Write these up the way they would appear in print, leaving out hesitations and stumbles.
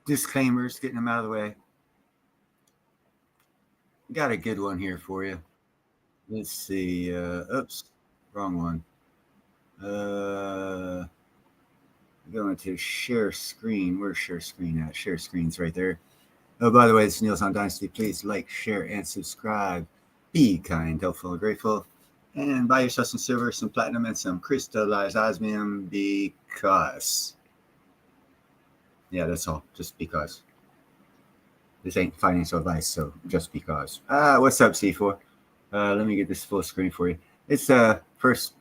disclaimers, getting them out of the way. Got a good one here for you. Let's see. Oops, wrong one. Going to share screen. Where's share screen at? Share screen's right there. Oh, by the way, this is Niels on Dynasty. Please like, share, and subscribe. Be kind, helpful, and grateful. And buy yourself some silver, some platinum, and some crystallized osmium because. Yeah, that's all. Just because. This ain't financial advice, so just because. What's up, C4? Let me get this full screen for you. It's first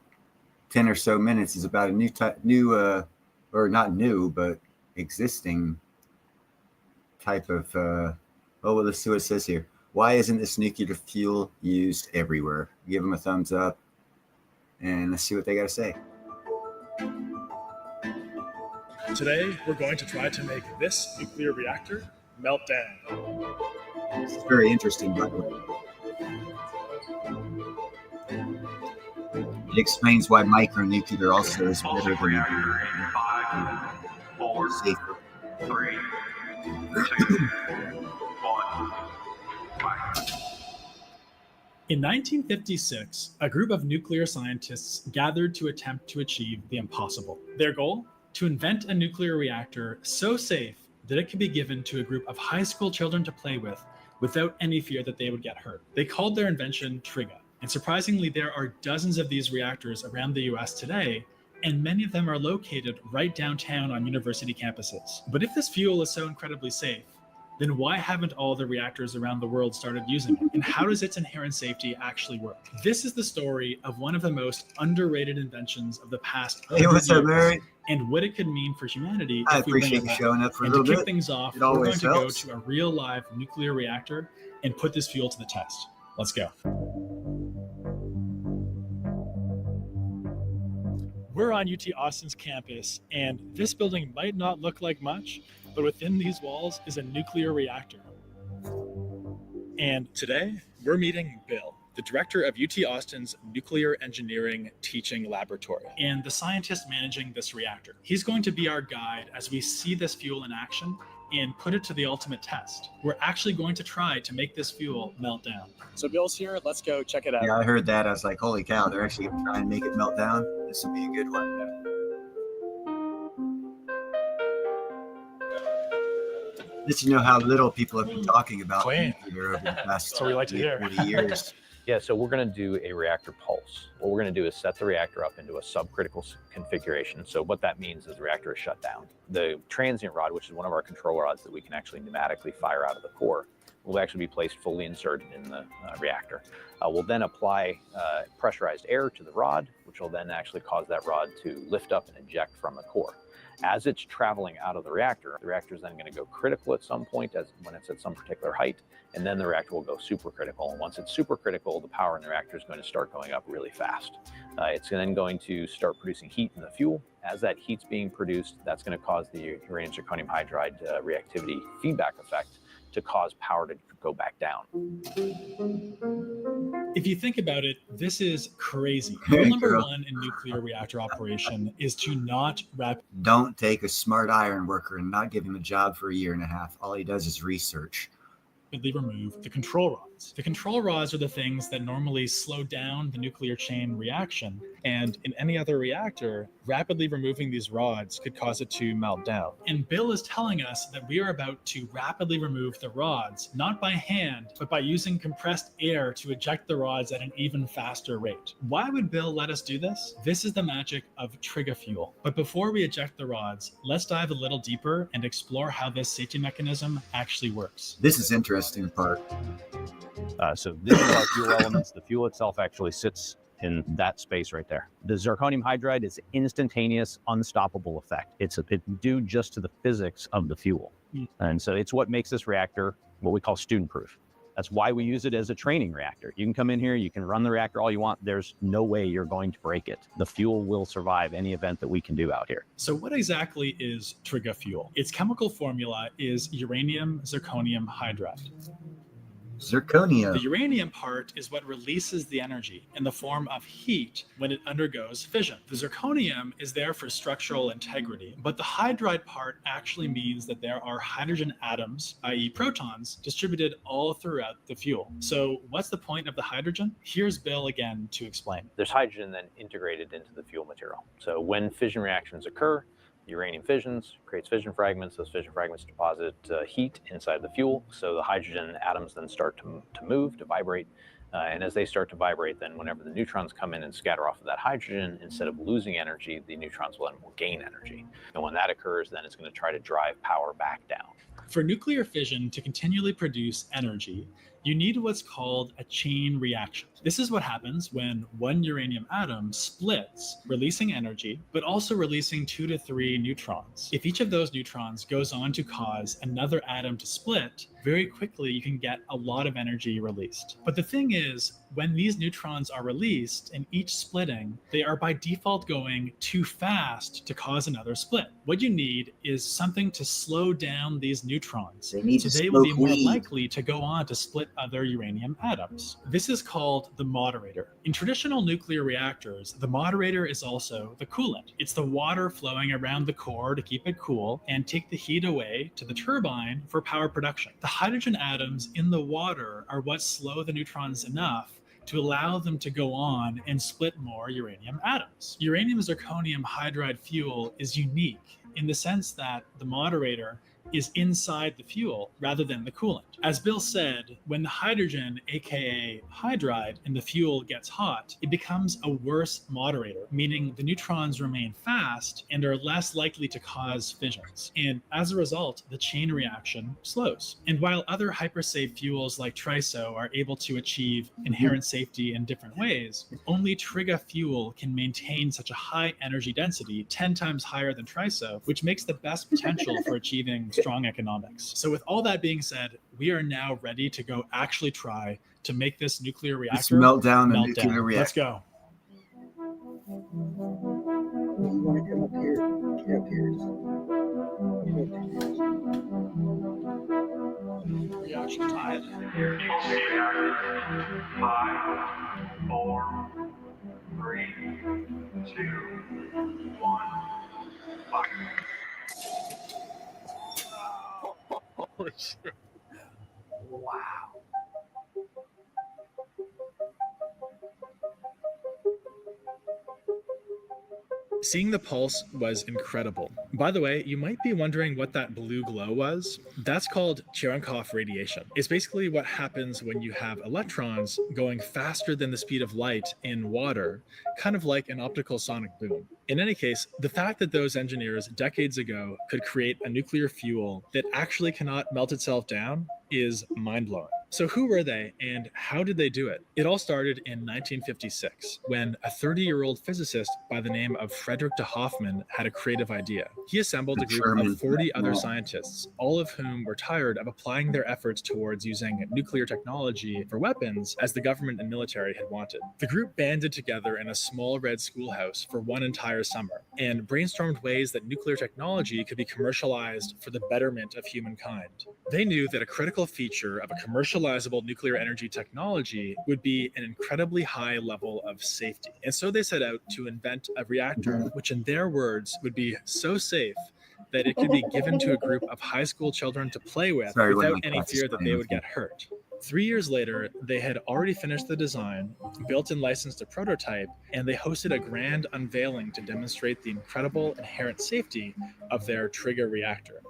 10 or so minutes is about a or not new, but existing type of, well, let's see what it says here. Why isn't this nuclear fuel used everywhere? Give them a thumbs up, and let's see what they got to say. Today, we're going to try to make this nuclear reactor melt down. This is very interesting, by the way. It explains why micronuclear also is better than 5, 4, safer. 3, 2, 1. In 1956, a group of nuclear scientists gathered to attempt to achieve the impossible. Their goal? To invent a nuclear reactor so safe that it could be given to a group of high school children to play with without any fear that they would get hurt. They called their invention TRIGA. And surprisingly, there are dozens of these reactors around the US today, and many of them are located right downtown on university campuses. But if this fuel is so incredibly safe, then why haven't all the reactors around the world started using it? And how does its inherent safety actually work? This is the story of one of the most underrated inventions of the past 100 Hey, what's up, years, Mary? and what it could mean for humanity I if we bring appreciate it you back. showing up for a And to little kick bit. things off, It we're always going to helps. go to a real live nuclear reactor and put this fuel to the test. Let's go. We're on UT Austin's campus, and this building might not look like much, but within these walls is a nuclear reactor. And today, we're meeting Bill, the director of UT Austin's Nuclear Engineering Teaching Laboratory, and the scientist managing this reactor. He's going to be our guide as we see this fuel in action and put it to the ultimate test. We're actually going to try to make this fuel melt down. So Bill's here, let's go check it out. Yeah, I heard that. I was like, holy cow, they're actually going to try and make it melt down. This will be a good one. Just to know how little people have been talking about Clean. nuclear over the past That's what we like to hear. 40 years. Yeah, so we're going to do a reactor pulse. What we're going to do is set the reactor up into a subcritical configuration. So what that means is the reactor is shut down. The transient rod, which is one of our control rods that we can actually pneumatically fire out of the core, will actually be placed fully inserted in the reactor. We'll then apply pressurized air to the rod, which will then actually cause that rod to lift up and eject from the core. As it's traveling out of the reactor is then going to go critical at some point when it's at some particular height, and then the reactor will go supercritical. And once it's supercritical, the power in the reactor is going to start going up really fast. It's then going to start producing heat in the fuel. As that heat's being produced, that's going to cause the uranium zirconium hydride reactivity feedback effect to cause power to go back down. If you think about it, this is crazy. Hey, Rule number girl. one in nuclear reactor operation is to not Don't take a smart iron worker and not give him a job for a year and a half. All he does is research. rapidly remove the control rods. The control rods are the things that normally slow down the nuclear chain reaction, and in any other reactor, rapidly removing these rods could cause it to melt down. And Bill is telling us that we are about to rapidly remove the rods, not by hand, but by using compressed air to eject the rods at an even faster rate. Why would Bill let us do this? This is the magic of TRIGA fuel. But before we eject the rods, let's dive a little deeper and explore how this safety mechanism actually works. This is interesting part. So this is our fuel elements. The fuel itself actually sits in that space right there. The zirconium hydride is instantaneous, unstoppable effect. It's due just to the physics of the fuel. And so it's what makes this reactor what we call student-proof. That's why we use it as a training reactor. You can come in here, you can run the reactor all you want. There's no way you're going to break it. The fuel will survive any event that we can do out here. So what exactly is TRIGA fuel? Its chemical formula is uranium zirconium hydride. Zirconia. The uranium part is what releases the energy in the form of heat when it undergoes fission. The zirconium is there for structural integrity, but the hydride part actually means that there are hydrogen atoms, i.e. protons, distributed all throughout the fuel. So what's the point of the hydrogen? Here's Bill again to explain. There's hydrogen then integrated into the fuel material. So when fission reactions occur, uranium fissions, creates fission fragments. Those fission fragments deposit heat inside the fuel. So the hydrogen atoms then start to move, to vibrate. And as they start to vibrate, then whenever the neutrons come in and scatter off of that hydrogen, instead of losing energy, the neutrons will gain energy. And when that occurs, then it's going to try to drive power back down. For nuclear fission to continually produce energy, you need what's called a chain reaction. This is what happens when one uranium atom splits, releasing energy, but also releasing 2 to 3 neutrons. If each of those neutrons goes on to cause another atom to split, very quickly you can get a lot of energy released. But the thing is, when these neutrons are released in each splitting, they are by default going too fast to cause another split. What you need is something to slow down these neutrons, so they will be more likely to go on to split other uranium atoms. This is called the moderator. In traditional nuclear reactors, the moderator is also the coolant. It's the water flowing around the core to keep it cool and take the heat away to the turbine for power production. The hydrogen atoms in the water are what slow the neutrons enough to allow them to go on and split more uranium atoms. Uranium zirconium hydride fuel is unique in the sense that the moderator is inside the fuel rather than the coolant. As Bill said, when the hydrogen, aka hydride, in the fuel gets hot, it becomes a worse moderator, meaning the neutrons remain fast and are less likely to cause fissions. And as a result, the chain reaction slows. And while other hypersafe fuels like TRISO are able to achieve inherent safety in different ways, only TRIGA fuel can maintain such a high energy density, 10 times higher than TRISO, which makes the best potential for achieving strong economics. So with all that being said, we are now ready to go actually try to make this nuclear reactor melt down the nuclear reactor. Let's go. You want to come up here? Get up here. Reaction tied. reactor. 5, 4, 3, 2, 1. Fire. Holy shit. Wow. Seeing the pulse was incredible. By the way, you might be wondering what that blue glow was. That's called Cherenkov radiation. It's basically what happens when you have electrons going faster than the speed of light in water, kind of like an optical sonic boom. In any case, the fact that those engineers decades ago could create a nuclear fuel that actually cannot melt itself down is mind-blowing. So who were they and how did they do it? It all started in 1956 when a 30-year-old physicist by the name of Frederick de Hoffman had a creative idea. He assembled a group of 40 other scientists, all of whom were tired of applying their efforts towards using nuclear technology for weapons as the government and military had wanted. The group banded together in a small red schoolhouse for one entire summer and brainstormed ways that nuclear technology could be commercialized for the betterment of humankind. They knew that a critical feature of a commercializable nuclear energy technology would be an incredibly high level of safety. And so they set out to invent a reactor, which in their words would be so safe that it could be given to a group of high school children to play with without any fear that they would get hurt. 3 years later, they had already finished the design, built and licensed a prototype, and they hosted a grand unveiling to demonstrate the incredible inherent safety of their TRIGA reactor.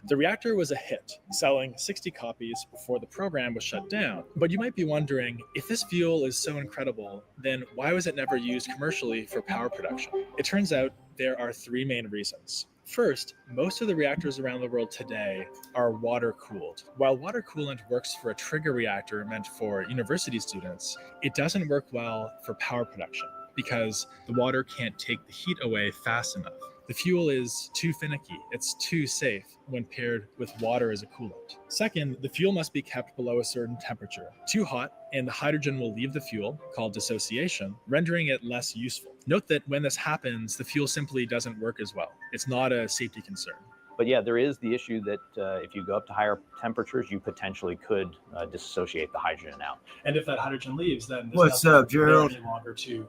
The reactor was a hit, selling 60 copies before the program was shut down. But you might be wondering, if this fuel is so incredible, then why was it never used commercially for power production? It turns out there are 3 main reasons. First, most of the reactors around the world today are water-cooled. While water coolant works for a TRIGA reactor meant for university students, it doesn't work well for power production because the water can't take the heat away fast enough. The fuel is too finicky, it's too safe when paired with water as a coolant. Second, the fuel must be kept below a certain temperature. Too hot, and the hydrogen will leave the fuel, called dissociation, rendering it less useful. Note that when this happens, the fuel simply doesn't work as well. It's not a safety concern. But yeah, there is the issue that if you go up to higher temperatures, you potentially could dissociate the hydrogen out. And if that hydrogen leaves, then there's What's nothing up, Gerald? there any longer to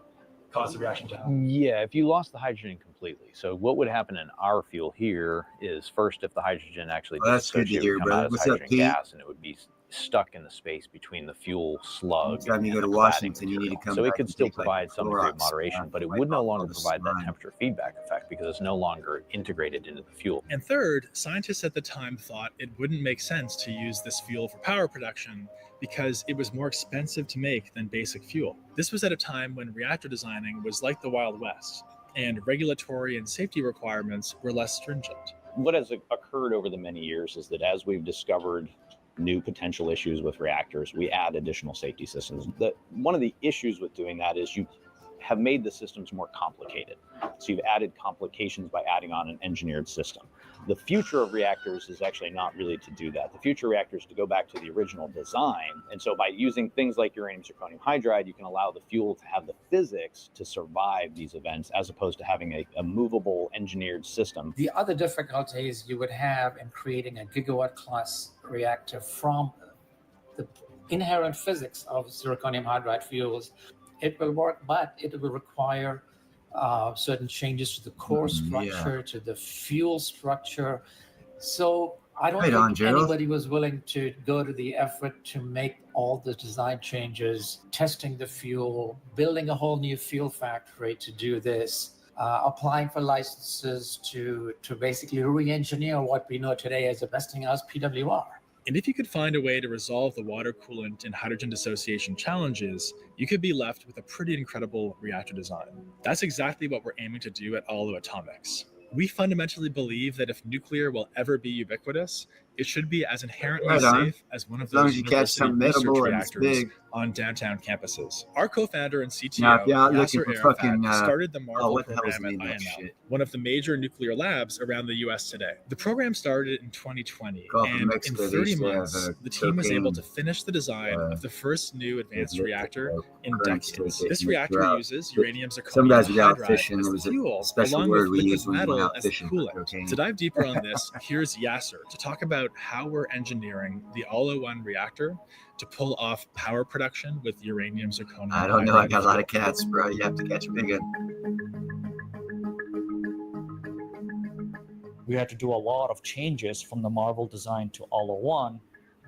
cause the reaction to happen. Yeah, if you lost the hydrogen completely. So what would happen in our fuel here is first, if the hydrogen actually Well, that's good to dissociated, hear, would come brother. out as What's up, hydrogen Pete? gas, and it would be stuck in the space between the fuel slug Anytime you go and to the cladding Washington, you need to material. come So it back could and still take, like, provide some degree of Clorox, moderation, but it wipe would no off all longer the provide that slime. temperature feedback effect because it's no longer integrated into the fuel. And third, scientists at the time thought it wouldn't make sense to use this fuel for power production because it was more expensive to make than basic fuel. This was at a time when reactor designing was like the Wild West, and regulatory and safety requirements were less stringent. What has occurred over the many years is that as we've discovered new potential issues with reactors, we add additional safety systems. One of the issues with doing that is you have made the systems more complicated. So you've added complications by adding on an engineered system. The future of reactors is actually not really to do that. The future of reactors is to go back to the original design. And so by using things like uranium zirconium hydride, you can allow the fuel to have the physics to survive these events as opposed to having a movable engineered system. The other difficulties you would have in creating a gigawatt class reactor from the inherent physics of zirconium hydride fuels, it will work, but it will require certain changes to the core structure, to the fuel structure. So I don't Right on, think Gerald. anybody was willing to go to the effort to make all the design changes, testing the fuel, building a whole new fuel factory to do this, applying for licenses to basically re-engineer what we know today as a Westinghouse PWR. And if you could find a way to resolve the water coolant and hydrogen dissociation challenges, you could be left with a pretty incredible reactor design. That's exactly what we're aiming to do at Allo Atomics. We fundamentally believe that if nuclear will ever be ubiquitous, it should be as inherently Right on. safe as one of As long those as you catch university something research edible and it's reactors big. on downtown campuses. Our co-founder and CTO, Now, if you're out looking Yasser for Arafat, fucking, started the Marvel what the hell is program the at name of that INL, shit? one of the major nuclear labs around the US today. The program started in 2020, Gulf of and in Mexico, they 30 used to have, months, the team was cocaine, able to finish the design of the first new advanced reactor in currents decades. to This get reactor drought. uses uranium zirconium Some guys would go out hydride fishing. as There the was a fuel, special along word with we liquid used when we went metal out as the fishing for coolant. cocaine. To dive deeper on this, here's Yasser to talk about how we're engineering the Allo 1 reactor to pull off power production with uranium zirconium. I don't know. I hydride got a lot of fuel. cats, bro. You have to catch a big one. We had to do a lot of changes from the Marvel design to Allo 1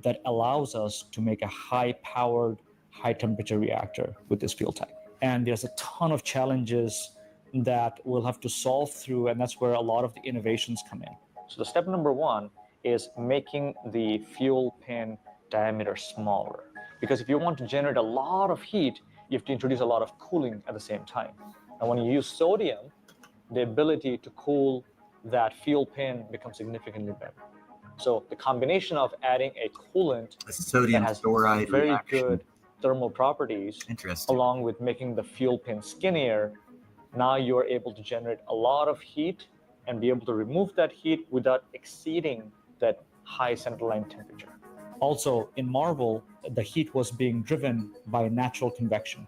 that allows us to make a high-powered, high-temperature reactor with this fuel type. And there's a ton of challenges that we'll have to solve through, and that's where a lot of the innovations come in. So the step number one is making the fuel pin diameter smaller. Because if you want to generate a lot of heat, you have to introduce a lot of cooling at the same time. And when you use sodium, the ability to cool that fuel pin becomes significantly better. So the combination of adding a coolant A sodium that has chloride very reaction. good thermal properties, Interesting. along with making the fuel pin skinnier, now you're able to generate a lot of heat and be able to remove that heat without exceeding that high centerline temperature. Also, in Marvel, the heat was being driven by natural convection,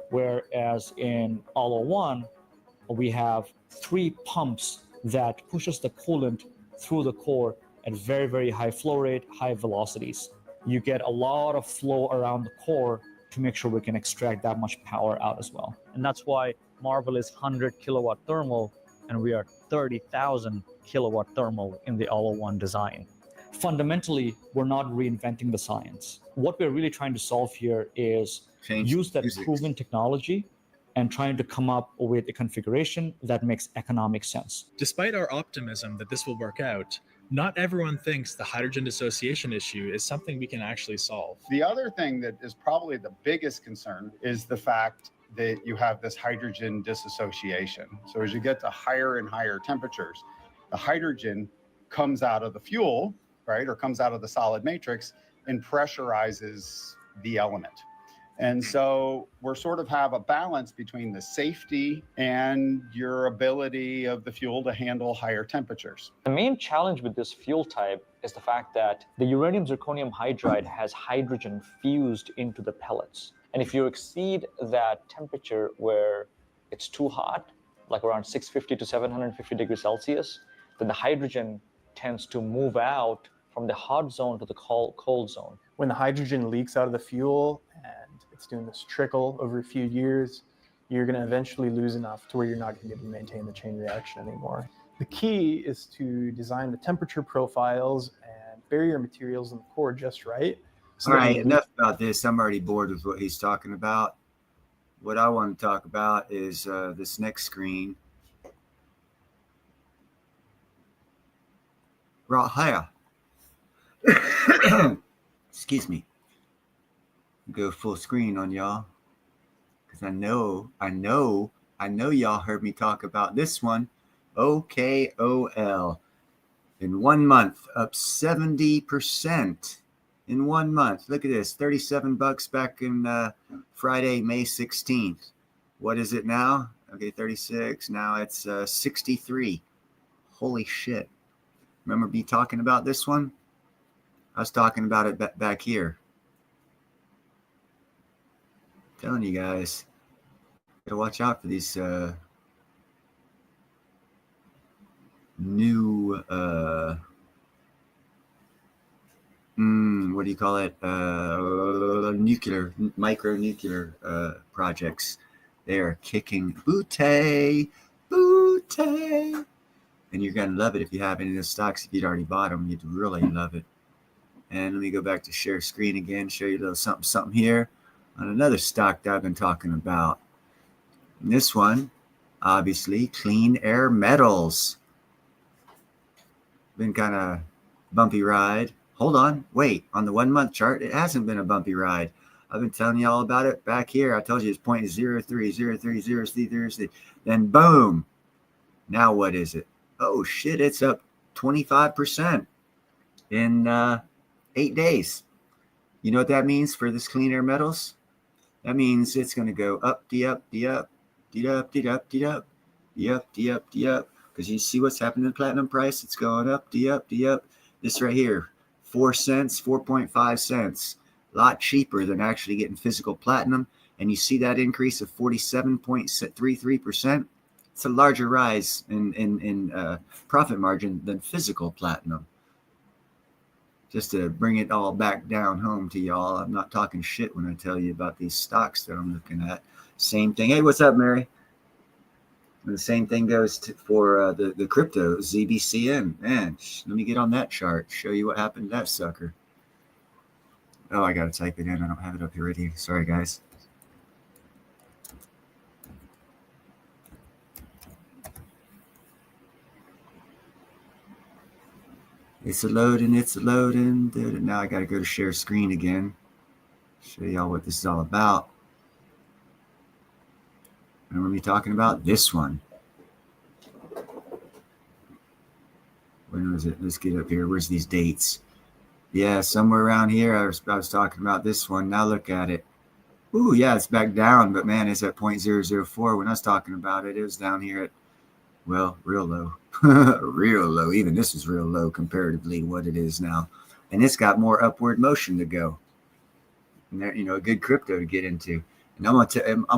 whereas in Allo 1, we have 3 pumps that pushes the coolant through the core at very, very high flow rate, high velocities. You get a lot of flow around the core to make sure we can extract that much power out as well. And that's why Marvel is 100 kilowatt thermal, and we are 30,000 kilowatt thermal in the Allo 1 design. Fundamentally, we're not reinventing the science. What we're really trying to solve here is Change use that physics. proven technology and trying to come up with a configuration that makes economic sense. Despite our optimism that this will work out, not everyone thinks the hydrogen dissociation issue is something we can actually solve. The other thing that is probably the biggest concern is the fact that you have this hydrogen dissociation. So as you get to higher and higher temperatures, the hydrogen comes out of the fuel, right, or comes out of the solid matrix and pressurizes the element. And so we're sort of have a balance between the safety and your ability of the fuel to handle higher temperatures. The main challenge with this fuel type is the fact that the uranium zirconium hydride has hydrogen fused into the pellets. And if you exceed that temperature where it's too hot, like around 650 to 750 degrees Celsius, then the hydrogen tends to move out from the hot zone to the cold zone. When the hydrogen leaks out of the fuel and it's doing this trickle over a few years, you're going to eventually lose enough to where you're not going to be able to maintain the chain reaction anymore. The key is to design the temperature profiles and barrier materials in the core just right. All right, enough about this. I'm already bored with what he's talking about. What I want to talk about is this next screen. Right here. Excuse me. Go full screen on y'all. Because I know y'all heard me talk about this one. OKOL. In 1 month, up 70%. In 1 month. Look at this. $37 back in Friday, May 16th. What is it now? Okay, 36. Now it's 63. Holy shit. Remember me talking about this one? I was talking about it back here. I'm telling you guys. Gotta watch out for these new what do you call it? Micronuclear projects. They are kicking booty. And you're gonna love it if you have any of those stocks. If you'd already bought them, you'd really love it. And let me go back to share screen again, show you a little something here on another stock that I've been talking about. And this one, obviously, Clean Air Metals. Been kind of bumpy ride. Hold on, wait. On the 1 month chart, it hasn't been a bumpy ride. I've been telling you all about it back here. I told you it's 0.030303. Then boom. Now what is it? Oh shit, it's up 25% in 8 days. You know what that means for this Clean Air Metals? That means it's going to go up, up. Because you see what's happening to the platinum price? It's going up, up. This right here, 4 cents, 4.5 cents. A lot cheaper than actually getting physical platinum. And you see that increase of 47.33%. It's a larger rise in profit margin than physical platinum. Just to bring it all back down home to y'all, I'm not talking shit when I tell you about these stocks that I'm looking at. Same thing. Hey, what's up, Mary? And the same thing goes for the crypto, ZBCN. Man, let me get on that chart, show you what happened to that sucker. Oh, I got to type it in. I don't have it up here ready. Sorry, guys. It's a loading. Now I got to go to share screen again. Show y'all what this is all about. Remember me talking about this one. When was it? Let's get up here. Where's these dates? Yeah, somewhere around here. I was talking about this one. Now look at it. Ooh, yeah, it's back down. But man, it's at 0.004. When I was talking about it, it was down here at, well, real low. Real low. Even this is real low comparatively to what it is now. And it's got more upward motion to go. And there, a good crypto to get into. And I'm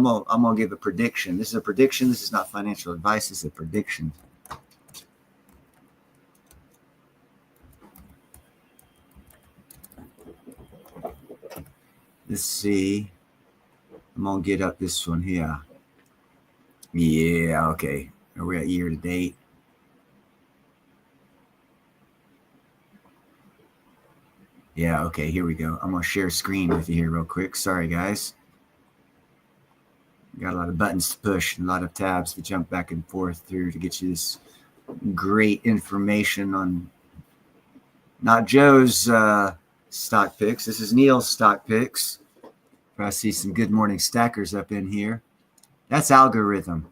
gonna give a prediction. This is a prediction. This is not financial advice. This is a prediction. Let's see. I'm gonna get up this one here. Yeah, okay. We're at year to date. Yeah, okay, here we go. I'm going to share screen with you here real quick. Sorry, guys. Got a lot of buttons to push and a lot of tabs to jump back and forth through to get you this great information on not Joe's stock picks. This is Neil's stock picks. I see some good morning stackers up in here. That's algorithm.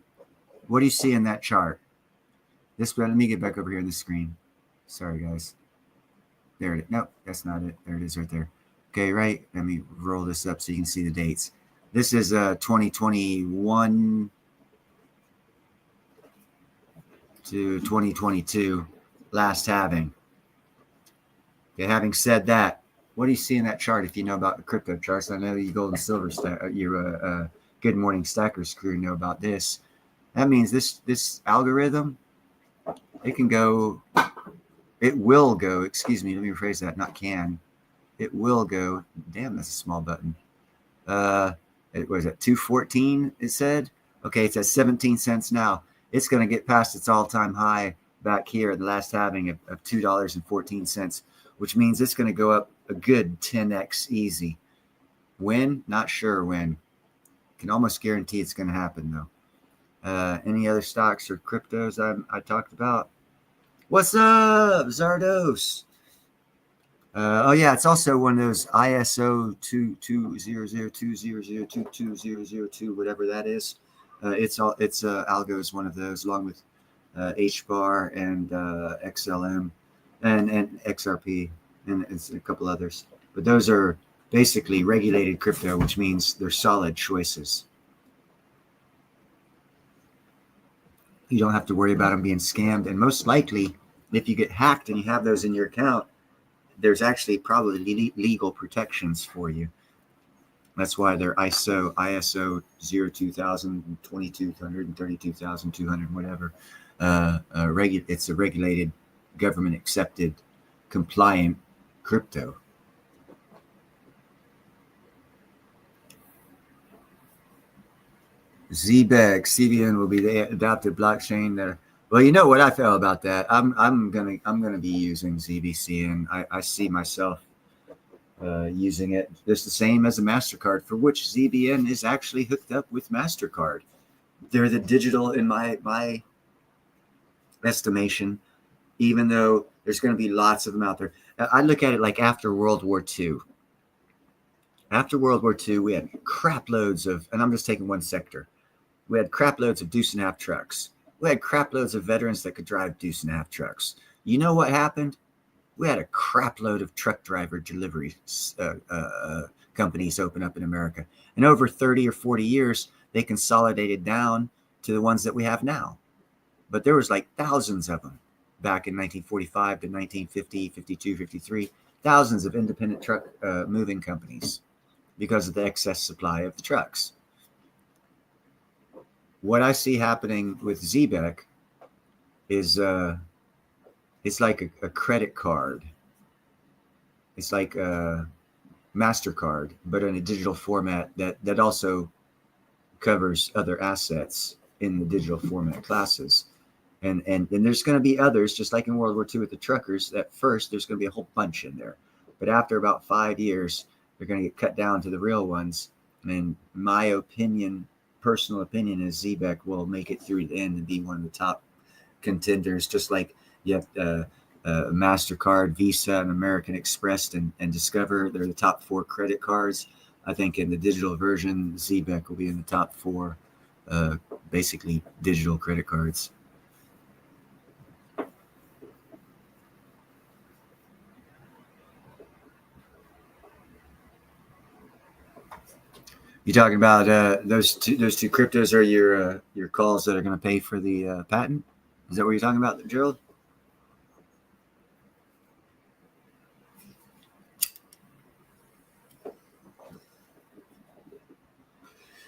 What do you see in that chart? This one, let me get back over here on the screen. Sorry, guys. There it is. Nope, that's not it. There it is right there. Okay, right. Let me roll this up so you can see the dates. This is 2021 to 2022, last halving. Okay, having said that, what do you see in that chart if you know about the crypto charts? I know you gold and silver your good morning stackers crew know about this. That means this algorithm, it can go It will go. Excuse me. Let me rephrase that. Not can. It will go. Damn, that's a small button. It was at 214. It said. Okay, it's at 17 cents now. It's going to get past its all-time high back here at the last halving of $2.14, which means it's going to go up a good 10x easy. When? Not sure when. Can almost guarantee it's going to happen though. Any other stocks or cryptos I talked about? What's up, Zardos? Oh yeah, it's also one of those ISO 220020022002, whatever that is. It's Algo is one of those, along with HBAR and XLM and XRP and a couple others. But those are basically regulated crypto, which means they're solid choices. You don't have to worry about them being scammed. And most likely, if you get hacked and you have those in your account, there's actually probably legal protections for you. That's why they're ISO 02000, 2200, 32200, whatever. It's a regulated, government accepted, compliant crypto. ZBEC, CBN will be the adopted blockchain there. Well, you know what I feel about that. I'm gonna be using ZBCN. I see myself using it just the same as a MasterCard, for which ZBN is actually hooked up with MasterCard. They're the digital, in my estimation, even though there's going to be lots of them out there. I look at it like after World War II. After World War II, we had crap loads of, and I'm just taking one sector. We had crap loads of deuce and a half trucks. We had crap loads of veterans that could drive deuce and a half trucks. You know what happened? We had a crap load of truck driver delivery companies open up in America. And over 30 or 40 years, they consolidated down to the ones that we have now. But there was like thousands of them back in 1945 to 1950, 52, 53, thousands of independent truck moving companies because of the excess supply of the trucks. What I see happening with ZBEC is it's like a credit card. It's like a MasterCard, but in a digital format that also covers other assets in the digital format classes. And there's going to be others, just like in World War II with the truckers. At first, there's going to be a whole bunch in there. But after about 5 years, they're going to get cut down to the real ones. And my opinion, personal opinion, is ZBEC will make it through the end and be one of the top contenders, just like you have MasterCard, Visa, and American Express and Discover. They're the top 4 credit cards. I think in the digital version, ZBEC will be in the top 4, basically digital credit cards. You talking about those two cryptos are your calls that are going to pay for the patent? Is that what you're talking about, Gerald?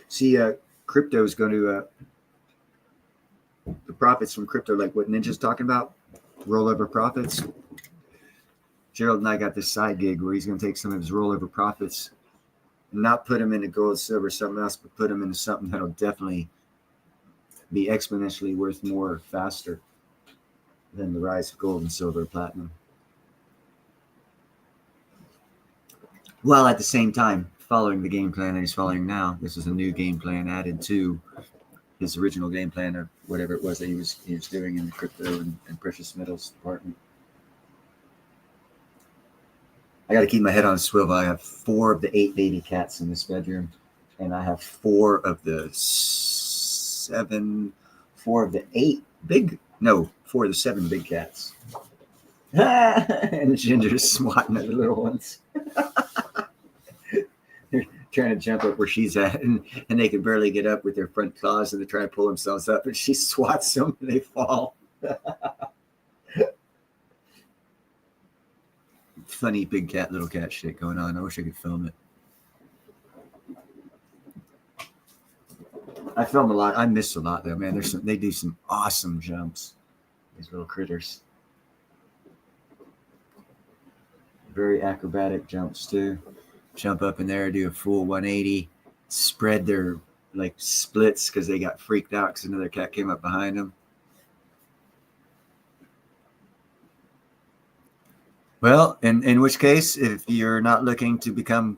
See, crypto is going to the profits from crypto, like what Ninja's talking about, rollover profits. Gerald and I got this side gig where he's going to take some of his rollover profits, not put them into gold, silver, something else, but put them into something that'll definitely be exponentially worth more faster than the rise of gold and silver, platinum. While at the same time following the game plan that he's following now. This is a new game plan added to his original game plan of whatever it was that he was doing in the crypto and precious metals department. I got to keep my head on a swivel. I have 4 of the 8 baby cats in this bedroom, and I have 4 of the 7 big cats. And Ginger's swatting at the little ones. They're trying to jump up where she's at, and they can barely get up with their front claws, and they try to pull themselves up, and she swats them, and they fall. Funny big cat, little cat shit going on. I wish I could film it. I film a lot. I miss a lot though, man. They do some awesome jumps. These little critters. Very acrobatic jumps too. Jump up in there, do a full 180, spread their like splits because they got freaked out because another cat came up behind them. Well, in which case, if you're not looking to become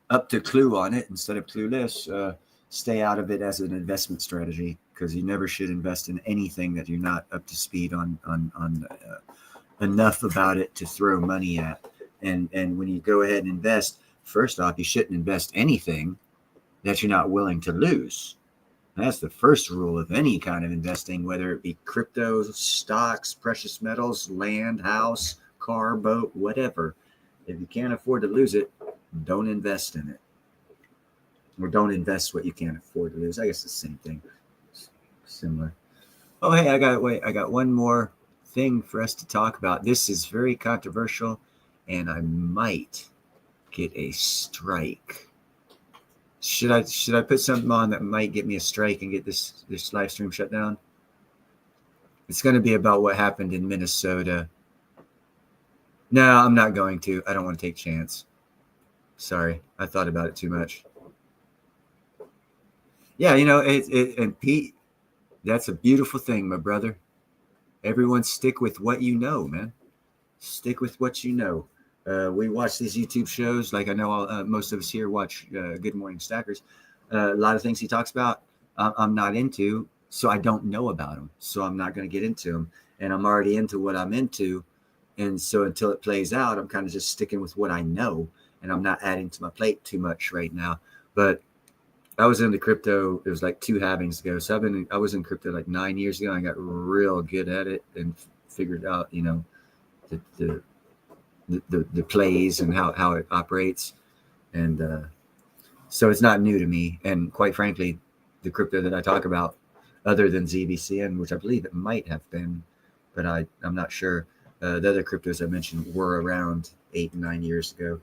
up to clue on it instead of clueless, stay out of it as an investment strategy, because you never should invest in anything that you're not up to speed on enough about it to throw money at. And when you go ahead and invest, first off, you shouldn't invest anything that you're not willing to lose. That's the first rule of any kind of investing, whether it be crypto, stocks, precious metals, land, house, car, boat, whatever. If you can't afford to lose it, don't invest in it. Or don't invest what you can't afford to lose. I guess it's the same thing. Similar. Oh, hey, I got one more thing for us to talk about. This is very controversial, and I might get a strike. Should I put something on that might get me a strike and get this live stream shut down? It's going to be about what happened in Minnesota. No, I'm not going to. I don't want to take a chance. Sorry, I thought about it too much. Yeah, and Pete, that's a beautiful thing, my brother. Everyone stick with what you know, man. Stick with what you know. We watch these YouTube shows, like I know most of us here watch Good Morning Stackers. A lot of things he talks about, I'm not into, so I don't know about them. So I'm not going to get into them. And I'm already into what I'm into. And so until it plays out, I'm kind of just sticking with what I know. And I'm not adding to my plate too much right now. But I was into crypto. It was like 2 halvings ago. So I was in crypto like 9 years ago. I got real good at it and figured out, the plays and how it operates. And so it's not new to me. And quite frankly, the crypto that I talk about, other than ZBCN, which I believe it might have been, but I'm not sure. The other cryptos I mentioned were around 8 and 9 years ago,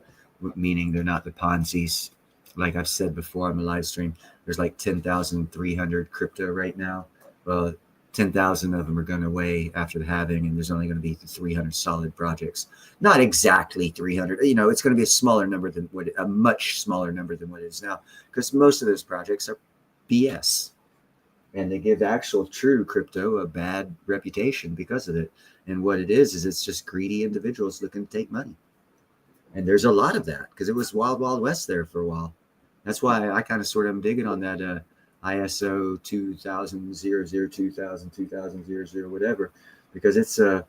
meaning they're not the Ponzi's. Like I've said before on the live stream, there's like 10,300 crypto right now. Well, 10,000 of them are going away after the halving, and there's only going to be 300 solid projects. Not exactly 300. It's going to be a much smaller number than what it is now, because most of those projects are BS, and they give actual true crypto a bad reputation because of it. And what it is it's just greedy individuals looking to take money. And there's a lot of that because it was wild, wild west there for a while. That's why I kind of sort of am digging on that ISO 2000, 2000, whatever, because it's a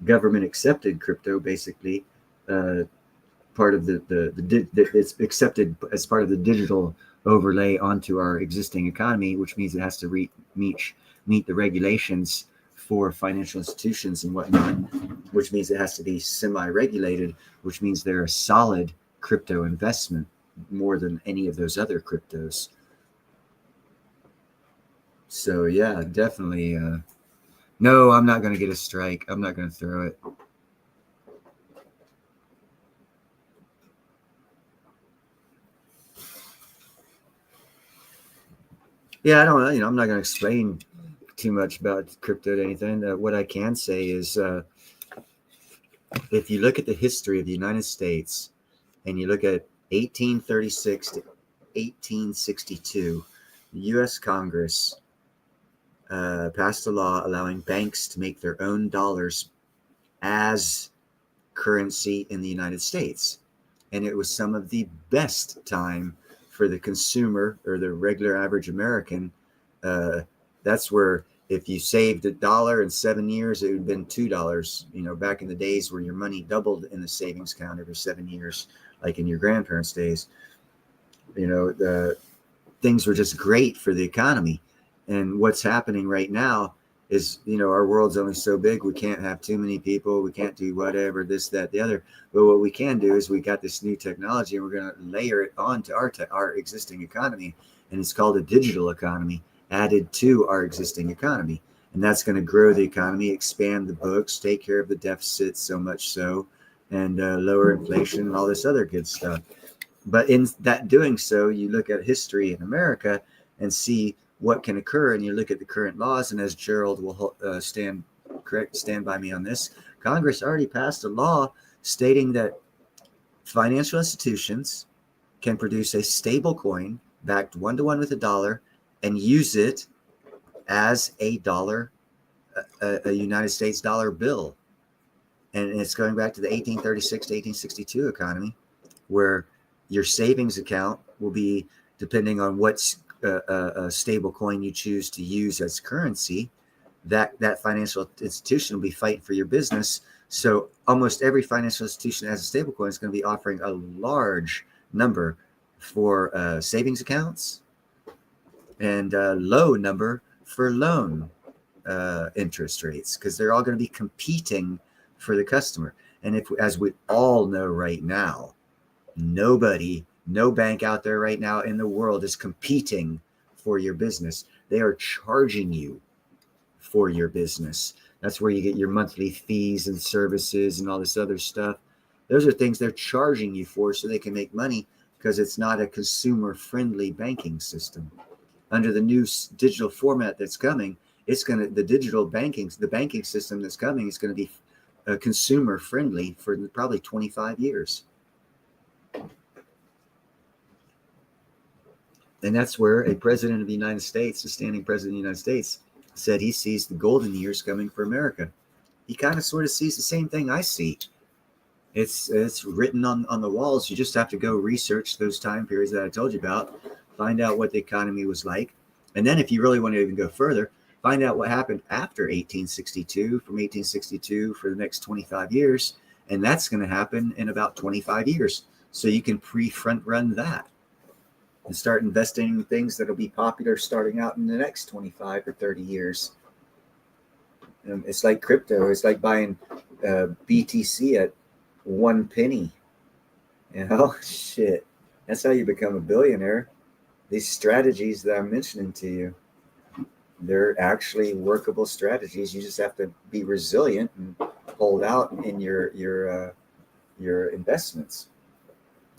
government accepted crypto, basically. Part of it's accepted as part of the digital overlay onto our existing economy, which means it has to meet the regulations for financial institutions and whatnot, which means it has to be semi-regulated, which means they're a solid crypto investment more than any of those other cryptos. So yeah, definitely. No, I'm not going to get a strike. I'm not going to throw it. Yeah, I don't know. I'm not going to explain too much about crypto or anything. What I can say is, if you look at the history of the United States and you look at 1836 to 1862, the U.S. Congress passed a law allowing banks to make their own dollars as currency in the United States. And it was some of the best time for the consumer or the regular average American. That's where if you saved $1 in 7 years, it would have been $2. Back in the days where your money doubled in the savings account every 7 years, like in your grandparents' days. The things were just great for the economy. And what's happening right now is, our world's only so big. We can't have too many people. We can't do whatever, this, that, the other. But what we can do is we got this new technology, and we're going to layer it onto our existing economy. And it's called a digital economy added to our existing economy. And that's going to grow the economy, expand the books, take care of the deficit so much so, and lower inflation and all this other good stuff. But in that doing so, you look at history in America and see what can occur, and you look at the current laws. And as Gerald will stand by me on this, Congress already passed a law stating that financial institutions can produce a stable coin backed 1-to-1 with a dollar and use it as a dollar, a United States dollar bill. And it's going back to the 1836 to 1862 economy, where your savings account will be, depending on what a stable coin you choose to use as currency, that financial institution will be fighting for your business. So almost every financial institution that has a stable coin is going to be offering a large number for savings accounts and a low number for loan interest rates, because they're all going to be competing for the customer. And if, as we all know right now, no bank out there right now in the world is competing for your business. They are charging you for your business. That's where you get your monthly fees and services and all this other stuff. Those are things they're charging you for so they can make money, because it's not a consumer-friendly banking system. Under the new digital format that's coming, the banking system that's coming is going to be consumer-friendly for probably 25 years. And that's where a president of the United States, a standing president of the United States, said he sees the golden years coming for America. He kind of sort of sees the same thing I see. It's written on the walls. You just have to go research those time periods that I told you about, find out what the economy was like. And then if you really want to even go further, find out what happened after 1862, from 1862 for the next 25 years. And that's going to happen in about 25 years. So you can front run that and start investing in things that'll be popular starting out in the next 25 or 30 years. It's like crypto. It's like buying BTC at 1 penny. You know, shit. That's how you become a billionaire. These strategies that I'm mentioning to you, they're actually workable strategies. You just have to be resilient and hold out in your investments.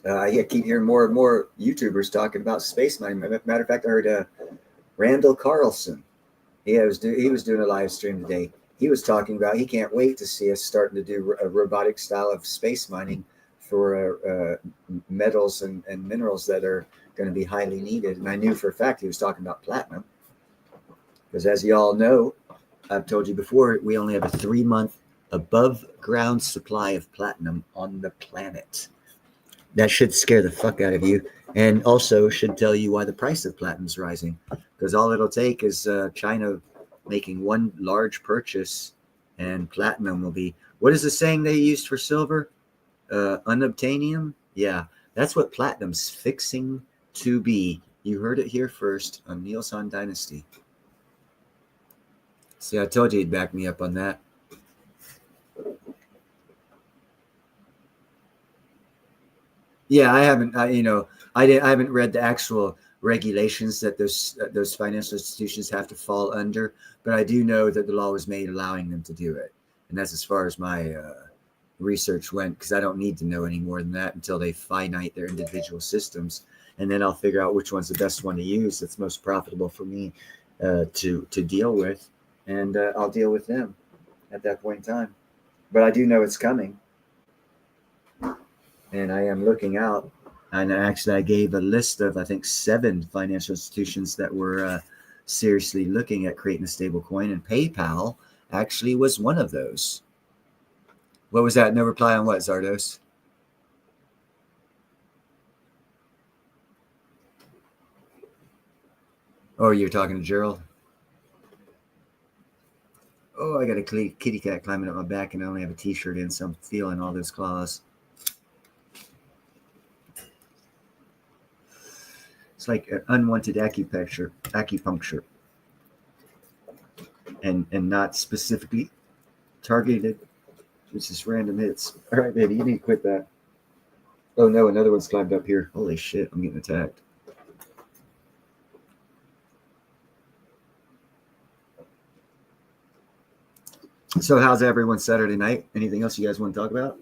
I keep hearing more and more YouTubers talking about space mining. Matter of fact, I heard Randall Carlson. He was doing a live stream today. He was talking about he can't wait to see us starting to do a robotic style of space mining for metals and minerals that are going to be highly needed. And I knew for a fact he was talking about platinum, because as you all know, I've told you before, we only have a 3-month above ground supply of platinum on the planet. That should scare the fuck out of you, and also should tell you why the price of platinum is rising, because all it'll take is China making one large purchase, and platinum will be, what is the saying they used for silver? Unobtainium? Yeah, that's what platinum's fixing to be. You heard it here first on Niels on Dynasty. See, I told you he'd back me up on that. Yeah, I haven't read the actual regulations that those financial institutions have to fall under, but I do know that the law was made allowing them to do it, and that's as far as my research went, because I don't need to know any more than that until they finite their individual systems, and then I'll figure out which one's the best one to use that's most profitable for me to deal with, and I'll deal with them at that point in time. But I do know it's coming. And I am looking out, and actually I gave a list of, I think, 7 financial institutions that were seriously looking at creating a stable coin, and PayPal actually was one of those. What was that? No reply on what, Zardos? Oh, you're talking to Gerald? Oh, I got a kitty cat climbing up my back, and I only have a t-shirt in, so I'm feeling all those claws. It's like an unwanted acupuncture, and not specifically targeted. It's just random hits. All right, baby, you need to quit that. Oh no, another one's climbed up here. Holy shit, I'm getting attacked. So how's everyone Saturday night? Anything else you guys want to talk about?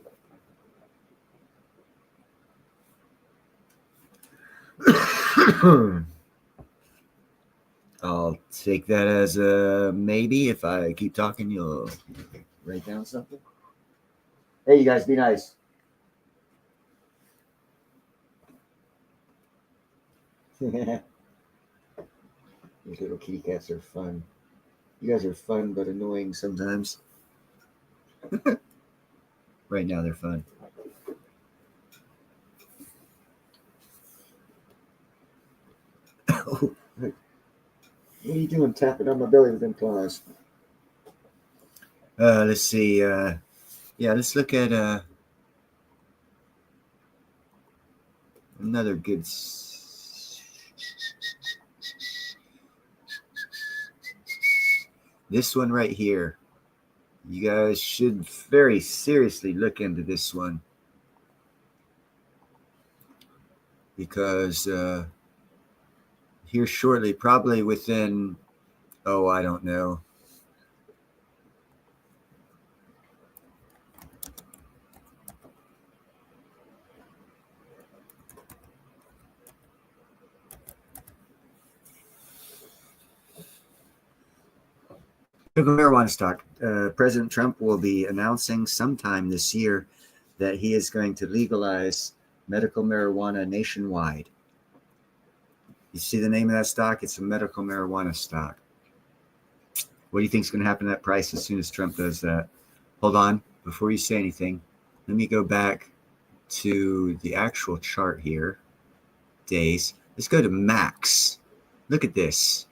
I'll take that as a maybe. If I keep talking, you'll write down something. Hey, you guys, be nice. These little kitty cats are fun. You guys are fun but annoying sometimes. Right now they're fun. Oh, what are you doing tapping on my belly with them claws? Let's see. Yeah, let's look at another good. This one right here. You guys should very seriously look into this one because here shortly, probably within, oh, I don't know. Marijuana stock. President Trump will be announcing sometime this year that he is going to legalize medical marijuana nationwide. You see the name of that stock? It's a medical marijuana stock. What do you think is going to happen to that price as soon as Trump does that? Hold on. Before you say anything, let me go back to the actual chart here. Days. Let's go to max. Look at this.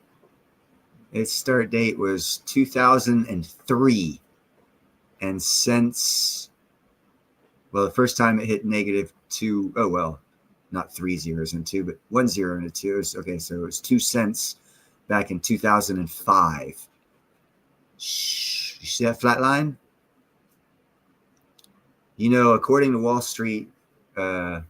Its start date was 2003. And since, well, the first time it hit -2, oh, well, not 3 zeros and 2, but 1 0 and a 2. Okay, so it was 2 cents back in 2005. You see that flat line? You know, according to Wall Street own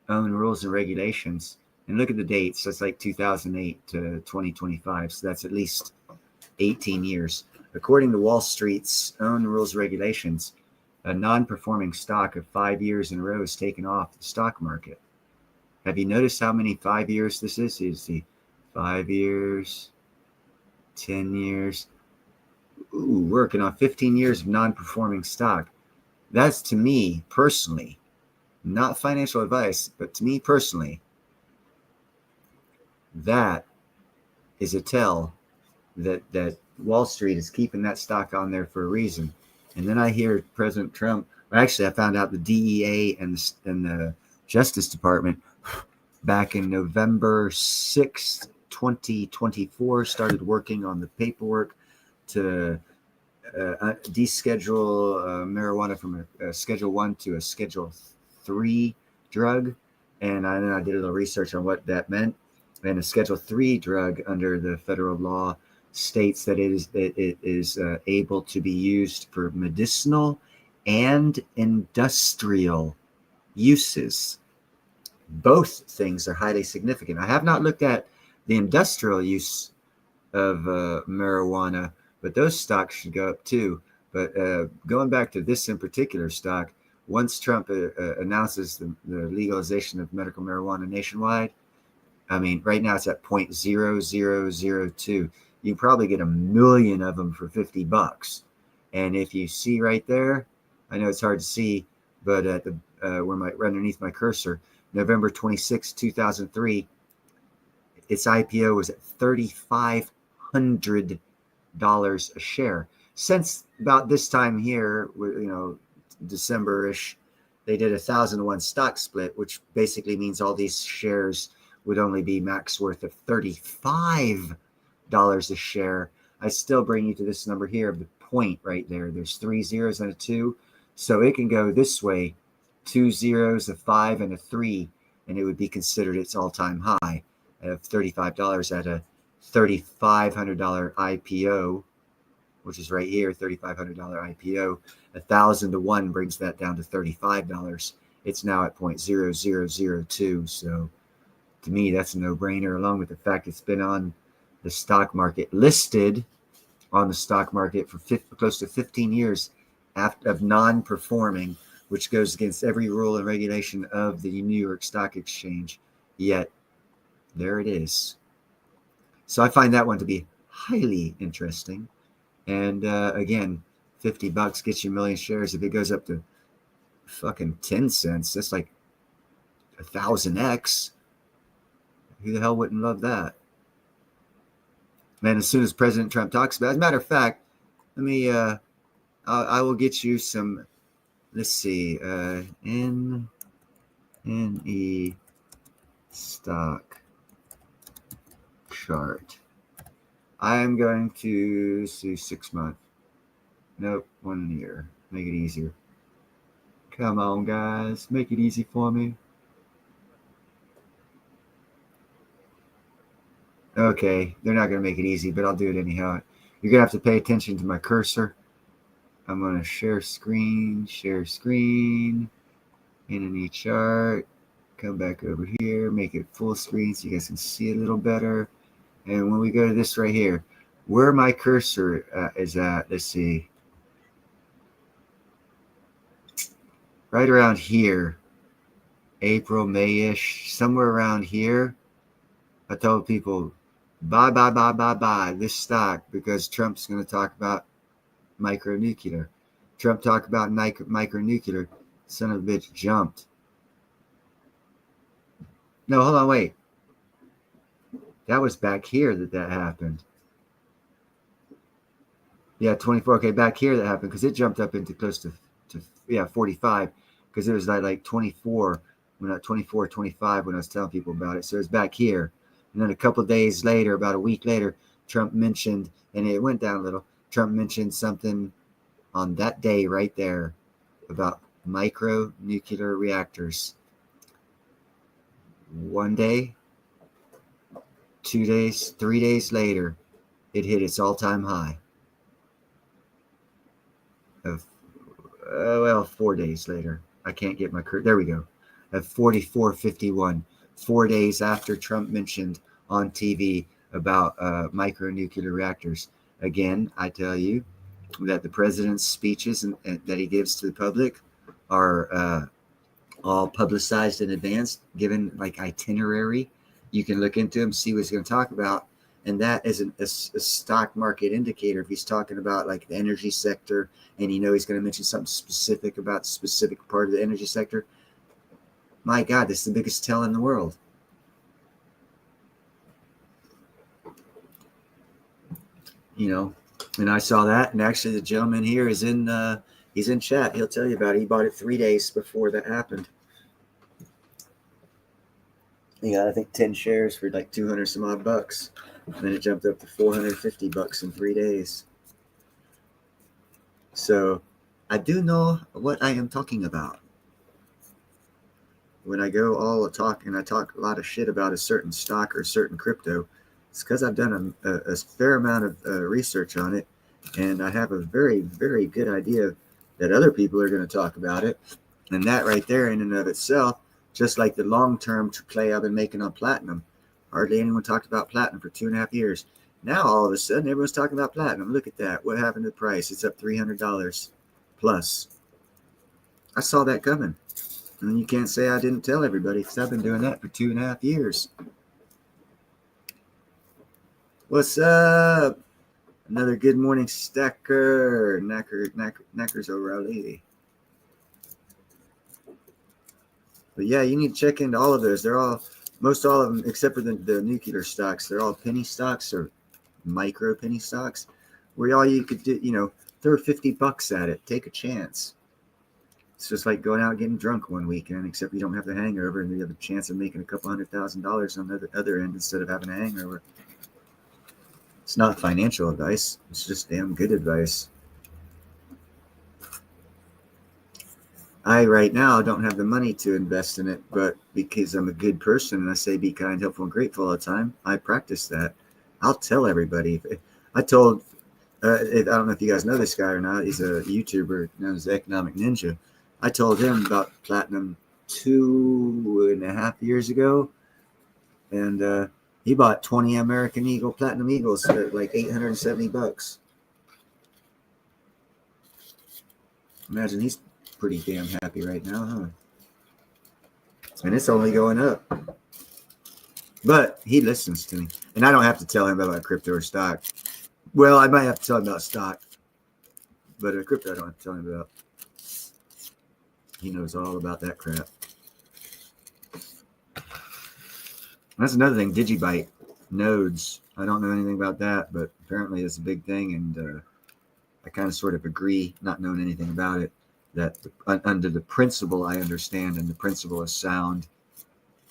rules and regulations, and look at the dates, that's like 2008 to 2025, so that's at least 18 years. According to Wall Street's own rules and regulations, a non-performing stock of 5 years in a row is taken off the stock market. Have you noticed how many 5 years this is? You see 5 years, 10 years. Ooh, working on 15 years of non-performing stock. That's, to me personally, not financial advice, but to me personally, that is a tell that Wall Street is keeping that stock on there for a reason. And then I hear President Trump, actually I found out the DEA and the Justice Department back in November 6th, 2024 started working on the paperwork to deschedule marijuana from a Schedule 1 to a Schedule 3 drug. And then I did a little research on what that meant. And a Schedule 3 drug under the federal law states that it is able to be used for medicinal and industrial uses. Both things are highly significant. I have not looked at the industrial use of marijuana, but those stocks should go up too. But going back to this in particular stock, once Trump announces the legalization of medical marijuana nationwide, I mean, right now it's at 0.0002. You can probably get 1 million of them for $50. And if you see right there, I know it's hard to see, but at the where underneath my cursor, November 26, 2003, its IPO was at $3,500 a share. Since about this time here, December-ish, they did a 1,000-to-1 stock split, which basically means all these shares would only be max worth of $35 a share. I still bring you to this number here of the point right there. There's 3 zeros and a 2. So it can go this way, 2 zeros, a 5, and a 3, and it would be considered its all-time high of $35 at a $3,500 IPO, which is right here, $3,500 IPO. 1,000-to-1 brings that down to $35. It's now at 0.0002. So to me, that's a no-brainer, along with the fact it's been on the stock market, listed on the stock market for close to 15 years of non-performing, which goes against every rule and regulation of the New York Stock Exchange. Yet, there it is. So I find that one to be highly interesting. And again, $50 gets you 1 million shares. If it goes up to fucking 10 cents, that's like 1,000x. Who the hell wouldn't love that? And as soon as President Trump talks about it, as a matter of fact, let me, I will get you some, let's see, NE stock chart. I'm going to see 6 month. Nope, 1 year. Make it easier. Come on, guys. Make it easy for me. Okay, they're not going to make it easy, but I'll do it anyhow. You're going to have to pay attention to my cursor. I'm going to share screen, NE chart. Come back over here, make it full screen so you guys can see it a little better. And when we go to this right here, where my cursor is at, let's see. Right around here, April, May-ish, somewhere around here, I told people, buy this stock because Trump's going to talk about micronuclear. Trump talked about micronuclear. Son of a bitch jumped. No, hold on, wait. That was back here that happened. Yeah, 24. Okay, back here that happened because it jumped up into close to 45 because it was like 24, 25 when I was telling people about it. So it's back here. And then a couple of days later, about a week later, Trump mentioned, and it went down a little, Trump mentioned something on that day right there about micronuclear reactors. 1 day, 2 days, 3 days later, it hit its all-time high. 4 days later. I can't get my there we go. At 44.51. 4 days after Trump mentioned on TV about micronuclear reactors. Again, I tell you that the president's speeches and that he gives to the public are all publicized in advance, given like itinerary. You can look into him, see what he's going to talk about. And that is a stock market indicator. If he's talking about like the energy sector and you know he's going to mention something specific about a specific part of the energy sector, my God, this is the biggest tell in the world. You know, and I saw that. And actually the gentleman here is he's in chat. He'll tell you about it. He bought it 3 days before that happened. He got, I think, 10 shares for like 200 some odd bucks. And then it jumped up to 450 bucks in 3 days. So I do know what I am talking about. When I go all talk and I talk a lot of shit about a certain stock or a certain crypto, it's because I've done a fair amount of research on it. And I have a very, very good idea that other people are going to talk about it. And that right there in and of itself, just like the long-term play I've been making on platinum. Hardly anyone talked about platinum for 2.5 years. Now, all of a sudden, everyone's talking about platinum. Look at that. What happened to the price? It's up $300 plus. I saw that coming. And you can't say I didn't tell everybody because I've been doing that for 2.5 years. What's up? Another good morning stacker. Knackers O'Reilly. But yeah, you need to check into all of those. They're all, most all of them, except for the nuclear stocks, they're all penny stocks or micro penny stocks, where all you could do, throw $50 at it. Take a chance. It's just like going out and getting drunk one weekend, except you don't have the hangover and you have a chance of making a couple $100,000 on the other end instead of having a hangover. It's not financial advice. It's just damn good advice. I right now don't have the money to invest in it, but because I'm a good person and I say be kind, helpful, and grateful all the time, I practice that. I'll tell everybody. I told, I don't know if you guys know this guy or not. He's a YouTuber known as Economic Ninja. I told him about platinum 2.5 years ago, and he bought 20 American Eagle Platinum Eagles at like $870. Imagine he's pretty damn happy right now, huh? And it's only going up. But he listens to me. And I don't have to tell him about crypto or stock. Well, I might have to tell him about stock. But crypto I don't have to tell him about. He knows all about that crap. That's another thing, Digibyte nodes. I don't know anything about that, but apparently it's a big thing, and I kind of sort of agree, not knowing anything about it, that under the principle I understand, and the principle is sound,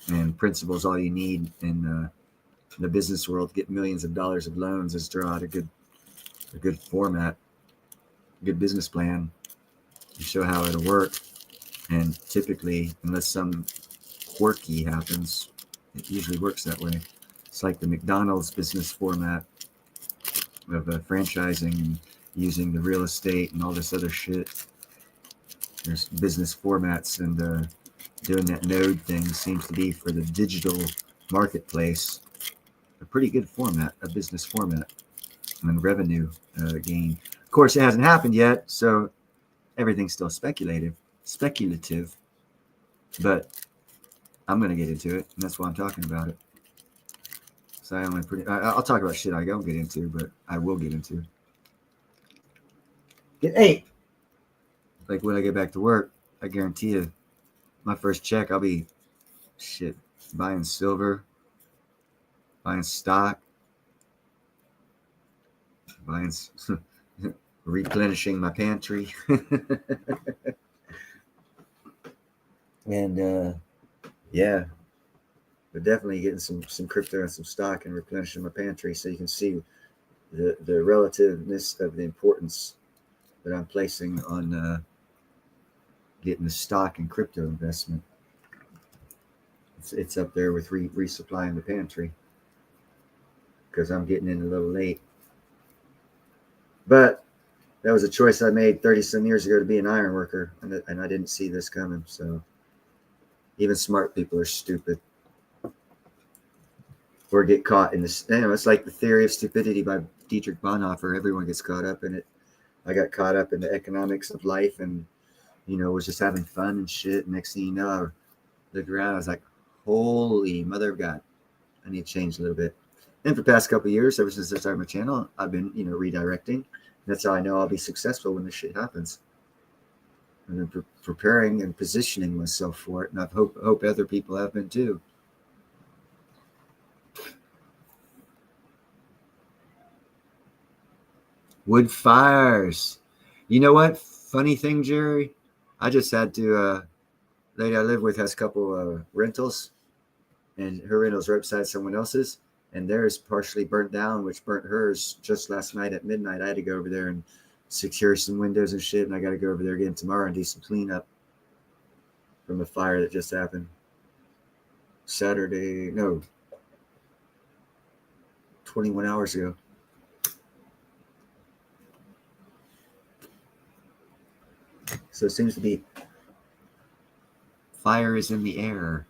and principle is all you need in the business world to get millions of dollars of loans, is draw out a good format, a good business plan, and show how it'll work. And typically, unless some quirky happens, it usually works that way. It's like the McDonald's business format of franchising and using the real estate and all this other shit. There's business formats, and doing that node thing seems to be for the digital marketplace a pretty good format, a business format, and revenue gain. Of course, it hasn't happened yet, so everything's still speculative, but I'm going to get into it, and that's why I'm talking about it. So I'll talk about shit I don't get into, but I will get into. Hey, like when I get back to work, I guarantee you, my first check, I'll be buying silver, buying stock, replenishing my pantry, and yeah, but definitely getting some crypto and some stock and replenishing my pantry, so you can see the relativeness of the importance that I'm placing on getting the stock and crypto investment. It's up there with resupplying the pantry, because I'm getting in a little late. But that was a choice I made 30 some years ago to be an iron worker, and I didn't see this coming. So even smart people are stupid, or get caught in this. It's like the theory of stupidity by Dietrich Bonhoeffer. Everyone gets caught up in it. I got caught up in the economics of life, and was just having fun and shit. Next thing you know, I looked around, I was like, holy mother of God, I need to change a little bit. And for the past couple of years, ever since I started my channel, I've been, redirecting. That's how I know I'll be successful when this shit happens. And then preparing and positioning myself for it. And I hope other people have been too. Wood fires. You know what? Funny thing, Jerry. I just had to. Lady I live with has a couple rentals, and her rentals are upside someone else's, and theirs partially burnt down, which burnt hers just last night at midnight. I had to go over there and secure some windows and shit, and I got to go over there again tomorrow and do some cleanup from a fire that just happened. 21 hours ago. So it seems to be fire is in the air.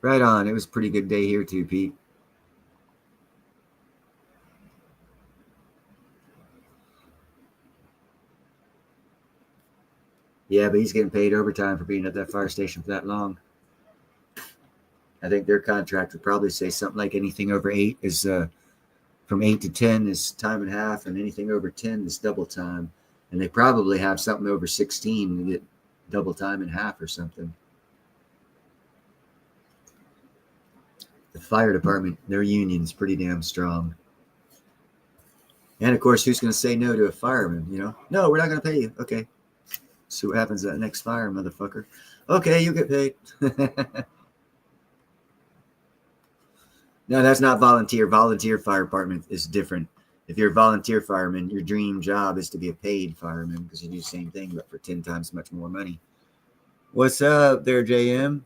Right on. It was a pretty good day here too, Pete. Yeah, but he's getting paid overtime for being at that fire station for that long. I think their contract would probably say something like anything over 8 is from 8 to 10 is time and a half, and anything over 10 is double time. And they probably have something over 16 to get double time and half or something. The fire department, their union's pretty damn strong. And of course, who's going to say no to a fireman? No, we're not going to pay you. Okay. See what happens at the next fire, motherfucker. Okay, you get paid. No, that's not volunteer. Volunteer fire department is different. If you're a volunteer fireman, your dream job is to be a paid fireman, because you do the same thing, but for 10 times much more money. What's up there, JM?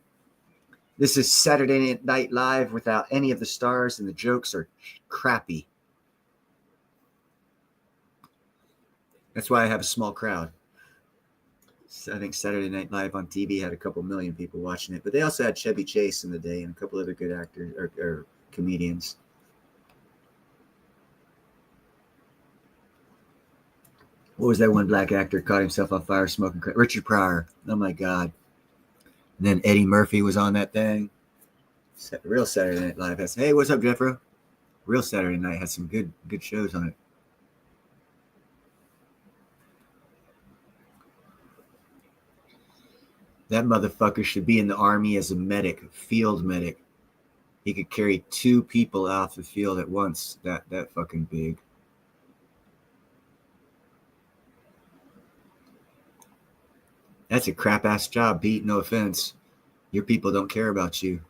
This is Saturday Night Live without any of the stars, and the jokes are crappy. That's why I have a small crowd. I think Saturday Night Live on TV had a couple million people watching it, but they also had Chevy Chase in the day and a couple other good actors or comedians. What was that one black actor caught himself on fire smoking crack? Richard Pryor. Oh my God. And then Eddie Murphy was on that thing. Real Saturday Night Live has. Hey, what's up, Jeffro? Real Saturday Night has some good shows on it. That motherfucker should be in the army as a medic, field medic. He could carry 2 people off the field at once. That fucking big. That's a crap ass job, Pete. No offense. Your people don't care about you.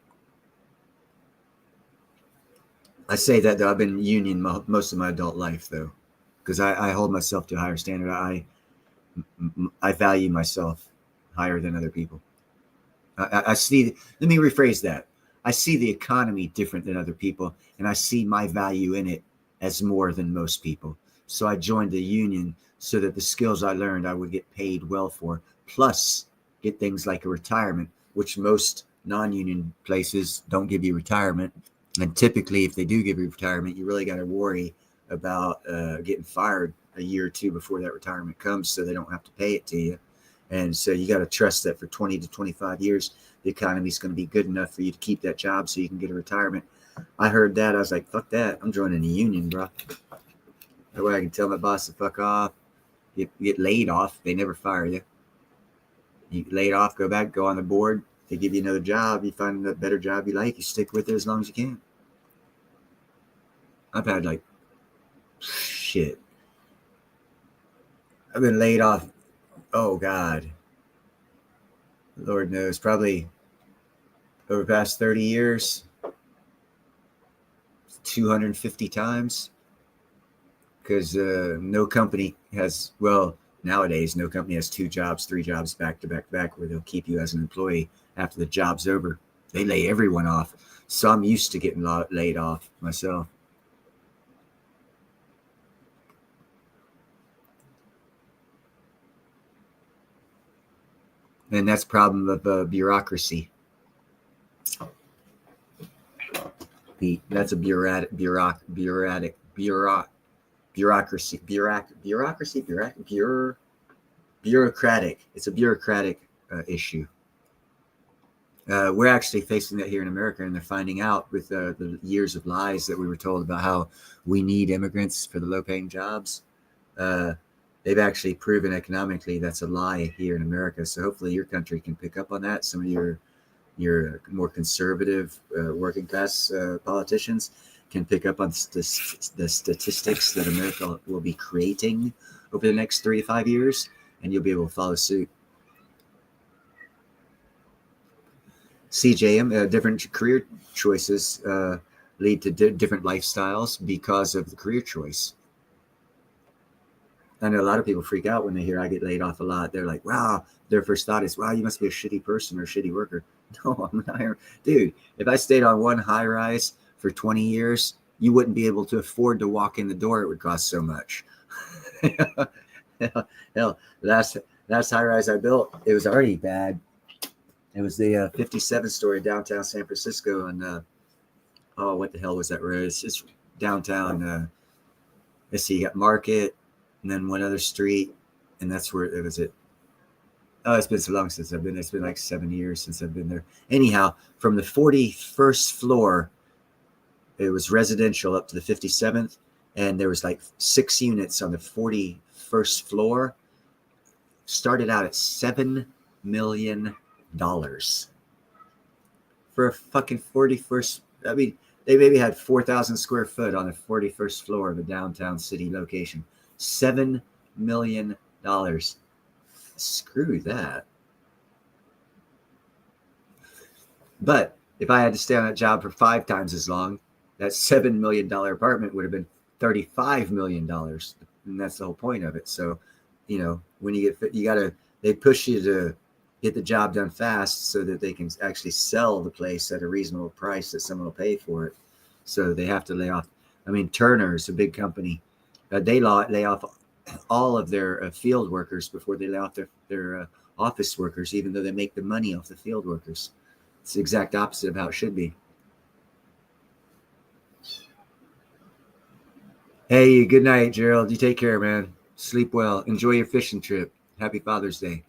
I say that though. I've been union most of my adult life though, because I hold myself to a higher standard. I value myself higher than other people. I see. Let me rephrase that. I see the economy different than other people, and I see my value in it as more than most people. So I joined the union so that the skills I learned I would get paid well for, plus get things like a retirement, which most non-union places don't give you retirement. And typically, if they do give you retirement, you really got to worry about getting fired a year or 2 before that retirement comes, so they don't have to pay it to you. And so you got to trust that for 20 to 25 years, the economy is going to be good enough for you to keep that job so you can get a retirement. I heard that. I was like, fuck that. I'm joining a union, bro. That way I can tell my boss to fuck off. You get laid off. They never fire you. You get laid off, go back, go on the board. They give you another job. You find a better job you like. You stick with it as long as you can. I've had like, shit. I've been laid off. Oh, God. Lord knows. Probably over the past 30 years. 250 times. Because no company has, well, nowadays, no company has 2 jobs, 3 jobs back to back to back where they'll keep you as an employee after the job's over. They lay everyone off. So I'm used to getting laid off myself. And that's a problem of bureaucracy. That's a bureaucracy. Bureaucratic. It's a bureaucratic issue. We're actually facing that here in America, and they're finding out with the years of lies that we were told about how we need immigrants for the low-paying jobs. They've actually proven economically that's a lie here in America. So hopefully your country can pick up on that. Some of your more conservative working class politicians can pick up on the statistics that America will be creating over the next 3 to 5 years, and you'll be able to follow suit. CJM, different career choices lead to different lifestyles because of the career choice. I know a lot of people freak out when they hear I get laid off a lot. They're like, wow, their first thought is, wow, you must be a shitty person or a shitty worker. No, I'm not. Dude, if I stayed on one high rise for 20 years, you wouldn't be able to afford to walk in the door. It would cost so much. Hell, last high rise I built, it was already bad. It was the 57-story downtown San Francisco. And, oh, what the hell was that road? It's just downtown. Let's see, you got Market, and then one other street, and that's where it was at. Oh, it's been so long since I've been there. It's been like 7 years since I've been there. Anyhow, from the 41st floor, it was residential up to the 57th, and there was like 6 units on the 41st floor. Started out at $7 million for a fucking 41st. I mean, they maybe had 4,000 square foot on the 41st floor of a downtown city location. $7 million. Screw that. But if I had to stay on that job for 5 times as long, that $7 million apartment would have been $35 million. And that's the whole point of it. So, you know, when you get, they push you to get the job done fast so that they can actually sell the place at a reasonable price that someone will pay for it. So they have to lay off. I mean, Turner's a big company. They lay off all of their field workers before they lay off their office workers, even though they make the money off the field workers. It's the exact opposite of how it should be. Hey, good night, Gerald. You take care, man. Sleep well. Enjoy your fishing trip. Happy Father's Day.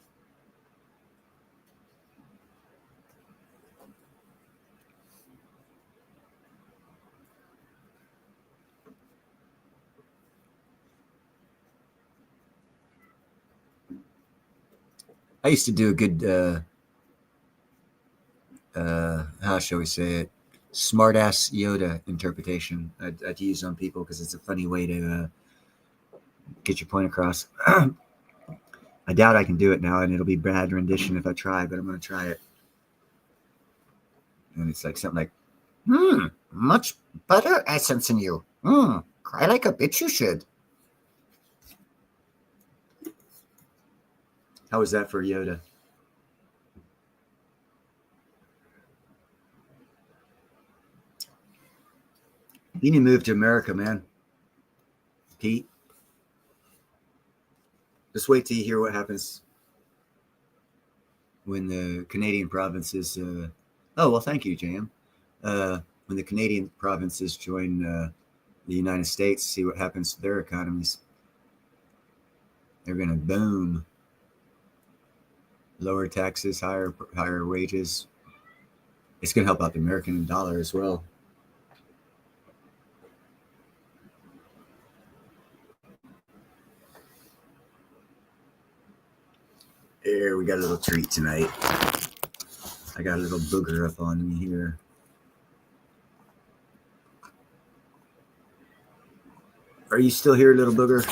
I used to do a good how shall we say it, smartass Yoda interpretation I'd use on people because it's a funny way to get your point across. I doubt I can do it now, and it'll be bad rendition if I try, but I'm going to try it. And it's like something like, much better essence in you. Cry like a bitch you should. How was that for Yoda? You need to move to America, man. Pete. Just wait till you hear what happens when the Canadian provinces. Oh, well, thank you, JM. When the Canadian provinces join the United States, see what happens to their economies. They're going to boom. Lower taxes, higher wages. It's going to help out the American dollar as well. There, we got a little treat tonight. I got a little booger up on me here. Are you still here, little booger?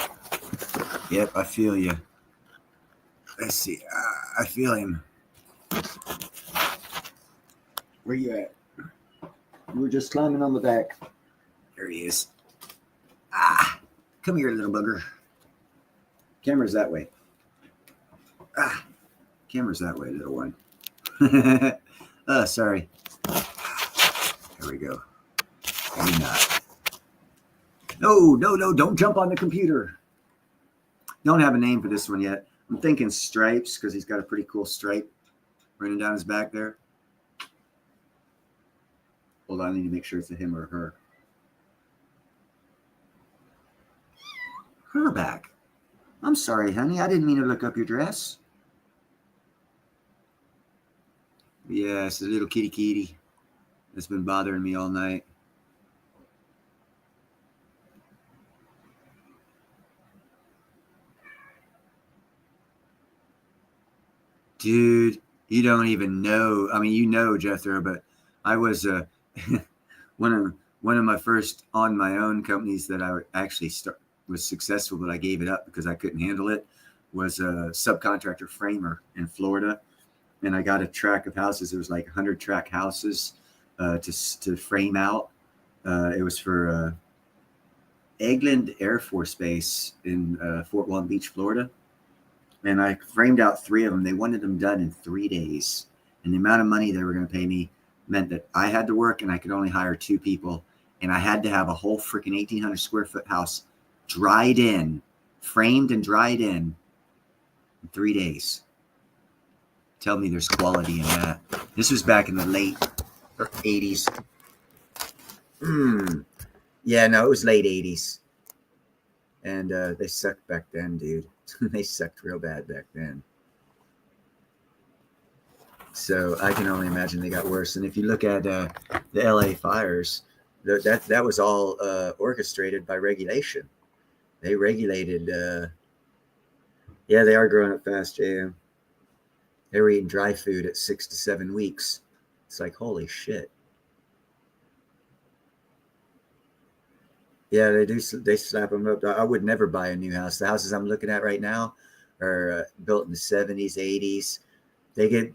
Yep, I feel you. Let's see. I feel him. Where you at? You were just climbing on the back. There he is. Come here, little booger. Camera's that way. Camera's that way, little one. Sorry. There we go. Maybe not. No, don't jump on the computer. Don't have a name for this one yet. I'm thinking Stripes because he's got a pretty cool stripe running down his back there. Hold on, I need to make sure it's a him or her. Her back. I'm sorry, honey. I didn't mean to look up your dress. Yeah, it's a little kitty that's been bothering me all night. Dude, you don't even know. I mean, you know, Jethro, but I was one of my first on my own companies that I actually was successful, but I gave it up because I couldn't handle it. Was a subcontractor framer in Florida, and I got a tract of houses. There was like 100 tract houses to frame out. It was for Eglin Air Force Base in Fort Walton Beach, Florida. And I framed out 3 of them. They wanted them done in 3 days. And the amount of money they were going to pay me meant that I had to work and I could only hire 2 people. And I had to have a whole freaking 1,800 square foot house dried in, framed and dried in 3 days. Tell me there's quality in that. This was back in the late 80s. Yeah, no, it was late 80s. And they sucked back then, dude. They sucked real bad back then. So I can only imagine they got worse. And if you look at the LA fires, that was all orchestrated by regulation. They regulated. Yeah, they are growing up fast, JM. They were eating dry food at 6 to 7 weeks. It's like, holy shit. Yeah, they do. They slap them up. I would never buy a new house. The houses I'm looking at right now are built in the 70s, 80s. They get,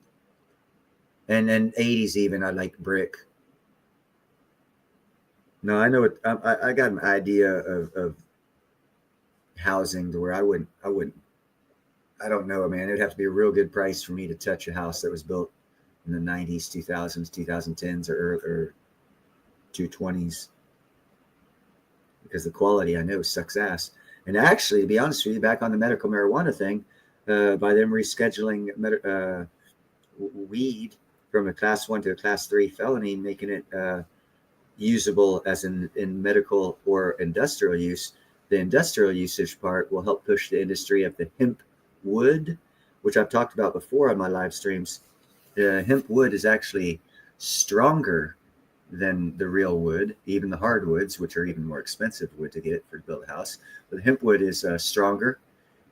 and 80s even. I like brick. No, I know it. I got an idea of housing to where I wouldn't. I don't know, man. It'd have to be a real good price for me to touch a house that was built in the 90s, 2000s, 2010s, or 220s. Because the quality I know sucks ass. And actually, to be honest with you, back on the medical marijuana thing, by them rescheduling weed from a class 1 to a class 3 felony, making it usable as in medical or industrial use, the industrial usage part will help push the industry of the hemp wood, which I've talked about before on my live streams. The hemp wood is actually stronger than the real wood, even the hardwoods, which are even more expensive wood to get for to build a house. But the hemp wood is stronger.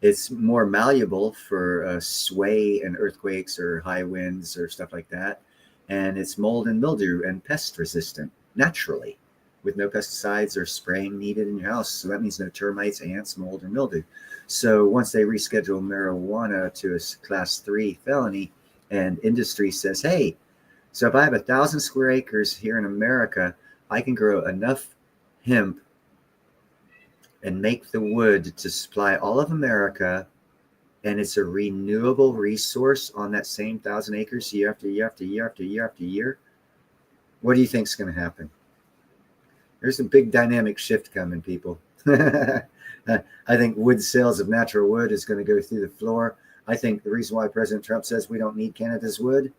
It's more malleable for sway and earthquakes or high winds or stuff like that. and it's mold and mildew and pest resistant naturally, with no pesticides or spraying needed in your house. So that means no termites, ants, mold, or mildew. So once they reschedule marijuana to a class 3 felony, and industry says, hey, so if I have 1,000 square acres here in America, I can grow enough hemp and make the wood to supply all of America, and it's a renewable resource on that same 1,000 acres year after year after year after year after year. What do you think is going to happen? There's a big dynamic shift coming, people. I think wood sales of natural wood is going to go through the floor. I think the reason why President Trump says we don't need Canada's wood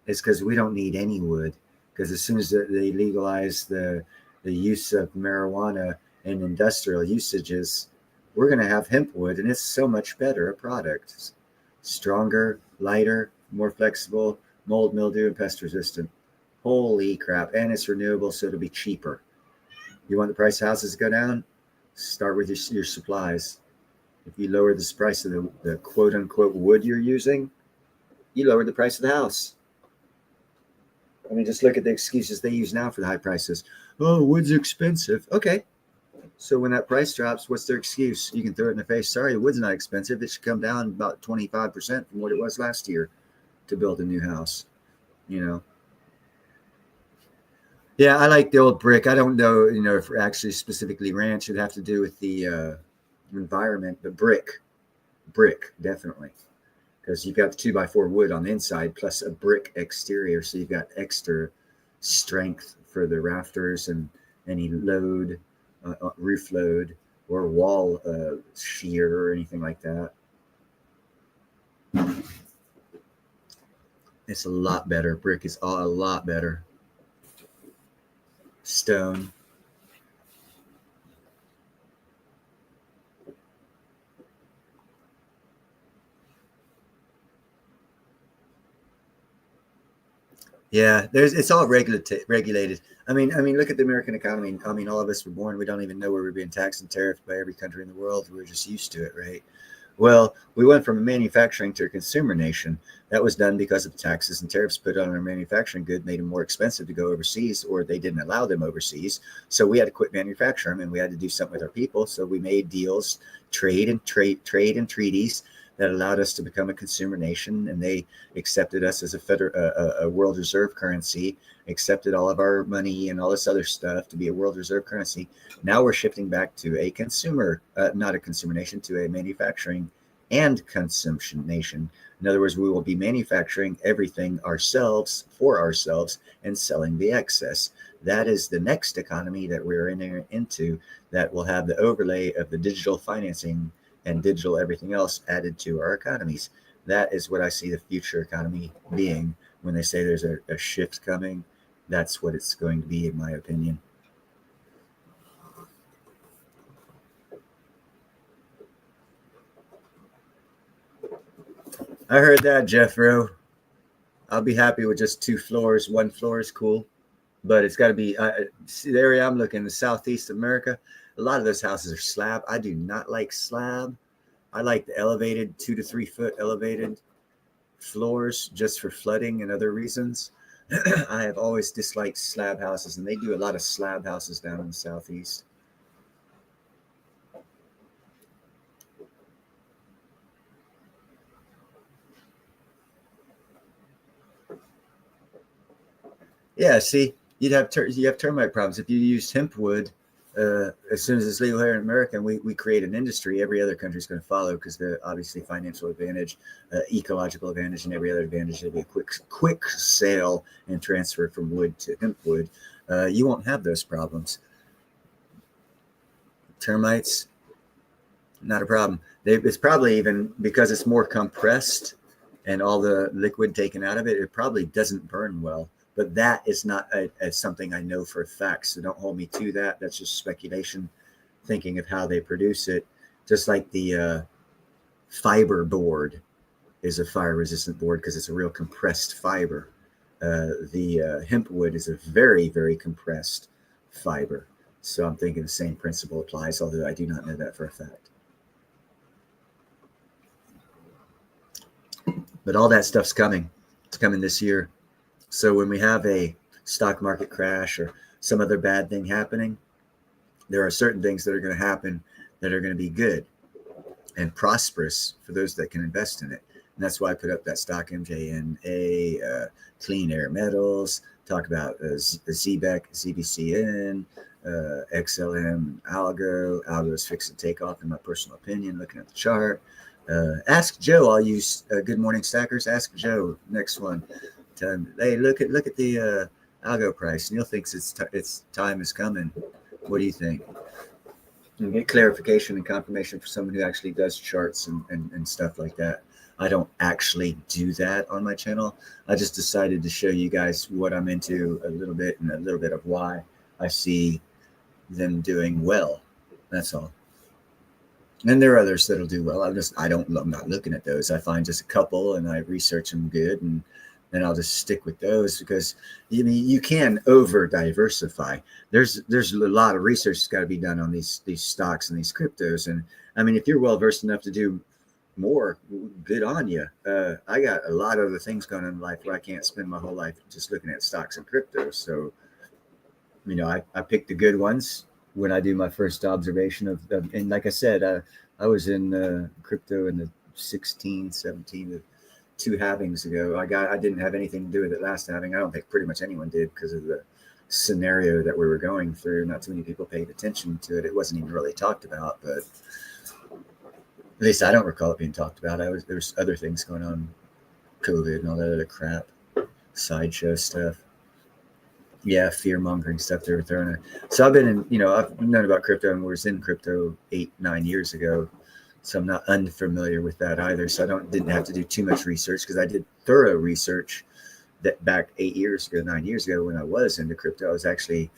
is because we don't need any wood. Because as soon as they legalize the use of marijuana in industrial usages, we're going to have hemp wood, and it's so much better a product. Stronger, lighter, more flexible, mold, mildew, and pest resistant. Holy crap. And it's renewable, so it'll be cheaper. You want the price of houses to go down? Start with your supplies. If you lower the price of the quote unquote wood you're using, you lower the price of the house. I mean, just look at the excuses they use now for the high prices. Oh, wood's expensive. Okay. So when that price drops, what's their excuse? You can throw it in their face. Sorry, the wood's not expensive. It should come down about 25% from what it was last year to build a new house, you know? Yeah, I like the old brick. I don't know, if actually specifically ranch, it'd have to do with the environment, but brick, definitely. Because you've got the 2x4 wood on the inside plus a brick exterior. So you've got extra strength for the rafters and any load, roof load or wall shear or anything like that. It's a lot better. Brick is a lot better. Stone. Yeah, it's all regulated. I mean, look at the American economy. I mean, all of us were born, we don't even know where we're being taxed and tariffed by every country in the world. We're just used to it, right? Well, we went from a manufacturing to a consumer nation. That was done because of the taxes and tariffs put on our manufacturing good, made them more expensive to go overseas, or they didn't allow them overseas. So we had to quit manufacturing, and we had to do something with our people. So we made deals, trade and treaties that allowed us to become a consumer nation, and they accepted us as a world reserve currency, accepted all of our money and all this other stuff to be a world reserve currency. Now we're shifting back to a consumer, not a consumer nation, to a manufacturing and consumption nation. In other words, we will be manufacturing everything ourselves for ourselves and selling the excess. That is the next economy that we're into, that will have the overlay of the digital financing and digital everything else added to our economies. That is what I see the future economy being. When they say there's a shift coming, that's what it's going to be, in my opinion. I heard that, Jeffro. I'll be happy with just 2 floors. 1 floor is cool, but it's got to be see the area I'm looking, the Southeast America. A lot of those houses are slab. I do not like slab. I like the elevated 2 to 3 foot elevated floors just for flooding and other reasons. I have always disliked slab houses, and they do a lot of slab houses down in the Southeast. Yeah, see, you have termite problems if you use hemp wood. As soon as it's legal here in America, and we create an industry, every other country is going to follow, because the obviously financial advantage, ecological advantage, and every other advantage. It'll be a quick sale and transfer from wood to hemp wood. You won't have those problems. Termites, not a problem. It's probably even because it's more compressed and all the liquid taken out of it, it probably doesn't burn well. But that is not something I know for a fact, so don't hold me to that. That's just speculation, thinking of how they produce it. Just like the fiber board is a fire-resistant board because it's a real compressed fiber. The hemp wood is a very, very compressed fiber. So I'm thinking the same principle applies, although I do not know that for a fact. But all that stuff's coming. It's coming this year. So when we have a stock market crash or some other bad thing happening, there are certain things that are going to happen that are going to be good and prosperous for those that can invest in it. And that's why I put up that stock MJNA, Clean Air Metals, talk about ZBEC, ZBCN, XLM, Algo. Algo is fixed to take off, in my personal opinion, looking at the chart. Ask Joe, all you Good Morning Stackers. Ask Joe, next one. Tell him, hey, look at the Algo price. Neil thinks its time is coming. What do you think? And get clarification and confirmation for someone who actually does charts and stuff like that. I don't actually do that on my channel. I just decided to show you guys what I'm into a little bit and a little bit of why I see them doing well. That's all. And there are others that'll do well. I'm not looking at those. I find just a couple and I research them good, and then I'll just stick with those, because you can over diversify. There's a lot of research that's got to be done on these stocks and these cryptos. And I mean, if you're well versed enough to do more, good on you. I got a lot of other things going on in life where I can't spend my whole life just looking at stocks and cryptos. So, I pick the good ones when I do my first observation of and like I said, I was in crypto in the 16, 17, 2 halvings ago. I didn't have anything to do with it last halving. I don't think pretty much anyone did, because of the scenario that we were going through. Not too many people paid attention to it. It wasn't even really talked about, but at least I don't recall it being talked about. There's other things going on, COVID and all that other crap, sideshow stuff. Yeah, fear-mongering stuff they were throwing in. So I've been in, I've known about crypto and was in crypto 8-9 years ago. So I'm not unfamiliar with that either. So I didn't have to do too much research, because I did thorough research that back 9 years ago when I was into crypto. I was actually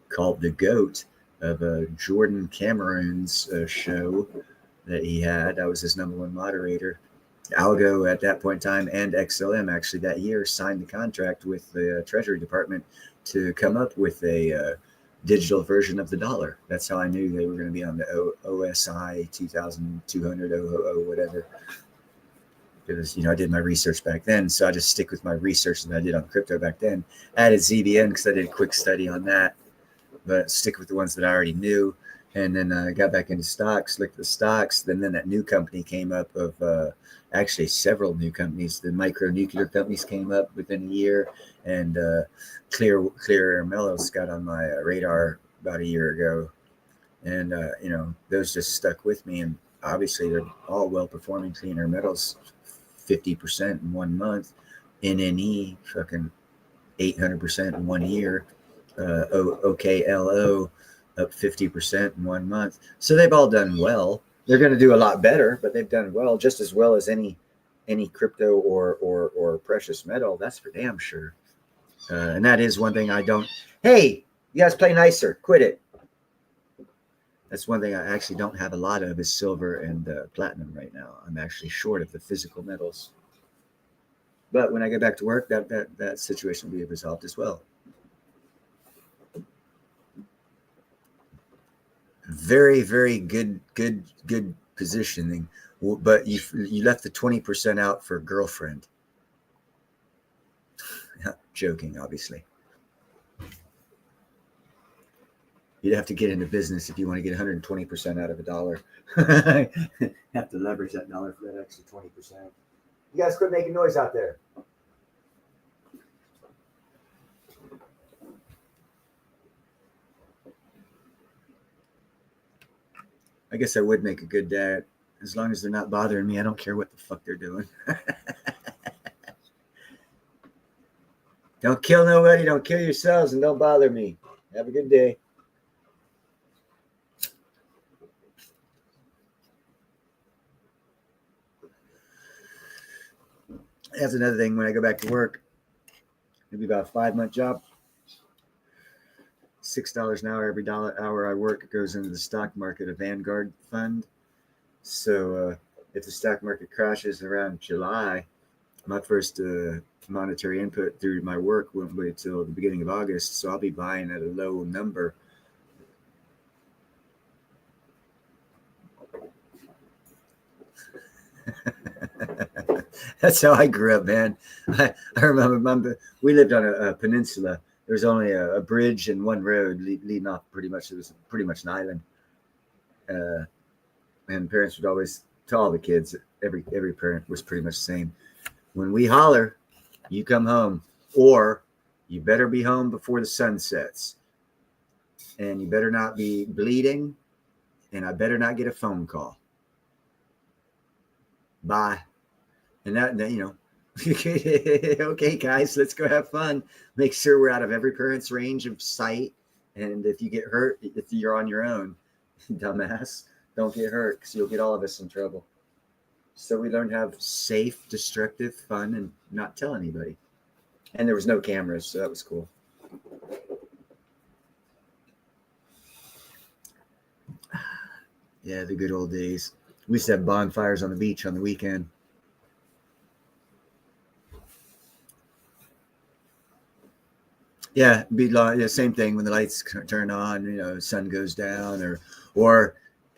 called the GOAT of Jordan Cameron's show that he had. I was his #1 moderator. Algo at that point in time, and XLM actually that year, signed the contract with the Treasury Department to come up with a digital version of the dollar. That's how I knew they were going to be on the OSI 2200 000, whatever. Because I did my research back then, so I just stick with my research that I did on crypto back then. I added ZBN because I did a quick study on that, but stick with the ones that I already knew. And then I got back into stocks, looked at the stocks. Then that new company came up of actually several new companies. The micro nuclear companies came up within a year, and Clear Air Metals got on my radar about a year ago. And, those just stuck with me. And obviously they're all well performing. Clean Air Metals, 50% in 1 month. NNE, fucking 800% in 1 year. OKLO, up 50% in 1 month. So they've all done well. They're going to do a lot better, but they've done well, just as well as any crypto or precious metal. That's for damn sure. And that is one thing I don't. Hey, you guys play nicer. Quit it. That's one thing I actually don't have a lot of, is silver and platinum right now. I'm actually short of the physical metals. But when I get back to work, that situation will be resolved as well. Very, very good positioning, but you left the 20% out for girlfriend. Joking, obviously. You'd have to get into business if you want to get 120% out of a dollar. Have to leverage that dollar for that extra 20%. You guys quit making noise out there. I guess I would make a good dad. As long as they're not bothering me, I don't care what the fuck they're doing. Don't kill nobody, don't kill yourselves, and don't bother me. Have a good day. That's another thing. When I go back to work, it'll be about a 5-month job. $6 an hour. Every hour I work goes into the stock market, a Vanguard fund. So if the stock market crashes around July, my first monetary input through my work won't wait till the beginning of August. So I'll be buying at a low number. That's how I grew up, man. I remember we lived on a peninsula. There was only a bridge and one road leading off pretty much. It was pretty much an island. And parents would always tell all the kids, every parent was pretty much the same. When we holler, you come home, or you better be home before the sun sets. And you better not be bleeding, and I better not get a phone call. Bye. And that, you know, okay, guys, let's go have fun. Make sure we're out of every parent's range of sight. And if you get hurt, if you're on your own, dumbass, don't get hurt, because you'll get all of us in trouble. So we learned to have safe, destructive fun and not tell anybody. And there was no cameras, so that was cool. Yeah, the good old days. We used to have bonfires on the beach on the weekend. Yeah, be like the same thing when the lights turn on, you know, sun goes down, or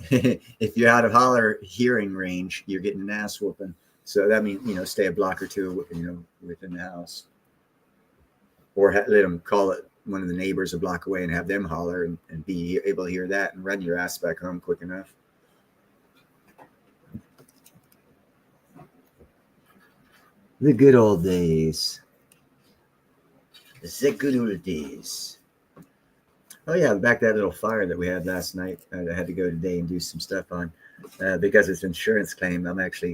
if you're out of holler hearing range, you're getting an ass whooping. So that means, you know, stay a block or two, you know, within the house, or let them call it one of the neighbors a block away and have them holler and be able to hear that and run your ass back home quick enough. The good old days. The good old days. Oh yeah, back that little fire that we had last night. I had to go today and do some stuff on because it's insurance claim. I'm actually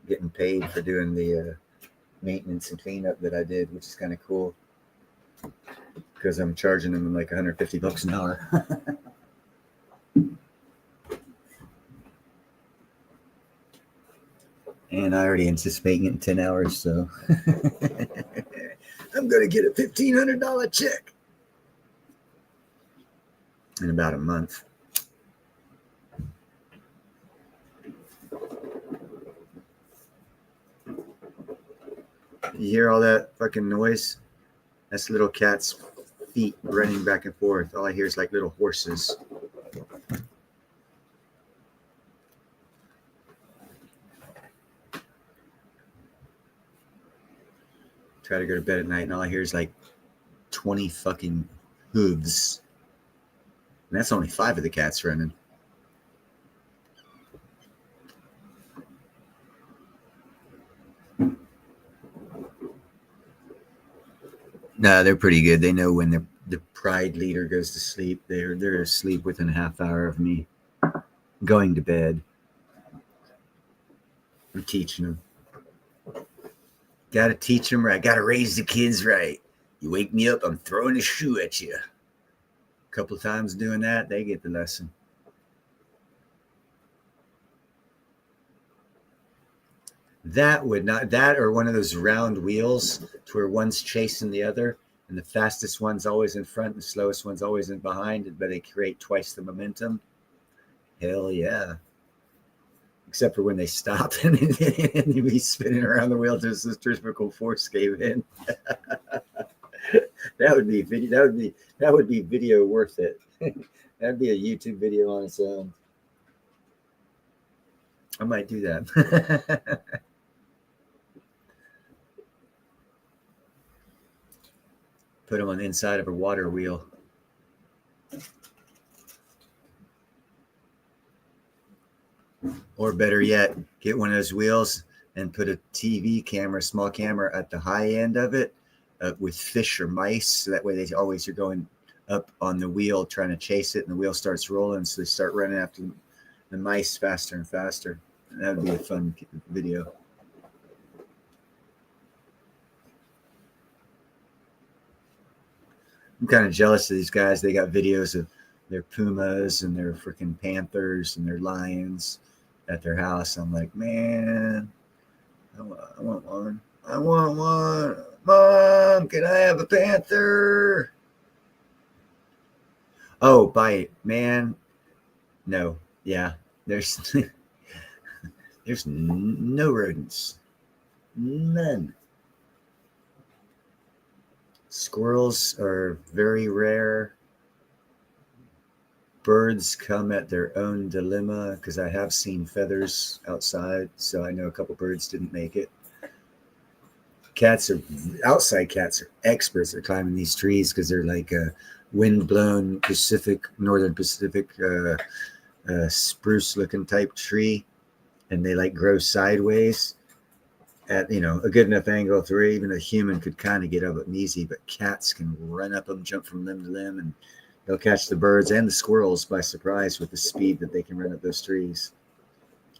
getting paid for doing the maintenance and cleanup that I did, which is kind of cool because I'm charging them like $150 an hour. And I already anticipate getting 10 hours, so I'm going to get a $1,500 check in about a month. You hear all that fucking noise? That's little cat's feet running back and forth. All I hear is like little horses. Try to go to bed at night, and all I hear is like 20 fucking hooves. And that's only 5 of the cats running. No, they're pretty good. They know when the pride leader goes to sleep. They're asleep within a half hour of me going to bed. I'm teaching them. Got to teach them right. Got to raise the kids right. You wake me up, I'm throwing a shoe at you. A couple of times doing that, they get the lesson. That would not, that or one of those round wheels to where one's chasing the other, and the fastest one's always in front, and the slowest one's always in behind, but they create twice the momentum. Hell yeah. Except for when they stop and you be spinning around the wheel till the centrifugal force gave in. That would be video. That would be video worth it. That'd be a YouTube video on its own. I might do that. Put them on the inside of a water wheel. Or better yet, get one of those wheels and put a TV camera, small camera at the high end of it with fish or mice. So that way they always are going up on the wheel trying to chase it, and the wheel starts rolling. So they start running after the mice faster and faster. And that would be a fun video. I'm kind of jealous of these guys. They got videos of their pumas and their freaking panthers and their lions at their house. I'm like, man, I want one. I want one. Mom, can I have a panther? Oh, bite, man. No, yeah, there's no rodents. None. Squirrels are very rare. birds come at their own dilemma, because I have seen feathers outside, so I know a couple birds didn't make it. Outside cats are experts at climbing these trees because they're like a wind-blown northern Pacific spruce-looking type tree, and they like grow sideways at a good enough angle to where even a human could kind of get up them easy, but cats can run up them, jump from limb to limb, and they'll catch the birds and the squirrels by surprise with the speed that they can run up those trees.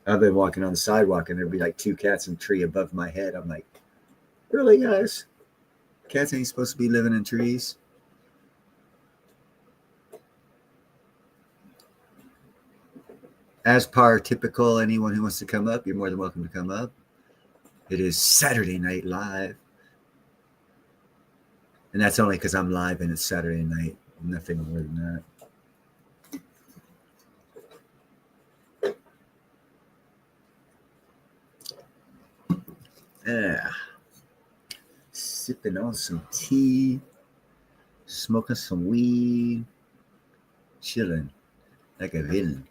I've been walking on the sidewalk and there'd be like 2 cats in a tree above my head. I'm like, really, guys? Cats ain't supposed to be living in trees. As per typical, anyone who wants to come up, you're more than welcome to come up. It is Saturday Night Live. And that's only because I'm live and it's Saturday night. Nothing more than that. Sipping on some tea, smoking some weed, chilling like a villain.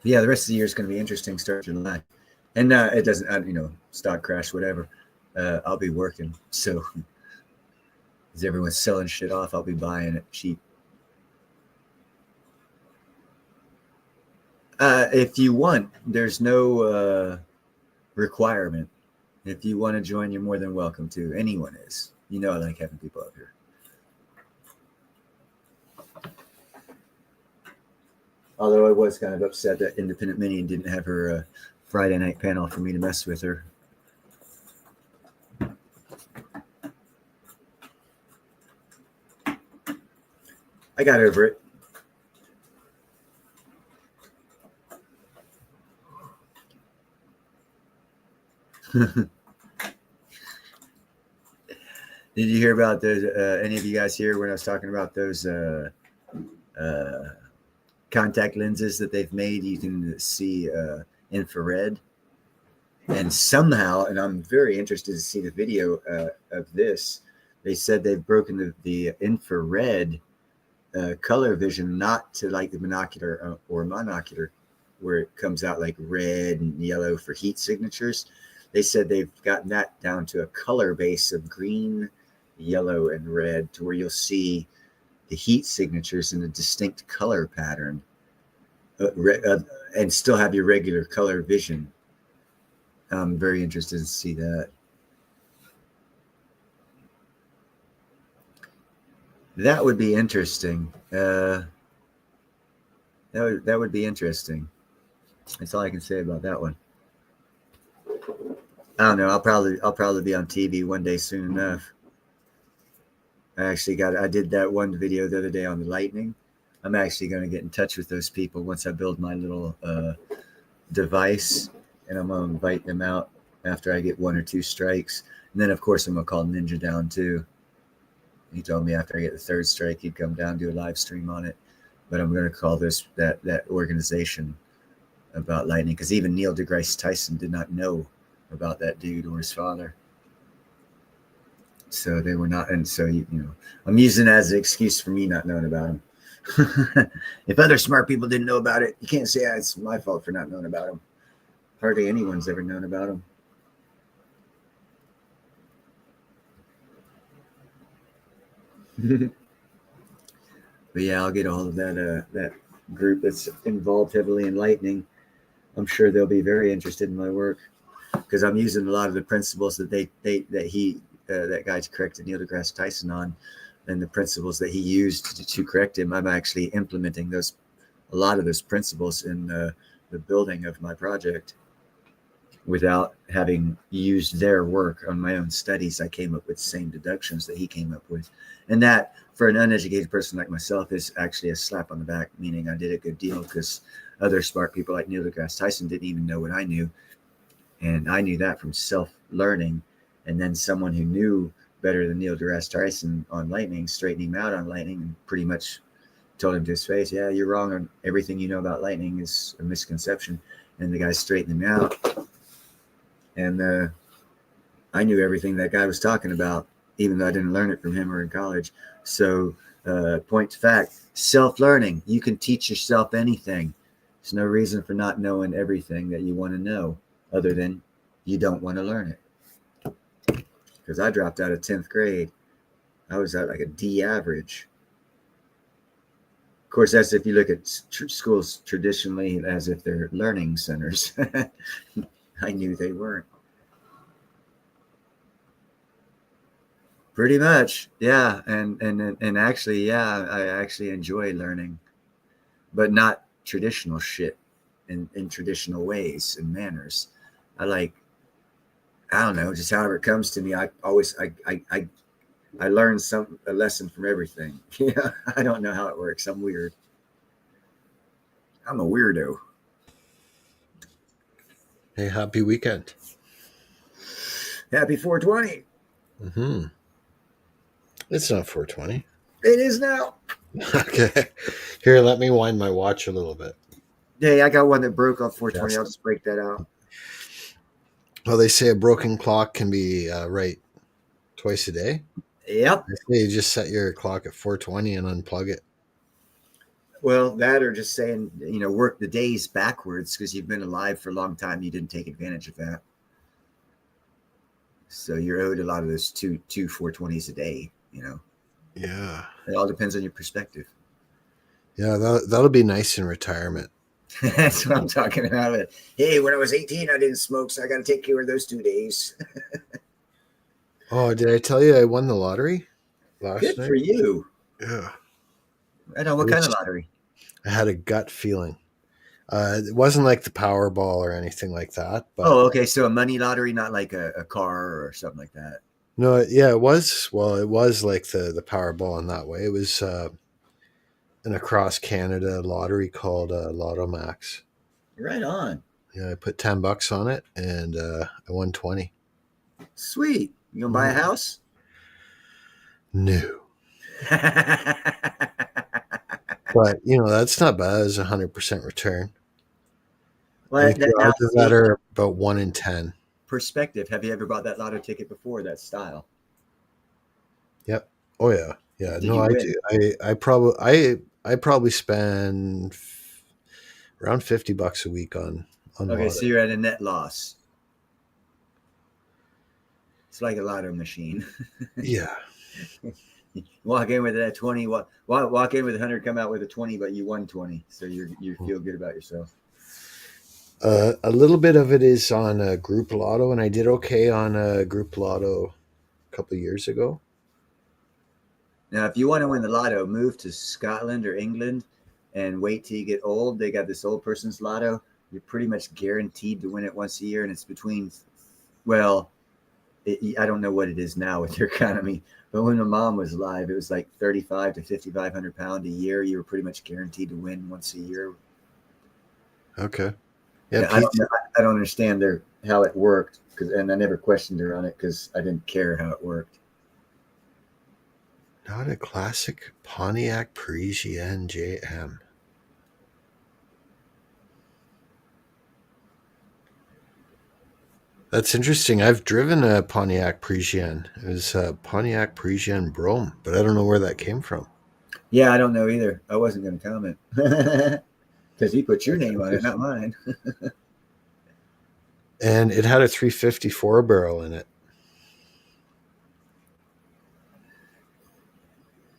Yeah, the rest of the year is going to be interesting. Start July. And it doesn't, stock crash, whatever. I'll be working. So as everyone's selling shit off, I'll be buying it cheap. If you want, there's no requirement. If you want to join, you're more than welcome to. Anyone is. I like having people up here. Although I was kind of upset that Independent Minion didn't have her Friday night panel for me to mess with her. I got over it. Did you hear about those? Any of you guys here when I was talking about those contact lenses that they've made? You can see infrared, and somehow, and I'm very interested to see the video of this. They said they've broken the infrared color vision, not to like the binocular or monocular, where it comes out like red and yellow for heat signatures. They said they've gotten that down to a color base of green, yellow, and red, to where you'll see the heat signatures in a distinct color pattern, and still have your regular color vision. I'm very interested to see that. That would be interesting. That would be interesting. That's all I can say about that one. I don't know. I'll probably be on TV one day soon enough. I did that one video the other day on the lightning. I'm actually going to get in touch with those people once I build my little device, and I'm going to invite them out after I get 1 or 2 strikes. And then, of course, I'm going to call Ninja down too. He told me after I get the 3rd strike, he'd come down, do a live stream on it. But I'm going to call that organization about lightning, because even Neil deGrasse Tyson did not know about that dude or his father. So they were not, and so I'm using it as an excuse for me not knowing about him. If other smart people didn't know about it, you can't say it's my fault for not knowing about him. Hardly anyone's ever known about him. But yeah, I'll get a hold of that group that's involved heavily in lightning. I'm sure they'll be very interested in my work, because I'm using a lot of the principles that that guy's corrected Neil deGrasse Tyson on, and the principles that he used to correct him. I'm actually implementing a lot of those principles in the building of my project. Without having used their work on my own studies, I came up with the same deductions that he came up with. And that, for an uneducated person like myself, is actually a slap on the back, meaning I did a good deal, because other smart people like Neil deGrasse Tyson didn't even know what I knew. And I knew that from self-learning. And then someone who knew better than Neil deGrasse Tyson on lightning straightened him out on lightning and pretty much told him to his face, yeah, you're wrong on everything you know about lightning is a misconception. And the guy straightened him out. And I knew everything that guy was talking about, even though I didn't learn it from him or in college. So point to fact, Self-learning. You can teach yourself anything. There's no reason for not knowing everything that you want to know, other than you don't want to learn it. Because I dropped out of 10th grade. I was at like a D average. Of course, that's if you look at schools traditionally as if they're learning centers. I knew they weren't. Pretty much, yeah. And actually, yeah, I actually enjoy learning, but not traditional shit in traditional ways and manners. I don't know, just however it comes to me. I learn a lesson from everything. Yeah, I don't know how it works. I'm weird. I'm a weirdo. Hey, happy weekend. Happy 420. Mm-hmm. It's not 420. It is now. Okay. Here, let me wind my watch a little bit. Hey, I got one that broke on 420. Yes. I'll just break that out. Well, they say a broken clock can be right twice a day. Yep. They say you just set your clock at 420 and unplug it. Well, that or just saying, work the days backwards because you've been alive for a long time. You didn't take advantage of that. So you're owed a lot of those two 420s a day, Yeah. It all depends on your perspective. Yeah, that'll be nice in retirement. That's what I'm talking about. Hey, when I was 18, I didn't smoke, so I got to take care of those 2 days. Oh, did I tell you I won the lottery last Good night? for you. Yeah. I know. What kind of lottery? I had a gut feeling. It wasn't like the Powerball or anything like that. But Oh, okay. So a money lottery, not like a car or something like that. no, yeah, it was. Well, it was like the Powerball in that way. It was an across Canada lottery called Lotto Max. Right on. Yeah, I put $10 on it and I won 20. Sweet. You gonna buy a house? No. But that's not bad as 100% return. Well, I think the odds of that are about 1 in 10. Perspective. Have you ever bought that lotto ticket before? That style. Yep. Oh yeah. Yeah. Did No, you I win? do. I probably spend around $50 a week on Okay, lotto. so you're at a net loss. It's like a lotto machine. Yeah. Walk in with that 20. Walk in with 100. Come out with a 20, but you won 20. So you feel good about yourself. A little bit of it is on Group Lotto, and I did okay on Group Lotto a couple of years ago. Now, if you want to win the lotto, move to Scotland or England and wait till you get old. They got this old person's lotto. You're pretty much guaranteed to win it once a year, and it's between, I don't know what it is now with their economy, but when my mom was alive, it was like 35 to 5,500 pounds a year. You were pretty much guaranteed to win once a year. Okay. Yeah, I don't understand how it worked, and I never questioned her on it because I didn't care how it worked. Not a classic Pontiac Parisienne JM. That's interesting. I've driven a Pontiac Parisienne. It was a Pontiac Parisienne Brome, but I don't know where that came from. Yeah, I don't know either. I wasn't going to comment because you put your name on it, not mine. And it had a 354 barrel in it.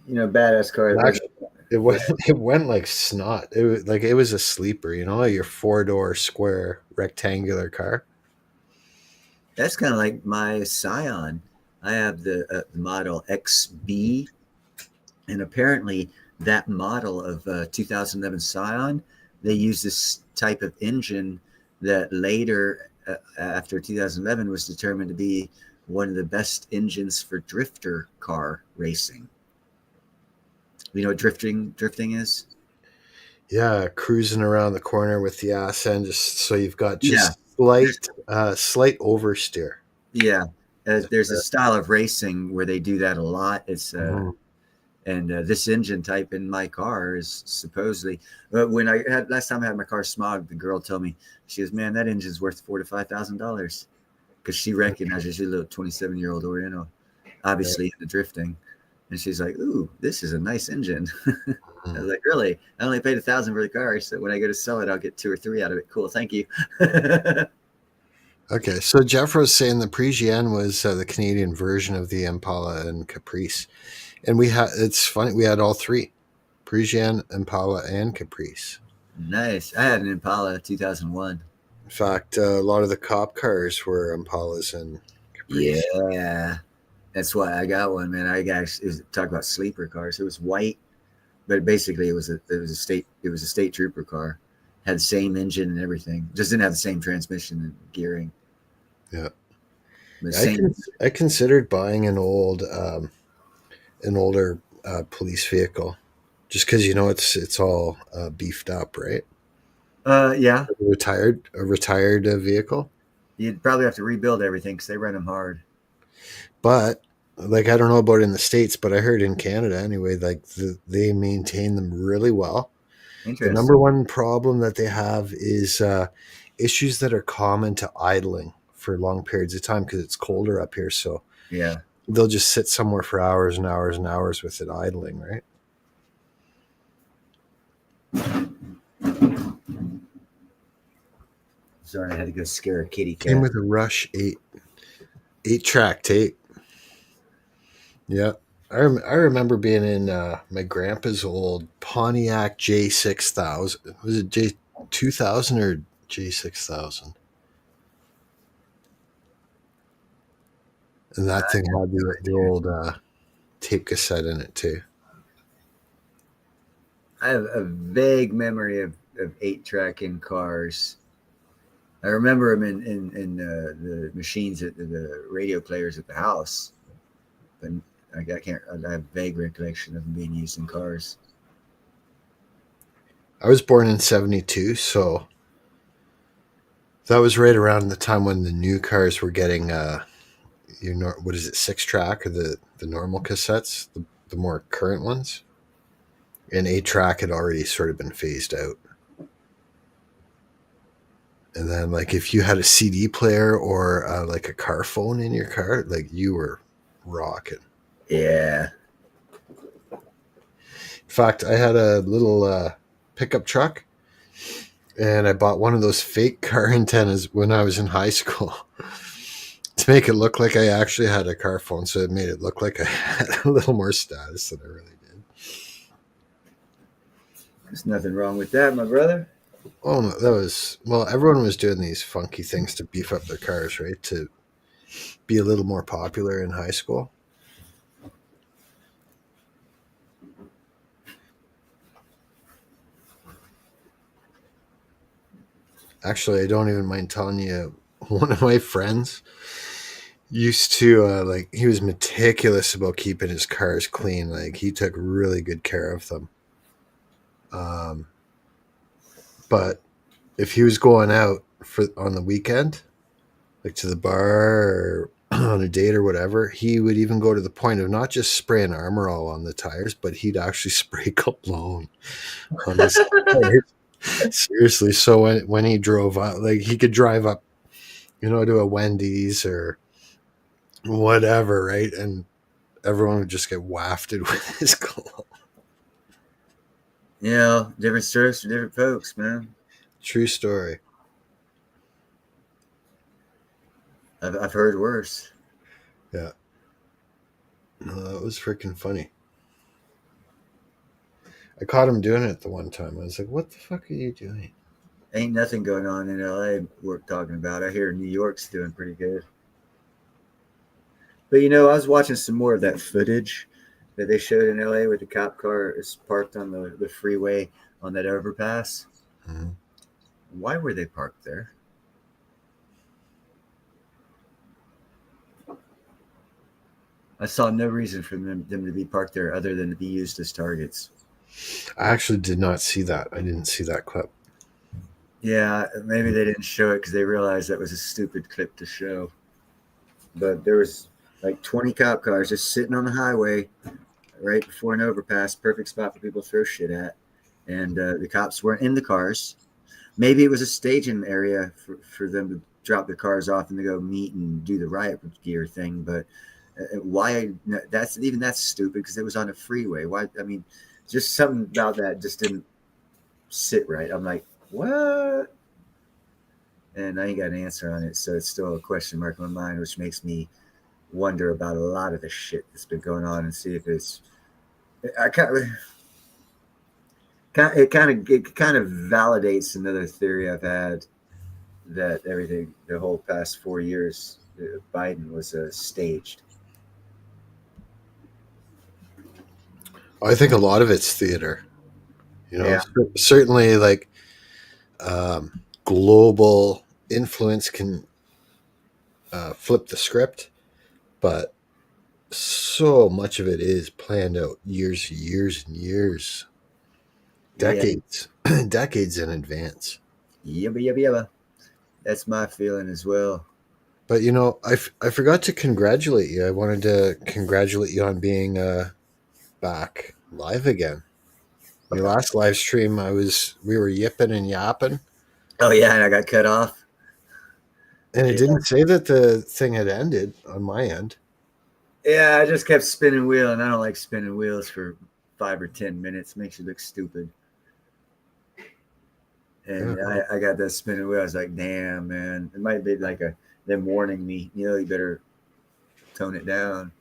Badass car. Actually, it went like snot. It was a sleeper, your 4-door square rectangular car. That's kind of like my Scion. I have the model XB, and apparently that model of 2011 Scion, they use this type of engine that later, after 2011, was determined to be one of the best engines for drifter car racing. You know what drifting is? Yeah, cruising around the corner with the ass end, just so you've got just slight oversteer. Yeah, there's a style of racing where they do that a lot. It's and this engine type in my car is supposedly. When last time I had my car smogged, the girl told me, she goes, "Man, that engine's worth $4,000 to $5,000," because she recognizes your little 27-year-old Oriental, obviously in the drifting. And she's like, "Ooh, this is a nice engine." I was like, "Really? I only paid $1,000 for the car, so when I go to sell it, I'll get 2 or 3 out of it." Cool, thank you. Okay, so Jeff was saying the Parisienne was the Canadian version of the Impala and Caprice, and it's funny, we had all three: Parisienne, Impala, and Caprice. Nice. I had an Impala 2001. In fact, a lot of the cop cars were Impalas and Caprice. Yeah, that's why I got one, man. Talk about sleeper cars. It was white, but basically it was a state trooper car. Had the same engine and everything. Just didn't have the same transmission and gearing. Yeah. I considered buying an older police vehicle, just because it's all beefed up, right? Yeah. A retired vehicle. You'd probably have to rebuild everything because they run them hard. But like, I don't know about in the States, but I heard in Canada anyway, like they maintain them really well. The number one problem that they have is issues that are common to idling for long periods of time because it's colder up here. So yeah, they'll just sit somewhere for hours and hours and hours with it idling, right? Sorry, I had to go scare a kitty cat. Came with a Rush 8-track tape. Yeah. I remember being in my grandpa's old Pontiac J6000. Was it J2000 or J6000? And that thing had the old tape cassette in it too. I have a vague memory of 8-track in cars. I remember them in the machines at the radio players at the house, but I have a vague recollection of them being used in cars. I was born in 1972, so that was right around the time when the new cars were getting, what is it, 6-track or the normal cassettes, the more current ones. And 8-track had already sort of been phased out. And then, like, if you had a CD player or like a car phone in your car, like, you were rocking. Yeah. In fact, I had a little pickup truck, and I bought one of those fake car antennas when I was in high school to make it look like I actually had a car phone. So it made it look like I had a little more status than I really did. There's nothing wrong with that, my brother. Oh, no, everyone was doing these funky things to beef up their cars, right? To be a little more popular in high school. Actually, I don't even mind telling you, one of my friends used to, he was meticulous about keeping his cars clean. Like, he took really good care of them. But if he was going out on the weekend, like to the bar or on a date or whatever, he would even go to the point of not just spraying Armor All on the tires, but he'd actually spray cologne on his tires. Seriously. So when he drove up, like, he could drive up, to a Wendy's or whatever, right? And everyone would just get wafted with his cologne. Yeah, different strokes for different folks, man. True story. I've heard worse. Yeah. No, that was freaking funny. I caught him doing it the one time. I was like, what the fuck are you doing? Ain't nothing going on in LA worth talking about. I hear New York's doing pretty good. But, I was watching some more of that footage that they showed in LA with the cop car is parked on the freeway on that overpass. Mm-hmm. Why were they parked there? I saw no reason for them to be parked there other than to be used as targets. I actually did not see that. I didn't see that clip. Yeah, maybe they didn't show it because they realized that was a stupid clip to show. But there was like 20 cop cars just sitting on the highway right before an overpass, perfect spot for people to throw shit at. And the cops weren't in the cars. Maybe it was a staging area for them to drop their cars off and to go meet and do the riot gear thing. But Why? That's stupid because it was on a freeway. Why? I mean, just something about that just didn't sit right. I'm like, what? And I ain't got an answer on it, so it's still a question mark in my mind, which makes me wonder about a lot of the shit that's been going on and see if it's. It kind of validates another theory I've had that the whole past 4 years, Biden was staged. I think a lot of it's theater. Yeah. Certainly like global influence can flip the script, but so much of it is planned out years and years, decades, decades in advance. Yabba. That's my feeling as well. But I forgot to congratulate you. I wanted to congratulate you on being back live again. Your last live stream, we were yipping and yapping. Oh yeah, and I got cut off. And it didn't say that the thing had ended on my end. Yeah, I just kept spinning wheel, and I don't like spinning wheels for 5 or 10 minutes. It makes you look stupid. And I got that spinning wheel. I was like, damn, man. It might be like them warning me, you better tone it down.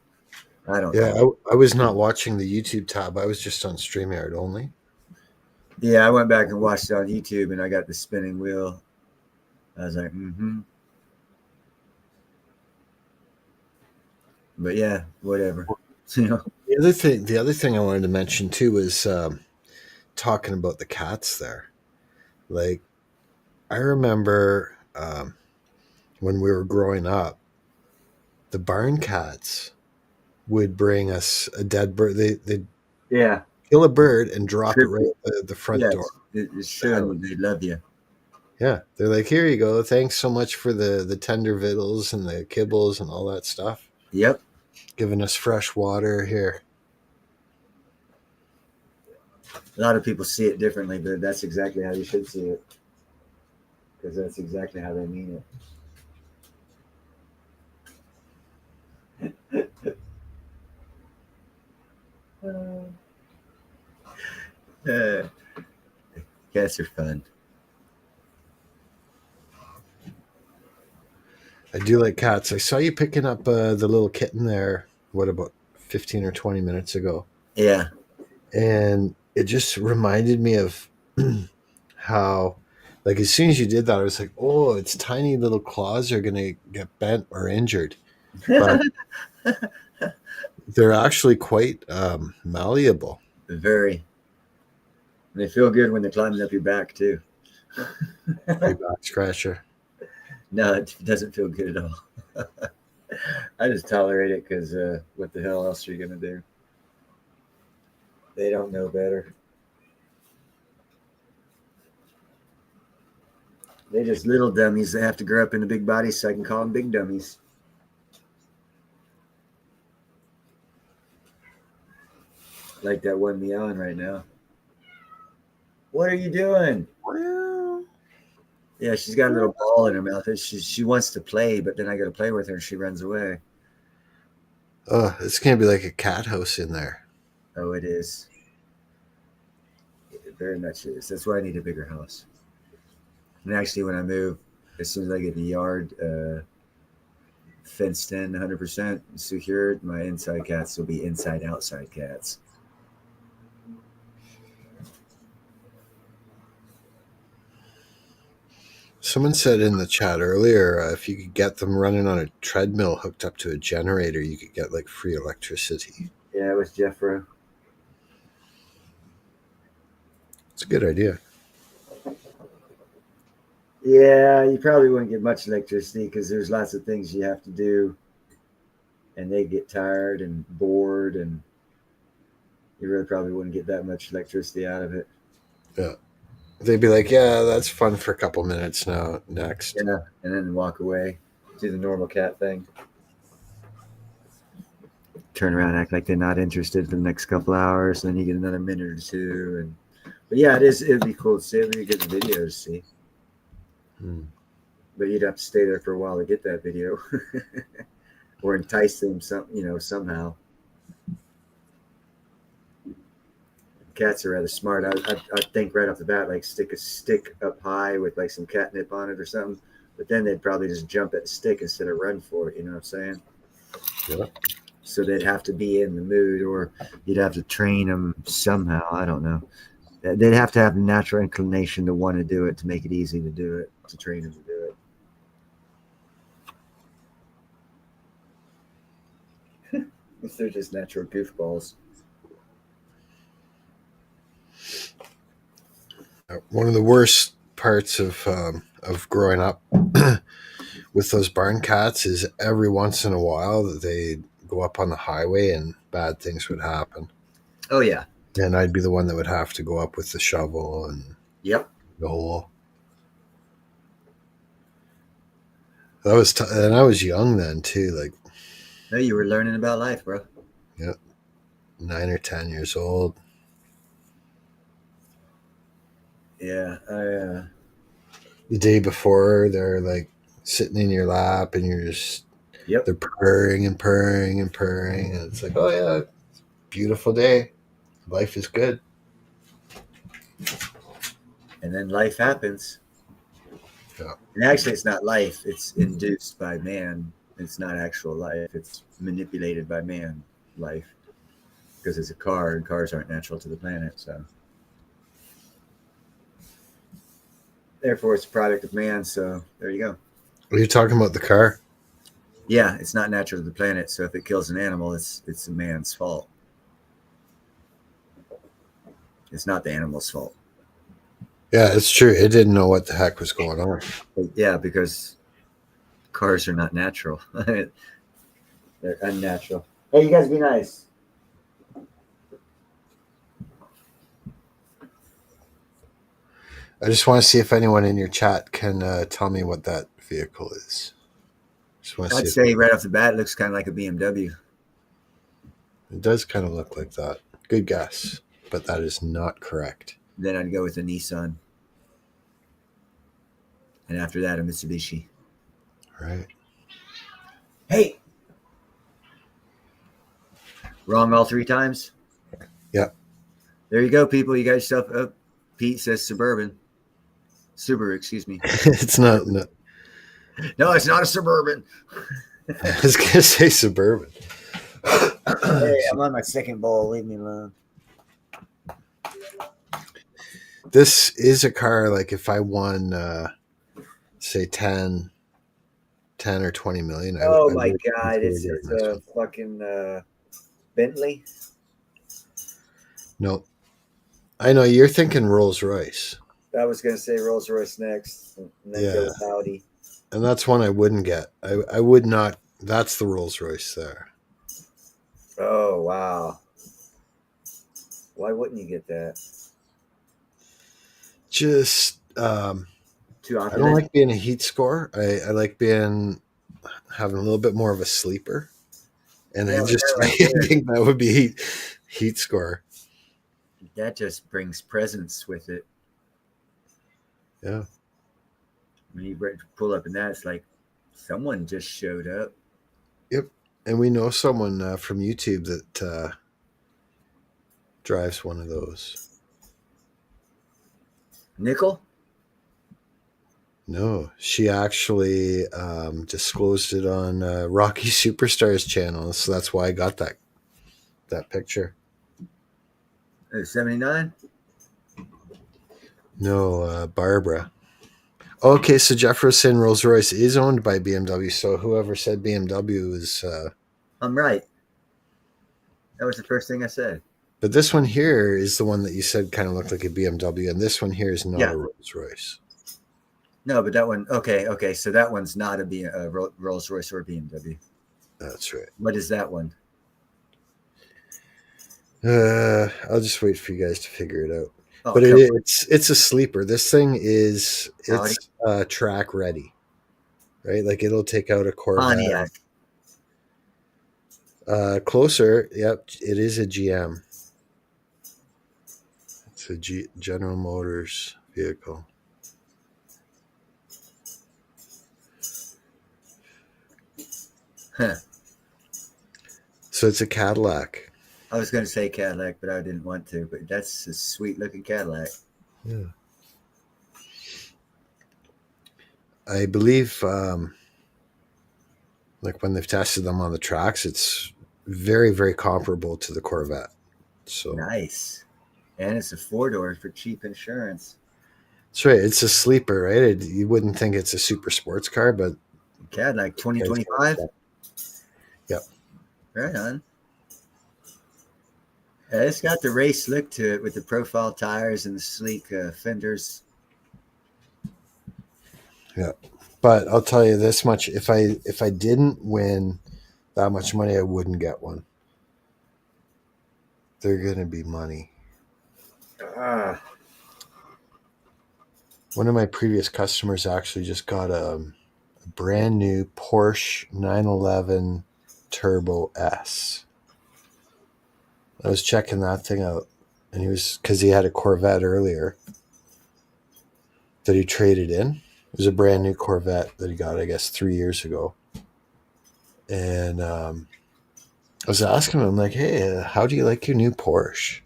I don't know. I was not watching the YouTube tab. I was just on StreamYard only. Yeah, I went back and watched it on YouTube, and I got the spinning wheel. I was like, But yeah, whatever. The other thing I wanted to mention too was talking about the cats there. Like, I remember when we were growing up, the barn cats would bring us a dead bird. They'd kill a bird and drop it right at the front door. It's showing they love you. Yeah, they're like, here you go. Thanks so much for the tender vittles and the kibbles and all that stuff. Yep. Giving us fresh water here. A lot of people see it differently, but that's exactly how you should see it. Because that's exactly how they mean it. Cats are fun. I do like cats. I saw you picking up the little kitten there, what, about 15 or 20 minutes ago? Yeah. And it just reminded me of how, like, as soon as you did that, I was like, oh, its tiny little claws are going to get bent or injured. But they're actually quite malleable. Very. They feel good when they're climbing up your back, too. Your back scratcher. No, it doesn't feel good at all. I just tolerate it because what the hell else are you going to do? They don't know better. They're just little dummies. They have to grow up in the big bodies, so I can call them big dummies. Like that one meowing right now. What are you doing? Yeah, she's got a little ball in her mouth. She wants to play, but then I got to play with her and she runs away. Oh, it's going to be like a cat house in there. Oh, it is. It very much is. That's why I need a bigger house. And actually, when I move, as soon as I get the yard fenced in 100% secured, my inside cats will be inside-outside cats. Someone said in the chat earlier, if you could get them running on a treadmill hooked up to a generator, you could get like free electricity. Yeah, it was Jeffro. It's a good idea. Yeah, you probably wouldn't get much electricity because there's lots of things you have to do, and they get tired and bored, and you really probably wouldn't get that much electricity out of it. Yeah. They'd be like, yeah, that's fun for a couple minutes now. Next. Yeah, and then walk away. Do the normal cat thing. Turn around, act like they're not interested for the next couple hours, and then you get another minute or two. But yeah, it'd be cool to see. It'd be a good video to see. But you'd have to stay there for a while to get that video. or entice them somehow. Cats are rather smart. I think right off the bat, like stick a stick up high with like some catnip on it or something. But then they'd probably just jump at the stick instead of run for it. You know what I'm saying? Yeah. So they'd have to be in the mood, or you'd have to train them somehow. I don't know. They'd have to have a natural inclination to want to do it, to make it easy to do it, to train them to do it. If they're just natural goofballs. One of the worst parts of growing up with those barn cats is every once in a while that they'd go up on the highway and bad things would happen. Oh yeah. And I'd be the one that would have to go up with the shovel and Yep. the hole. That was and I was young then too, like. No, you were learning about life, bro. Yep. 9 or 10 years old. Yeah, the day before, they're like sitting in your lap, and you're just they're purring and purring and purring, and it's like, oh yeah, beautiful day, life is good. And then life happens. Yeah. And actually, it's not life; it's induced by man. It's not actual life; it's manipulated by man. Life, because it's a car, and cars aren't natural to the planet, so. Therefore, it's a product of man. So there you go. Are you talking about the car? Yeah, it's not natural to the planet. So if it kills an animal, it's a man's fault. It's not the animal's fault. Yeah, it's true. It didn't know what the heck was going on. Yeah, because cars are not natural. They're unnatural. Hey, you guys be nice. I just want to see if anyone in your chat can tell me what that vehicle is. I'd say right off the bat, it looks kind of like a BMW. It does kind of look like that. Good guess, but that is not correct. Then I'd go with a Nissan. And after that, a Mitsubishi. Right. Hey! Wrong all 3 times? Yeah. There you go, people. You got yourself up. Pete says Suburban. Subaru, excuse me. It's not. No, it's not a Suburban. I was going to say Suburban. Hey, I'm on my second bowl. Leave me alone. This is a car, like if I won, say 10 or 20 million. Oh my God. It's a fucking Bentley. No. I know you're thinking Rolls Royce. I was going to say Rolls Royce next. And then go with Audi. And that's one I wouldn't get. I would not. That's the Rolls Royce there. Oh, wow. Why wouldn't you get that? Just, I don't like being a heat score. I like having a little bit more of a sleeper. And I think that would be heat score. That just brings presence with it. Yeah. When you pull up in that, it's like someone just showed up. Yep. And we know someone from YouTube that drives one of those. Nickel? No, she actually disclosed it on Rocky Superstars channel, so that's why I got that picture. 79? No, Barbara. Okay, so Jeff was saying Rolls Royce is owned by BMW, so whoever said BMW is... I'm right. That was the first thing I said. But this one here is the one that you said kind of looked like a BMW, and this one here is not a Rolls Royce. No, but that one... Okay, so that one's not a Rolls Royce or BMW. That's right. What is that one? I'll just wait for you guys to figure it out. Oh, but it's a sleeper. This thing is track ready, right? Like it'll take out a Corvette. Pontiac. Closer, yep. It is a GM. It's a General Motors vehicle. Huh. So it's a Cadillac. I was going to say Cadillac, but I didn't want to. But that's a sweet looking Cadillac. Yeah. I believe, like when they've tested them on the tracks, it's very, very comparable to the Corvette. So Nice. And it's a 4-door for cheap insurance. that's right. It's a sleeper, right? You wouldn't think it's a super sports car, but Cadillac 2025. Yep. Right on. Yeah, it's got the race look to it with the profile tires and the sleek fenders. Yeah. But I'll tell you this much: if I didn't win that much money, I wouldn't get one. They're gonna be money. One of my previous customers actually just got a brand new Porsche 911 Turbo S. I was checking that thing out, and because he had a Corvette earlier that he traded in. It was a brand new Corvette that he got, I guess, 3 years ago. And I was asking him, I'm like, hey, how do you like your new Porsche?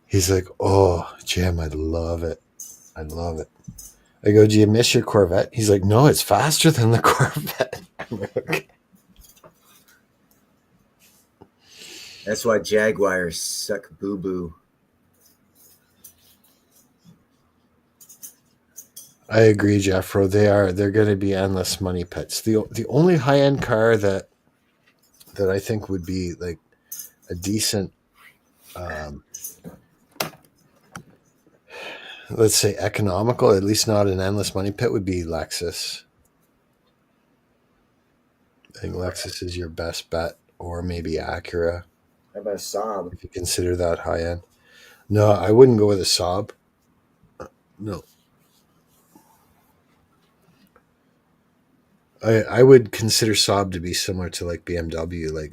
He's like, oh, Jim, I love it. I love it. I go, do you miss your Corvette? He's like, no, it's faster than the Corvette. I'm like, okay. That's why Jaguars suck boo-boo. I agree, Jeffro. They're going to be endless money pits. The only high-end car that I think would be like a decent, let's say economical, at least not an endless money pit, would be Lexus. I think Lexus is your best bet, or maybe Acura. How about a Saab? If you consider that high end. No, I wouldn't go with a Saab. No. I would consider Saab to be similar to like BMW. Like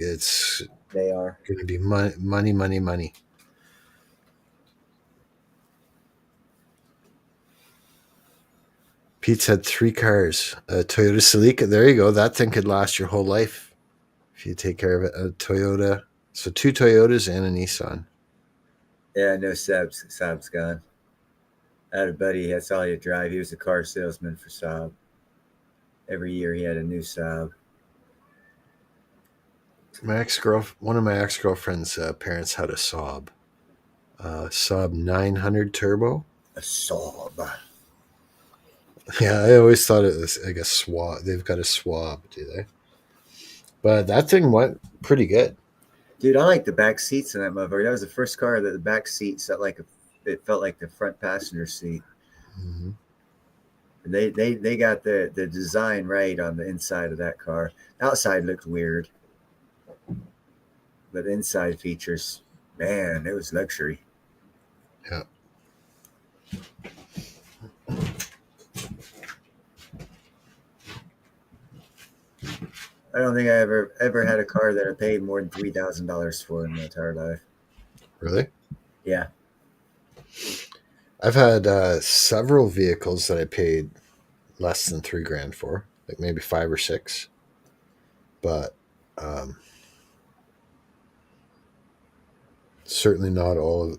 They are going to be money. Pete's had 3 cars. A Toyota Celica. There you go. That thing could last your whole life if you take care of it. A Toyota. So 2 Toyotas and a Nissan. Yeah, no Saab's. Saab's gone. I had a buddy, that's all he'd drive. He was a car salesman for Saab. Every year he had a new Saab. One of my ex-girlfriend's parents had a Saab. Saab 900 Turbo. A Saab. Yeah, I always thought it was like a swab. They've got a swab, do they? But that thing went pretty good. Dude, I like the back seats in that motherfucker. That was the first car that the back seat it felt like the front passenger seat. Mm-hmm. They got the design right on the inside of that car. Outside looked weird, but the inside features, man, it was luxury. Yeah. I don't think I ever had a car that I paid more than $3,000 for in my entire life. Really? Yeah. I've had several vehicles that I paid less than $3,000 for, like maybe 5 or 6. But certainly not all.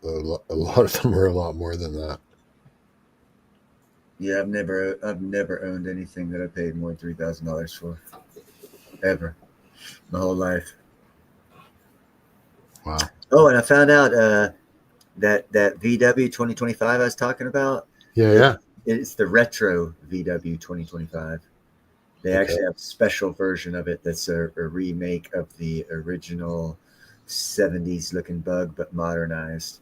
A lot of them are a lot more than that. Yeah, I've never owned anything that I paid more than $3,000 for, ever, my whole life. Wow. Oh, and I found out that VW 2025 I was talking about. Yeah. It's the retro VW 2025. They actually have a special version of it that's a remake of the original 70s looking Bug, but modernized.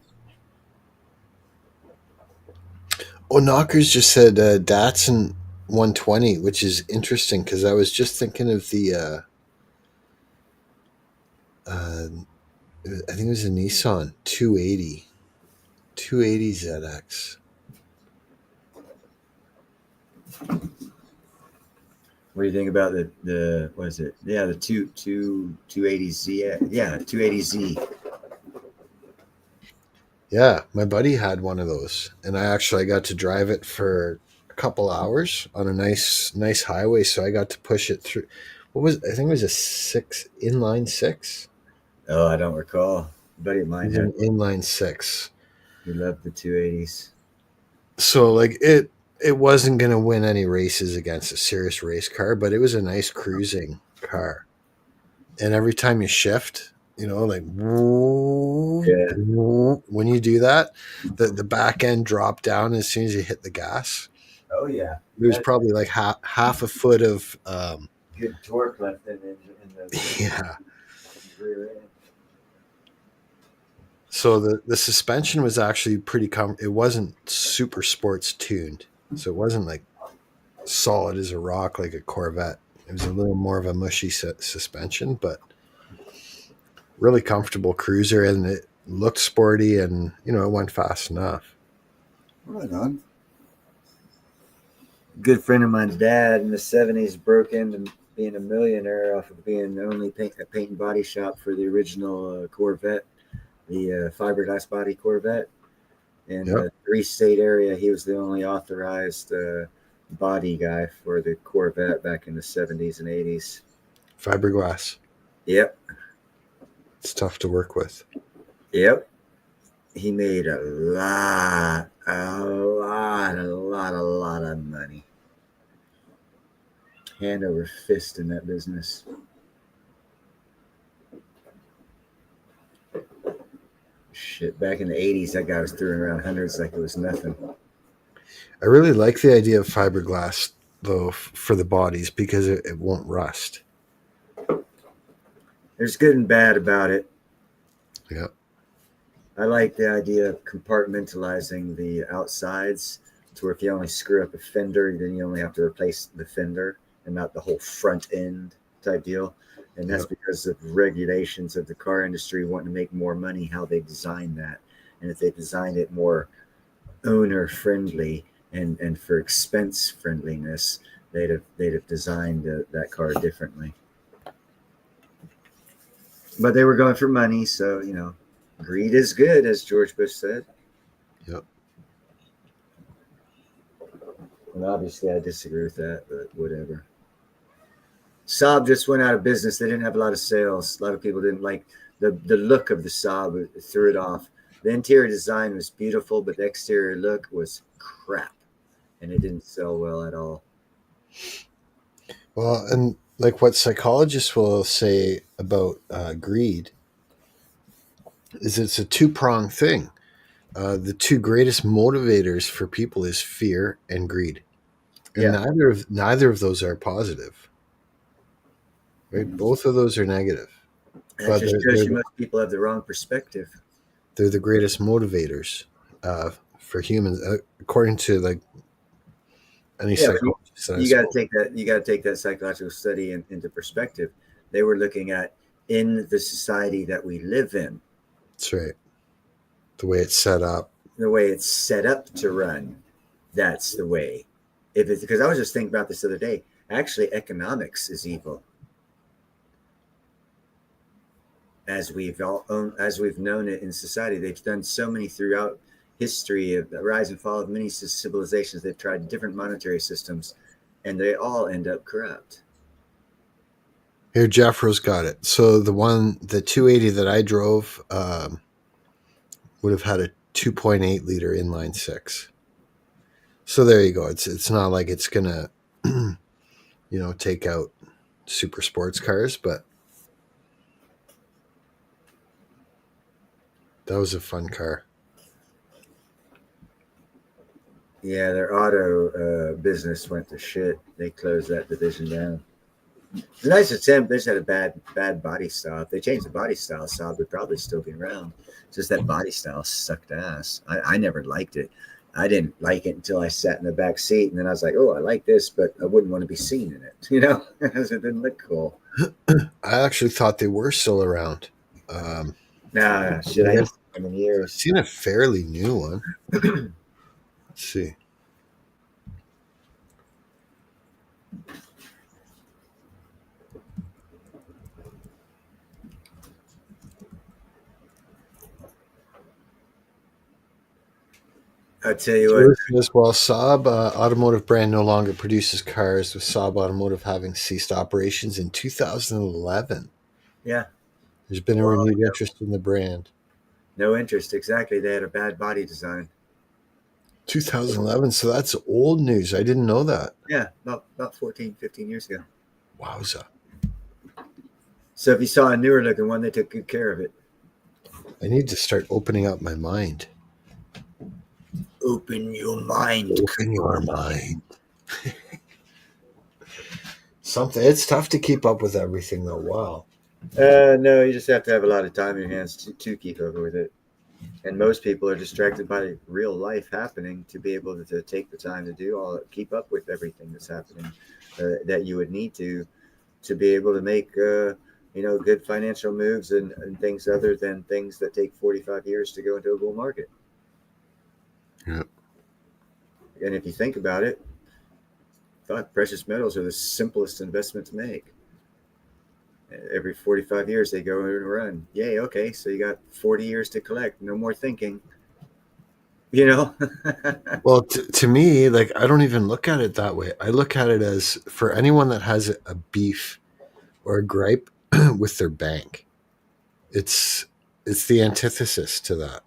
Oh, Knockers just said Datsun 120, which is interesting because I was just thinking of the I think it was a Nissan 280 ZX. What do you think about the what is it? Yeah, the 280Z. Yeah, 280Z. Yeah, my buddy had one of those, and I got to drive it for a couple hours on a nice highway. So I got to push it through. what was, I think it was a inline six. Oh, I don't recall. A buddy of It mine was had. an inline six. He loved the 280s. So like it wasn't going to win any races against a serious race car, but it was a nice cruising car. And every time you shift, you know, like Yeah. when you do that, the back end dropped down as soon as you hit the gas. Oh yeah. It was That's probably like half a foot of good torque left in the yeah. rear end. So the suspension was actually pretty it wasn't super sports tuned. So it wasn't like solid as a rock like a Corvette. It was a little more of a mushy suspension, but really comfortable cruiser, and it looked sporty, and you know, it went fast enough. Right on. A good friend of mine's dad in the 70s broke into being a millionaire off of being the only paint and body shop for the original Corvette, the fiberglass body Corvette. In the 3-state area, he was the only authorized body guy for the Corvette back in the 70s and 80s. Fiberglass. Yep. It's tough to work with. Yep. He made a lot of money. Hand over fist in that business. Shit, back in the 80s, that guy was throwing around hundreds like it was nothing. I really like the idea of fiberglass, though, for the bodies, because it won't rust. There's good and bad about it. Yeah. I like the idea of compartmentalizing the outsides to where if you only screw up a fender, then you only have to replace the fender and not the whole front end type deal. And that's because of regulations of the car industry wanting to make more money, how they design that. And if they designed it more owner friendly and for expense friendliness, they'd have designed that car differently. But they were going for money, so you know, greed is good, as George Bush said. Yep. And obviously, I disagree with that, but whatever. Saab just went out of business. They didn't have a lot of sales. A lot of people didn't like the look of the Saab. It threw it off. The interior design was beautiful, but the exterior look was crap, and it didn't sell well at all. Well, and like what psychologists will say about greed is it's a two-pronged thing. The two greatest motivators for people is fear and greed, and neither of those are positive. Right? Both of those are negative. That just shows you most people have the wrong perspective. They're the greatest motivators for humans, according to like any psychologist. You got to take that psychological study into perspective. They were looking at in the society that we live in. That's right. The way it's set up. The way it's set up to run. That's the way. Because I was just thinking about this the other day. Actually, economics is evil. As we've known it in society, they've done so many throughout history of the rise and fall of many civilizations. They've tried different monetary systems, and they all end up corrupt. Here, Jeffro's got it. So the 280 that I drove would have had a 2.8 liter inline six. So there you go. It's not like it's gonna, take out super sports cars, but that was a fun car. Yeah, their auto business went to shit. They closed that division down. It's a nice attempt. They just had a bad body style. If they changed the body style, Saab would probably still be around. Just that body style sucked ass. I never liked it. I didn't like it until I sat in the back seat, and then I was like, "Oh, I like this," but I wouldn't want to be seen in it. Because it didn't look cool. I actually thought they were still around. Nah, shit, I haven't seen them in years. I've seen a fairly new one. Let's see. I'll tell you Stuart what. says, while Saab automotive brand no longer produces cars, with Saab Automotive having ceased operations in 2011. Yeah. There's been a Well, renewed interest in the brand. no interest. Exactly. They had a bad body design. 2011, so that's old news. I didn't know that. Yeah, about 14, 15 years ago. Wowza. So if you saw a newer looking one, they took good care of it. I need to start opening up my mind. Open your mind. Open your mind. Something. It's tough to keep up with everything, though. Wow. No, you just have to have a lot of time in your hands to keep up with it. And most people are distracted by real life happening to be able to take the time to keep up with everything that's happening that you would need to be able to make good financial moves and things other than things that take 45 years to go into a bull market. Yeah. And if you think about it, precious metals are the simplest investment to make. Every 45 years they go in a run. Yay, okay, so you got 40 years to collect. No more thinking. Well, to me, like, I don't even look at it that way. I look at it as, for anyone that has a beef or a gripe with their bank, it's the antithesis to that.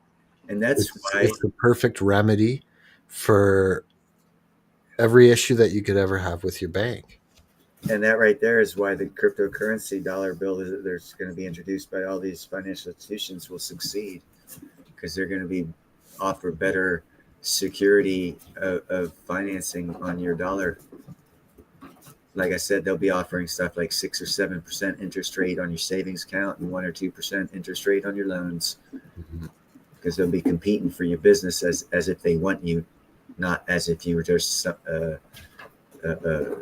And that's why it's the perfect remedy for every issue that you could ever have with your bank. And that right there is why the cryptocurrency dollar bill that's going to be introduced by all these financial institutions will succeed, because they're going to offer better security of financing on your dollar. Like I said, they'll be offering stuff like 6 or 7% interest rate on your savings account and 1 or 2% interest rate on your loans, because they'll be competing for your business as if they want you, not as if you were just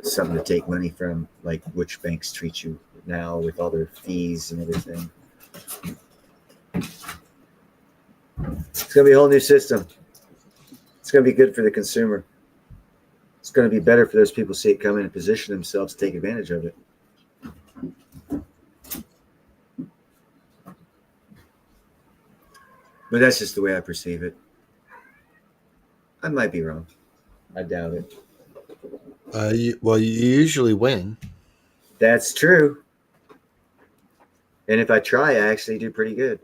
something to take money from, like which banks treat you now with all their fees and everything. It's going to be a whole new system. It's going to be good for the consumer. It's going to be better for those people see it coming and position themselves to take advantage of it. But that's just the way I perceive it. I might be wrong. I doubt it. You usually win. That's true. And if I try, I actually do pretty good.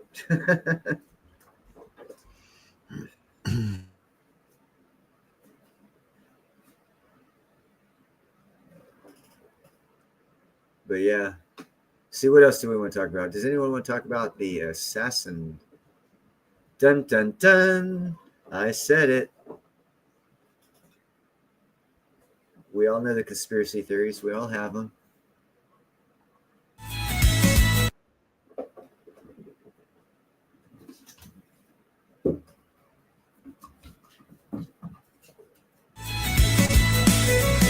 But yeah. See, what else do we want to talk about? Does anyone want to talk about the assassin? Dun, dun, dun. I said it. We all know the conspiracy theories. We all have them.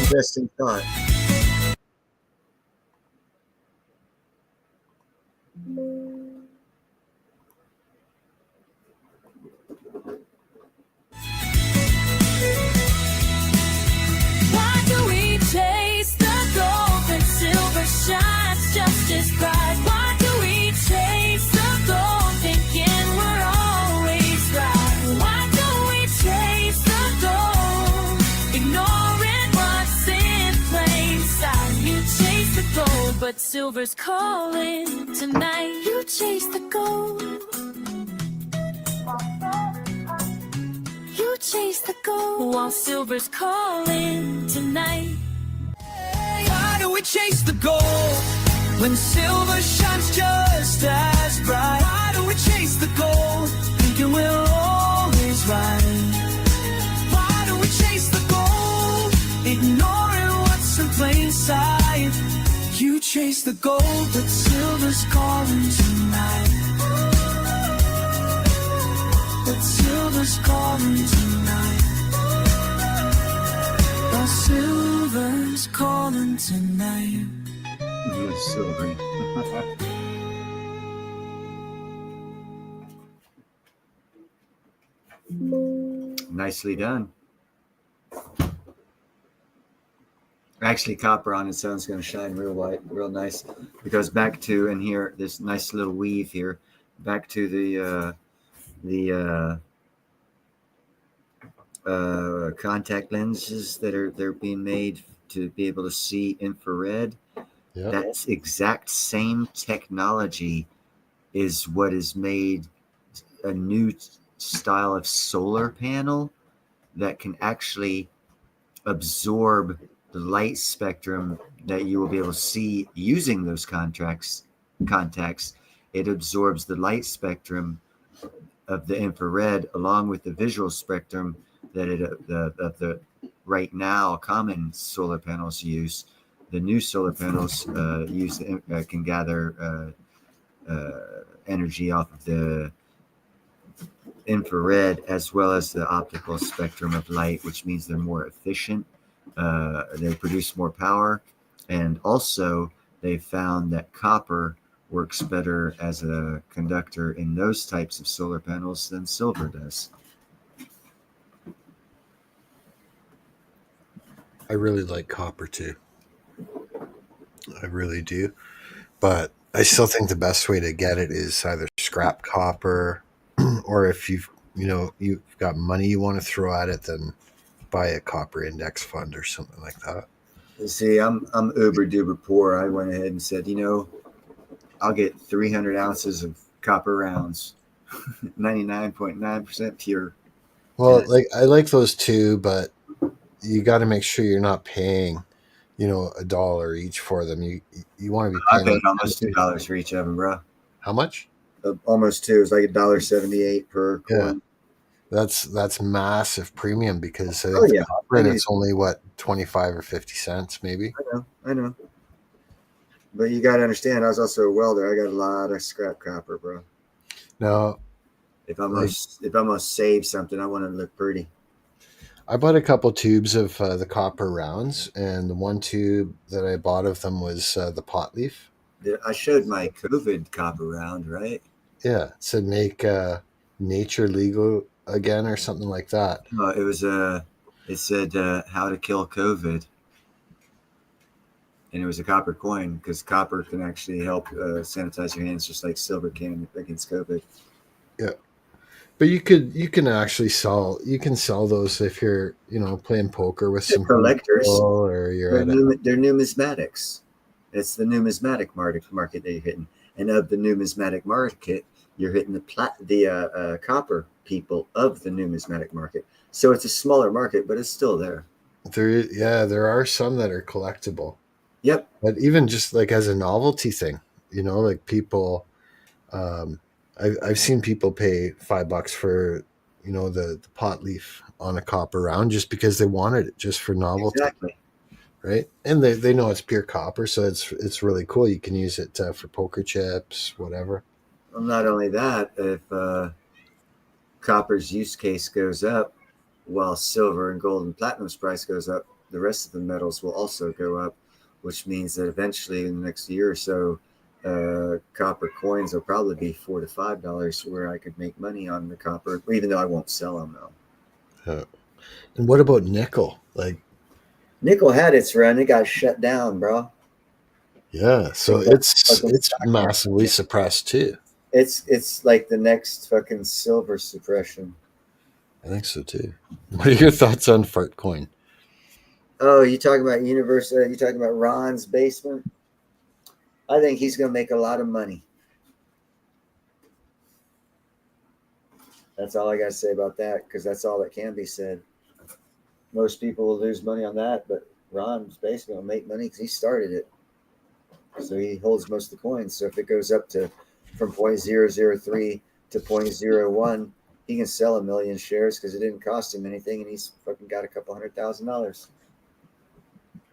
Interesting thought. Why do we chase the gold and silver shines just as bright? Why do we chase the gold thinking we're always right? Why do we chase the gold, ignoring what's in plain sight? You chase the gold, but silver's calling tonight. You chase the gold. You chase the gold while silver's calling tonight. Why do we chase the gold when silver shines just as bright? Why do we chase the gold thinking we're always right? Why do we chase the gold, ignoring what's in plain sight? You chase the gold, but silver's calling tonight. But silver's calling tonight. But silver's calling tonight. Silver. Nicely done. Actually, copper on its own is going to shine real white, real nice. Because back to, and here, this nice little weave here, back to the contact lenses that they're being made to be able to see infrared. Yeah. That exact same technology is what has made a new style of solar panel that can actually absorb the light spectrum that you will be able to see using those contacts. It absorbs the light spectrum of the infrared along with the visual spectrum that the right now common solar panels use. The new solar panels can gather energy off of the infrared as well as the optical spectrum of light, which means they're more efficient. They produce more power, and also they found that copper works better as a conductor in those types of solar panels than silver does. I really like copper too. I really do. But I still think the best way to get it is either scrap copper or if you've got money you want to throw at it, then buy a copper index fund or something like that. You see, I'm uber duper poor. I went ahead and said, I'll get 300 ounces of copper rounds, 99.9% pure. Well, I like those too, but you got to make sure you're not paying, $1 each for them. You want to be I paying. paid almost $2 for each of them, bro. How much? Almost $2. It's like $1.78 per coin. That's massive premium because I think Oh, yeah. copper and it's only 25 or 50 cents maybe. I know. But you got to understand, I was also a welder. I got a lot of scrap copper, bro. No. If I'm gonna save something, I want it to look pretty. I bought a couple tubes of the copper rounds, and the one tube that I bought of them was the pot leaf. I showed my COVID copper round, right? Yeah, it said make nature legal again or something like that. No, it was it said how to kill COVID, and it was a copper coin because copper can actually help sanitize your hands just like silver can against COVID. Yeah, but you can actually sell those if you're playing poker with some collectors or you're they're numismatics. It's the numismatic market that you're hitting, and of the numismatic market, you're hitting the copper people of the numismatic market. So it's a smaller market, but it's still there. There are some that are collectible. Yep. But even just like as a novelty thing, like people, I've seen people pay $5 for, the pot leaf on a copper round just because they wanted it just for novelty. Exactly. Right. And they know it's pure copper. So it's really cool. You can use it for poker chips, whatever. Well, not only that, if copper's use case goes up while silver and gold and platinum's price goes up, the rest of the metals will also go up, which means that eventually in the next year or so, copper coins will probably be $4 to $5 where I could make money on the copper, even though I won't sell them though. And what about nickel? Like nickel had its run, it got shut down, bro. Yeah, so it's massively suppressed too. It's like the next fucking silver suppression. I think so too. What are your thoughts on Fartcoin? Oh, you talking about Universal? You talking about Ron's basement? I think he's going to make a lot of money. That's all I got to say about that, because that's all that can be said. Most people will lose money on that, but Ron's basement will make money because he started it. So he holds most of the coins. So if it goes up to from 0.003 to 0.01, he can sell 1 million shares because it didn't cost him anything, and he's fucking got a couple $100,000.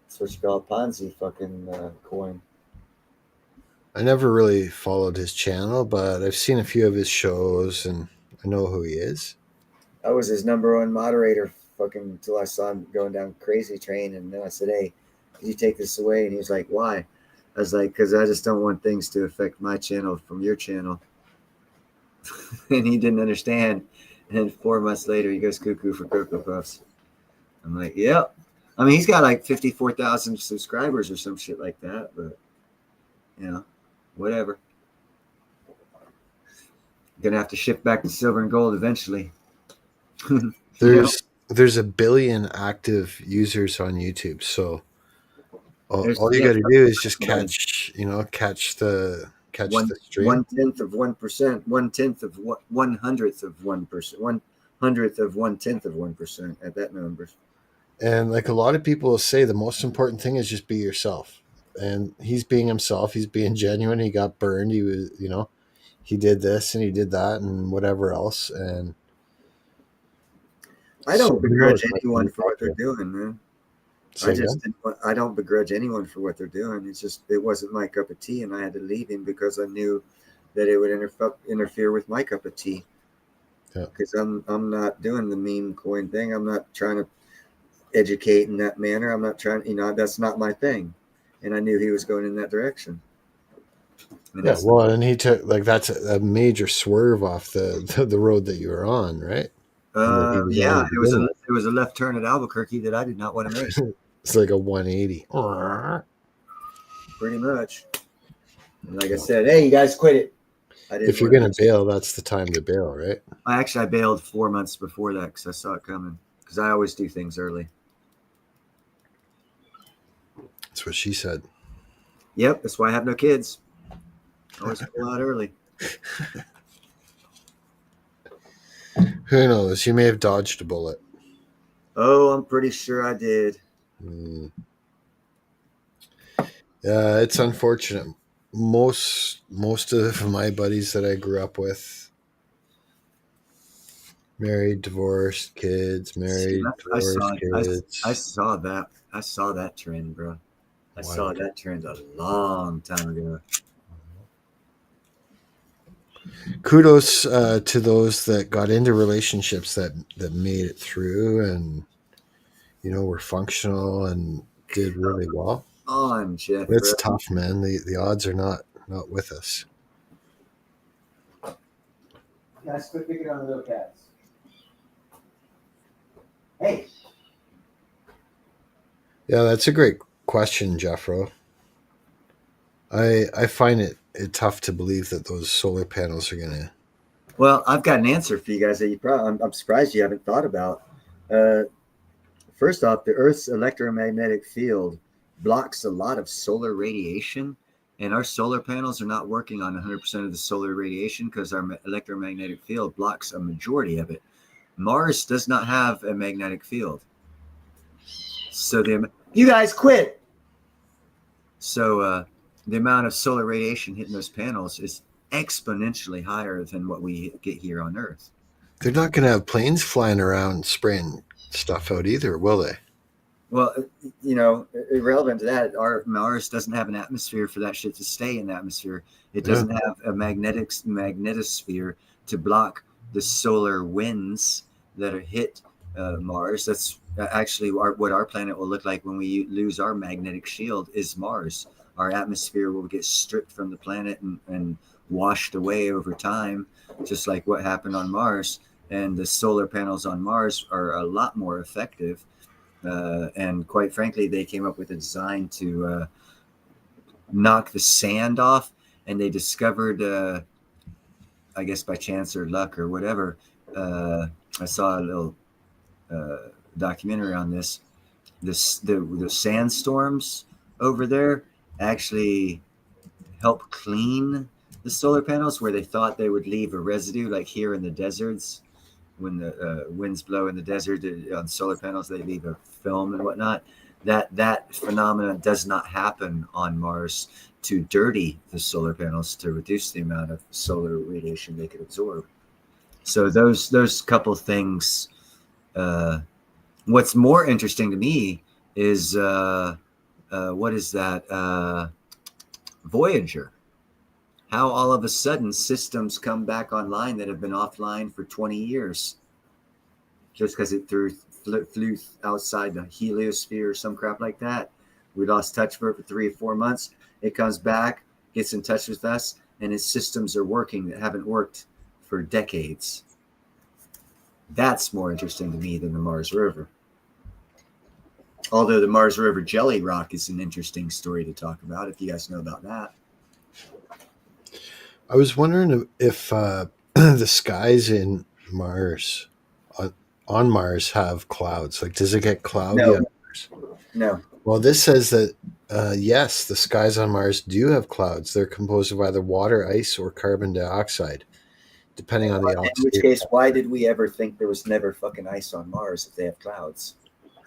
That's what you call a Ponzi fucking coin. I never really followed his channel, but I've seen a few of his shows, and I know who he is. I was his #1 moderator fucking until I saw him going down crazy train, and then I said, "Hey, can you take this away?" And he was like, "Why?" I was like, "Because I just don't want things to affect my channel from your channel." And he didn't understand. And then 4 months later, he goes cuckoo for Cocoa Puffs. I'm like, "Yep." I mean, he's got like 54,000 subscribers or some shit like that, but whatever. Gonna have to shift back to silver and gold eventually. There's there's a billion active users on YouTube, so There's- all you yeah, got to do is just somebody- catch the stream. 1/10 of 1%, 1/10 of 1/100th of 1%, 1/100th of 1/10 of 1% at that number. And like a lot of people will say, the most important thing is just be yourself. And he's being himself. He's being genuine. He got burned. He was, he did this and he did that and whatever else. And I don't So who begrudge knows what anyone can for what they're happen. doing, man. Say I just again? I don't begrudge anyone for what they're doing. It's just it wasn't my cup of tea, and I had to leave him because I knew that it would interfere with my cup of tea. Yeah. Because I'm not doing the meme coin thing. I'm not trying to educate in that manner. I'm not trying. That's not my thing. And I knew he was going in that direction. And Yeah, that's- well, and he took that's a major swerve off the road that you were on, right? And that he was yeah, on to begin with. it was a left turn at Albuquerque that I did not want to make. It's like a 180. Pretty much. And like I said, hey, you guys quit it. I didn't If you're want gonna bail, that's the time to bail, right? I bailed 4 months before that because I saw it coming. Because I always do things early. That's what she said. Yep, that's why I have no kids. Always pull out early. Who knows? You may have dodged a bullet. Oh, I'm pretty sure I did. Yeah, it's unfortunate. Most of my buddies that I grew up with, married, divorced, kids, married, I divorced, kids. saw that. I saw that trend, bro. I saw that trend a long time ago. Kudos to those that got into relationships that made it through and were functional and did really well. On, Jeff. It's bro. tough, man. The odds are not with us. Guys, quit picking on the little cats. Hey. Yeah, that's a great question, Jeffro. I find it tough to believe that those solar panels are gonna. Well, I've got an answer for you guys that I'm surprised you haven't thought about. First off, the Earth's electromagnetic field blocks a lot of solar radiation, and our solar panels are not working on 100% of the solar radiation because our electromagnetic field blocks a majority of it. Mars does not have a magnetic field. So you guys quit. So the amount of solar radiation hitting those panels is exponentially higher than what we get here on Earth. They're not going to have planes flying around spraying stuff out either, will they? Well, irrelevant to that, our Mars doesn't have an atmosphere for that shit to stay in the atmosphere. It doesn't have a magnetosphere to block the solar winds that are hit Mars. That's actually what our planet will look like when we lose our magnetic shield is Mars. Our atmosphere will get stripped from the planet and washed away over time, just like what happened on Mars. And the solar panels on Mars are a lot more effective. And quite frankly, they came up with a design to knock the sand off. And they discovered, I guess by chance or luck or whatever, I saw a little documentary on this. The sandstorms over there actually help clean the solar panels where they thought they would leave a residue, like here in the deserts. When the winds blow in the desert on solar panels, they leave a film and whatnot. That phenomenon does not happen on Mars to dirty the solar panels to reduce the amount of solar radiation they could absorb. So those couple things. What's more interesting to me is what is that? Voyager. How all of a sudden systems come back online that have been offline for 20 years just because it flew outside the heliosphere or some crap like that. We lost touch for it for 3 or 4 months. It comes back, gets in touch with us, and its systems are working that haven't worked for decades. That's more interesting to me than the Mars rover. Although the Mars rover jelly rock is an interesting story to talk about, if you guys know about that. I was wondering if the skies in Mars on on Mars have clouds? Like, does it get cloudy No. on Mars? No. Well, this says that yes, the skies on Mars do have clouds. They're composed of either water, ice, or carbon dioxide, depending on the In altitude. which case, why did we ever think there was never fucking ice on Mars if they have clouds?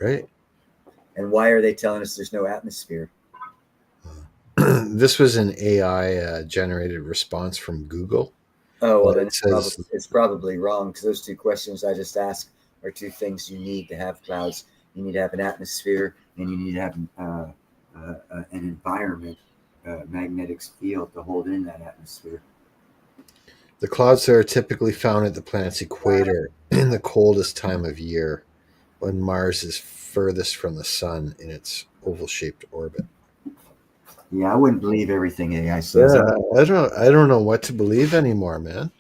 Right. And why are they telling us there's no atmosphere? This was an AI generated response from Google. Oh, well, But then it says it's probably wrong because those two questions I just asked are two things you need to have clouds. You need to have an atmosphere, and you need to have an environment, magnetic field to hold in that atmosphere. the clouds that are typically found at the planet's equator in the coldest time of year, when Mars is furthest from the sun in its oval-shaped orbit. Yeah, I wouldn't believe everything AI says. I don't know what to believe anymore, man.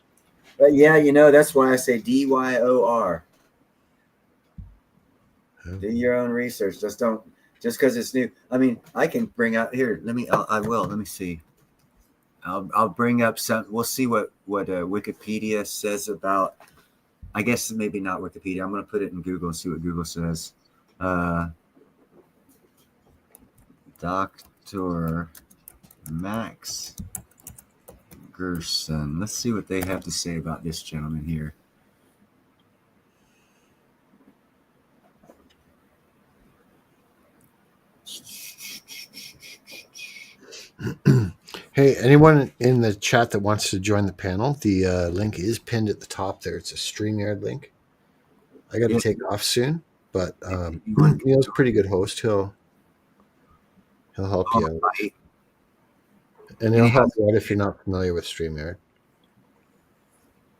But yeah, that's why I say DYOR. Do your own research. Just because it's new. I mean, I can bring out here. Let me see. I'll bring up some. We'll see what Wikipedia says about. I guess maybe not Wikipedia. I'm going to put it in Google and see what Google says. Dr. Max Gerson. Let's see what they have to say about this gentleman here. Hey, anyone in the chat that wants to join the panel, the link is pinned at the top there. It's a StreamYard link. I got to take off soon, but Neil's a pretty good host. He'll help you out. And he'll help you out if you're not familiar with StreamYard.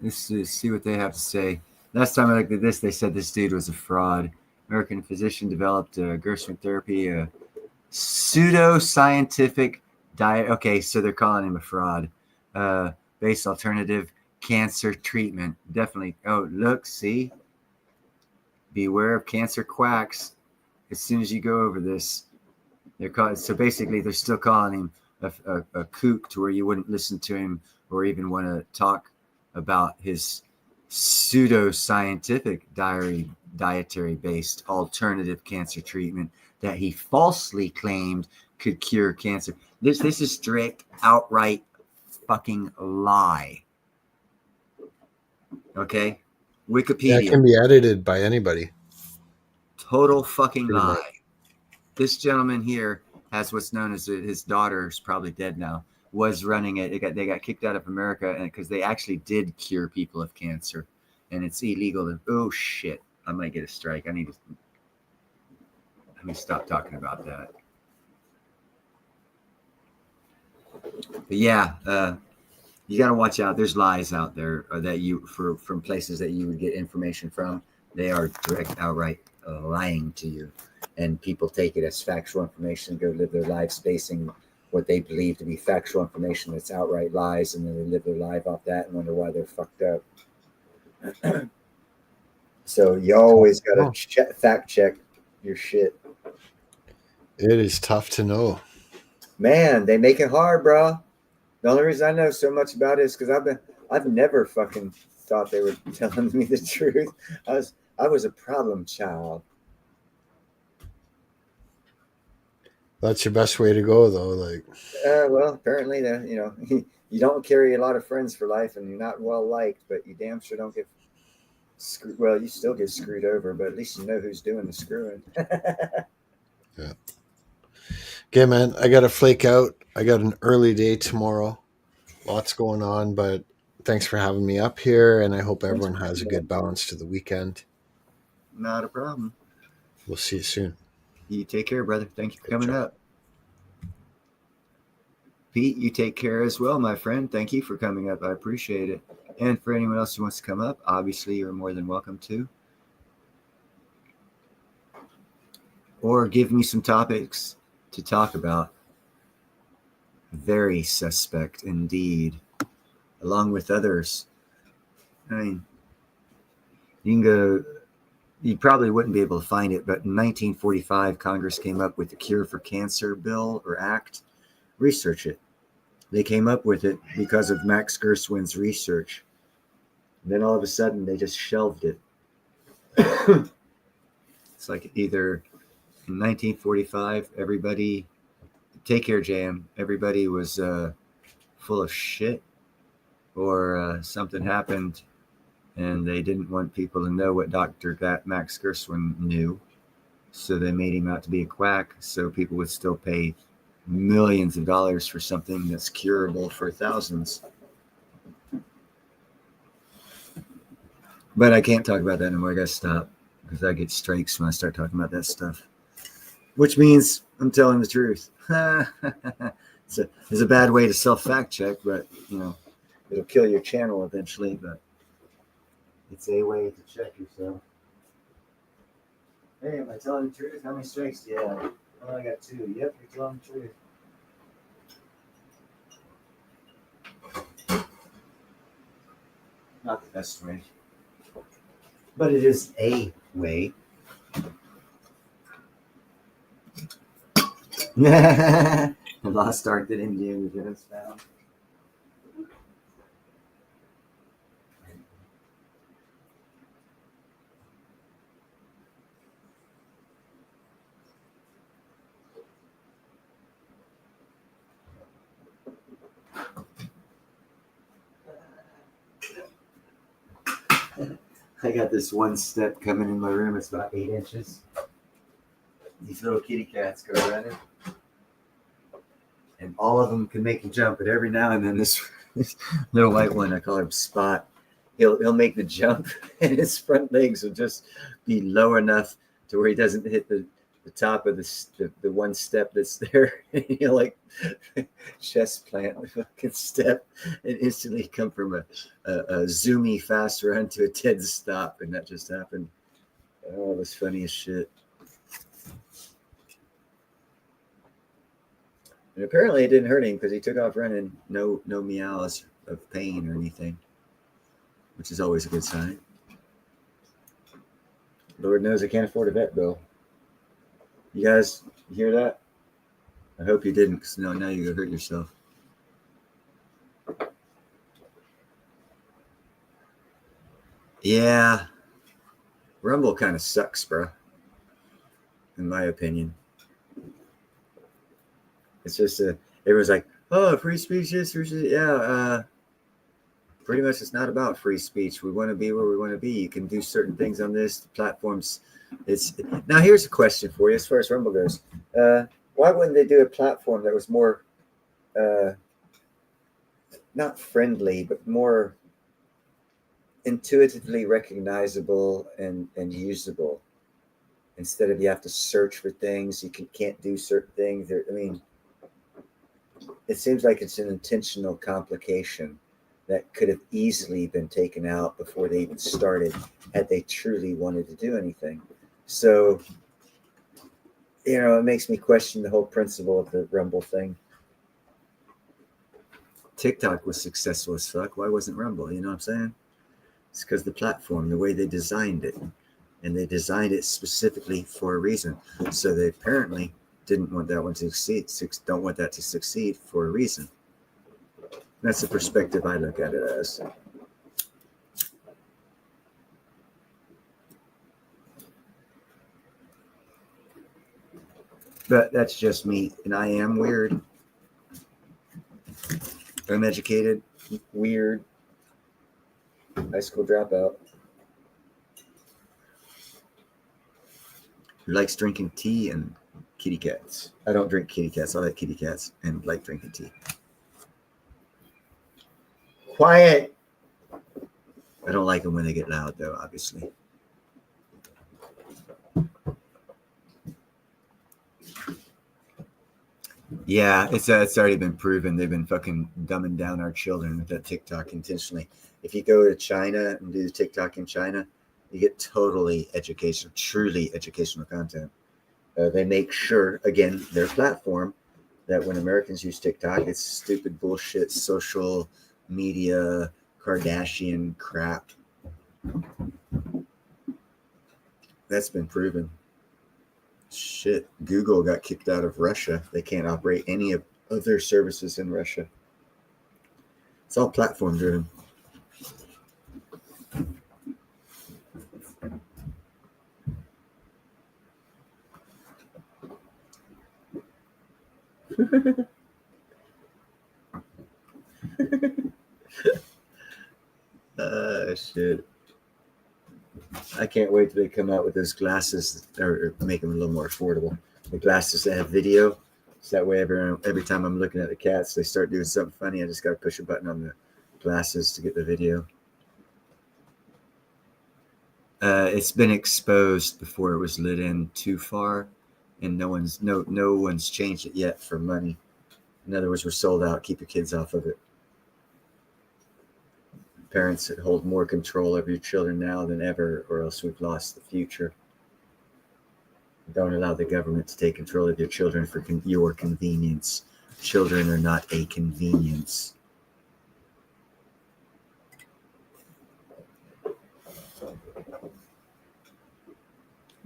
Let's see what they have to say. Last time I looked at this, they said this dude was a fraud. American physician developed Gerson therapy, a pseudo-scientific diet. Okay, so they're calling him a fraud. Based alternative cancer treatment. Definitely. Oh, look, see? Beware of cancer quacks. As soon as you go over this, so basically they're still calling him a kook to where you wouldn't listen to him or even want to talk about his pseudo-scientific dietary-based alternative cancer treatment that he falsely claimed could cure cancer. This is strict, outright fucking lie. Okay? Wikipedia. Yeah, it can be edited by anybody. Total fucking lie. This gentleman here has what's known as his daughter's probably dead now, was running it. They got kicked out of America and because they actually did cure people of cancer. And it's illegal. Oh shit. I might get a strike. Let me stop talking about that. But yeah, you got to watch out. There's lies out there that from places that you would get information from. They are direct, outright lying to you, and people take it as factual information and go live their lives basing what they believe to be factual information that's outright lies, and then they live their life off that and wonder why they're fucked up. So you always got to fact check your shit. It is tough to know. Man, they make it hard, bro. The only reason I know so much about it is because I've never fucking thought they were telling me the truth. I was a problem child. That's your best way to go, though. Like, well, apparently, you don't carry a lot of friends for life, and you're not well liked, but you damn sure don't get screwed. Well, you still get screwed over, but at least you know who's doing the screwing. Yeah. Okay, man, I got to flake out. I got an early day tomorrow. Lots going on, but thanks for having me up here, and I hope everyone has a good balance to the weekend. Not a problem. We'll see you soon. You take care, brother. Thank you for coming up. Pete, you take care as well, my friend. Thank you for coming up. I appreciate it. And for anyone else who wants to come up, obviously you're more than welcome to. Or give me some topics to talk about. Very suspect indeed, along with others. I mean, you can go, you probably wouldn't be able to find it, but in 1945, Congress came up with the Cure for Cancer Bill or Act. Research it. They came up with it because of Max Gerswin's research. And then all of a sudden, they just shelved it. It's like either in 1945, everybody, Take Care Jam, everybody was full of shit, or something happened and they didn't want people to know what Dr. Max Gershwin knew. So they made him out to be a quack, so people would still pay millions of dollars for something that's curable for thousands. But I can't talk about that anymore. I gotta stop because I get strikes when I start talking about that stuff. Which means I'm telling the truth. It's a bad way to self-fact check, but you know, it'll kill your channel eventually, but it's a way to check yourself. Hey, am I telling the truth? How many strikes do you have? Oh, I got 2. Yep, you're telling the truth. Not the best way, but it is a way. The lost ark that Indiana Jones found. I got this one step coming in my room. It's about 8 inches. These little kitty cats go running, and all of them can make a jump. But every now and then, this little white one, I call him Spot, he'll make the jump, and his front legs will just be low enough to where he doesn't hit the top of the one step that's there. And he'll like chest plant the fucking step and instantly come from a zoomy fast run to a dead stop. And that just happened. Oh, it was funny as shit. And apparently it didn't hurt him because he took off running. No meows of pain or anything, which is always a good sign. Lord knows I can't afford a vet bill. You guys hear that? I hope you didn't, because now you're going to hurt yourself. Yeah. Rumble kind of sucks, bro. In my opinion. It's just everyone's like, oh, free speech is free speech. Yeah, pretty much it's not about free speech. We want to be where we want to be. You can do certain things on this. The platforms. Now here's a question for you as far as Rumble goes. Why wouldn't they do a platform that was more not friendly, but more intuitively recognizable and usable? Instead of you have to search for things, you can't do certain things. I mean, it seems like it's an intentional complication that could have easily been taken out before they even started, had they truly wanted to do anything. So, you know, it makes me question the whole principle of the Rumble thing. TikTok was successful as fuck. Why wasn't Rumble? You know what I'm saying? It's because the platform, the way they designed it. And they designed it specifically for a reason. So they apparently didn't want that one to succeed. Don't want that to succeed for a reason. That's the perspective I look at it as. But that's just me, and I am weird. I'm educated, weird, high school dropout. Who likes drinking tea and kitty cats. I don't drink kitty cats. I like kitty cats and like drinking tea. Quiet. I don't like them when they get loud, though, obviously. Yeah, it's already been proven. They've been fucking dumbing down our children with that TikTok intentionally. If you go to China and do TikTok in China, you get totally educational, truly educational content. They make sure, again, their platform, that when Americans use TikTok, it's stupid bullshit, social media, Kardashian crap. That's been proven. Shit, Google got kicked out of Russia. They can't operate any of their services in Russia. It's all platform driven. Shit. I can't wait till they come out with those glasses or make them a little more affordable. The glasses that have video. So that way every time I'm looking at the cats, they start doing something funny. I just got to push a button on the glasses to get the video. It's been exposed before it was lit in too far, and no one's changed it yet for money. In other words, we're sold out. Keep your kids off of it. Parents that hold more control over your children now than ever, or else we've lost the future. Don't allow the government to take control of your children for your convenience. Children are not a convenience.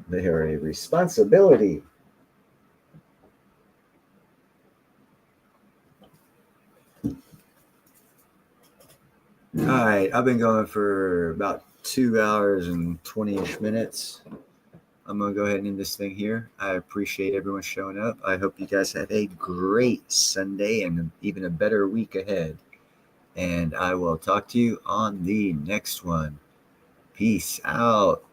They are a responsibility. All right, I've been going for about 2 hours and 20-ish minutes. I'm going to go ahead and end this thing here. I appreciate everyone showing up. I hope you guys have a great Sunday and even a better week ahead. And I will talk to you on the next one. Peace out.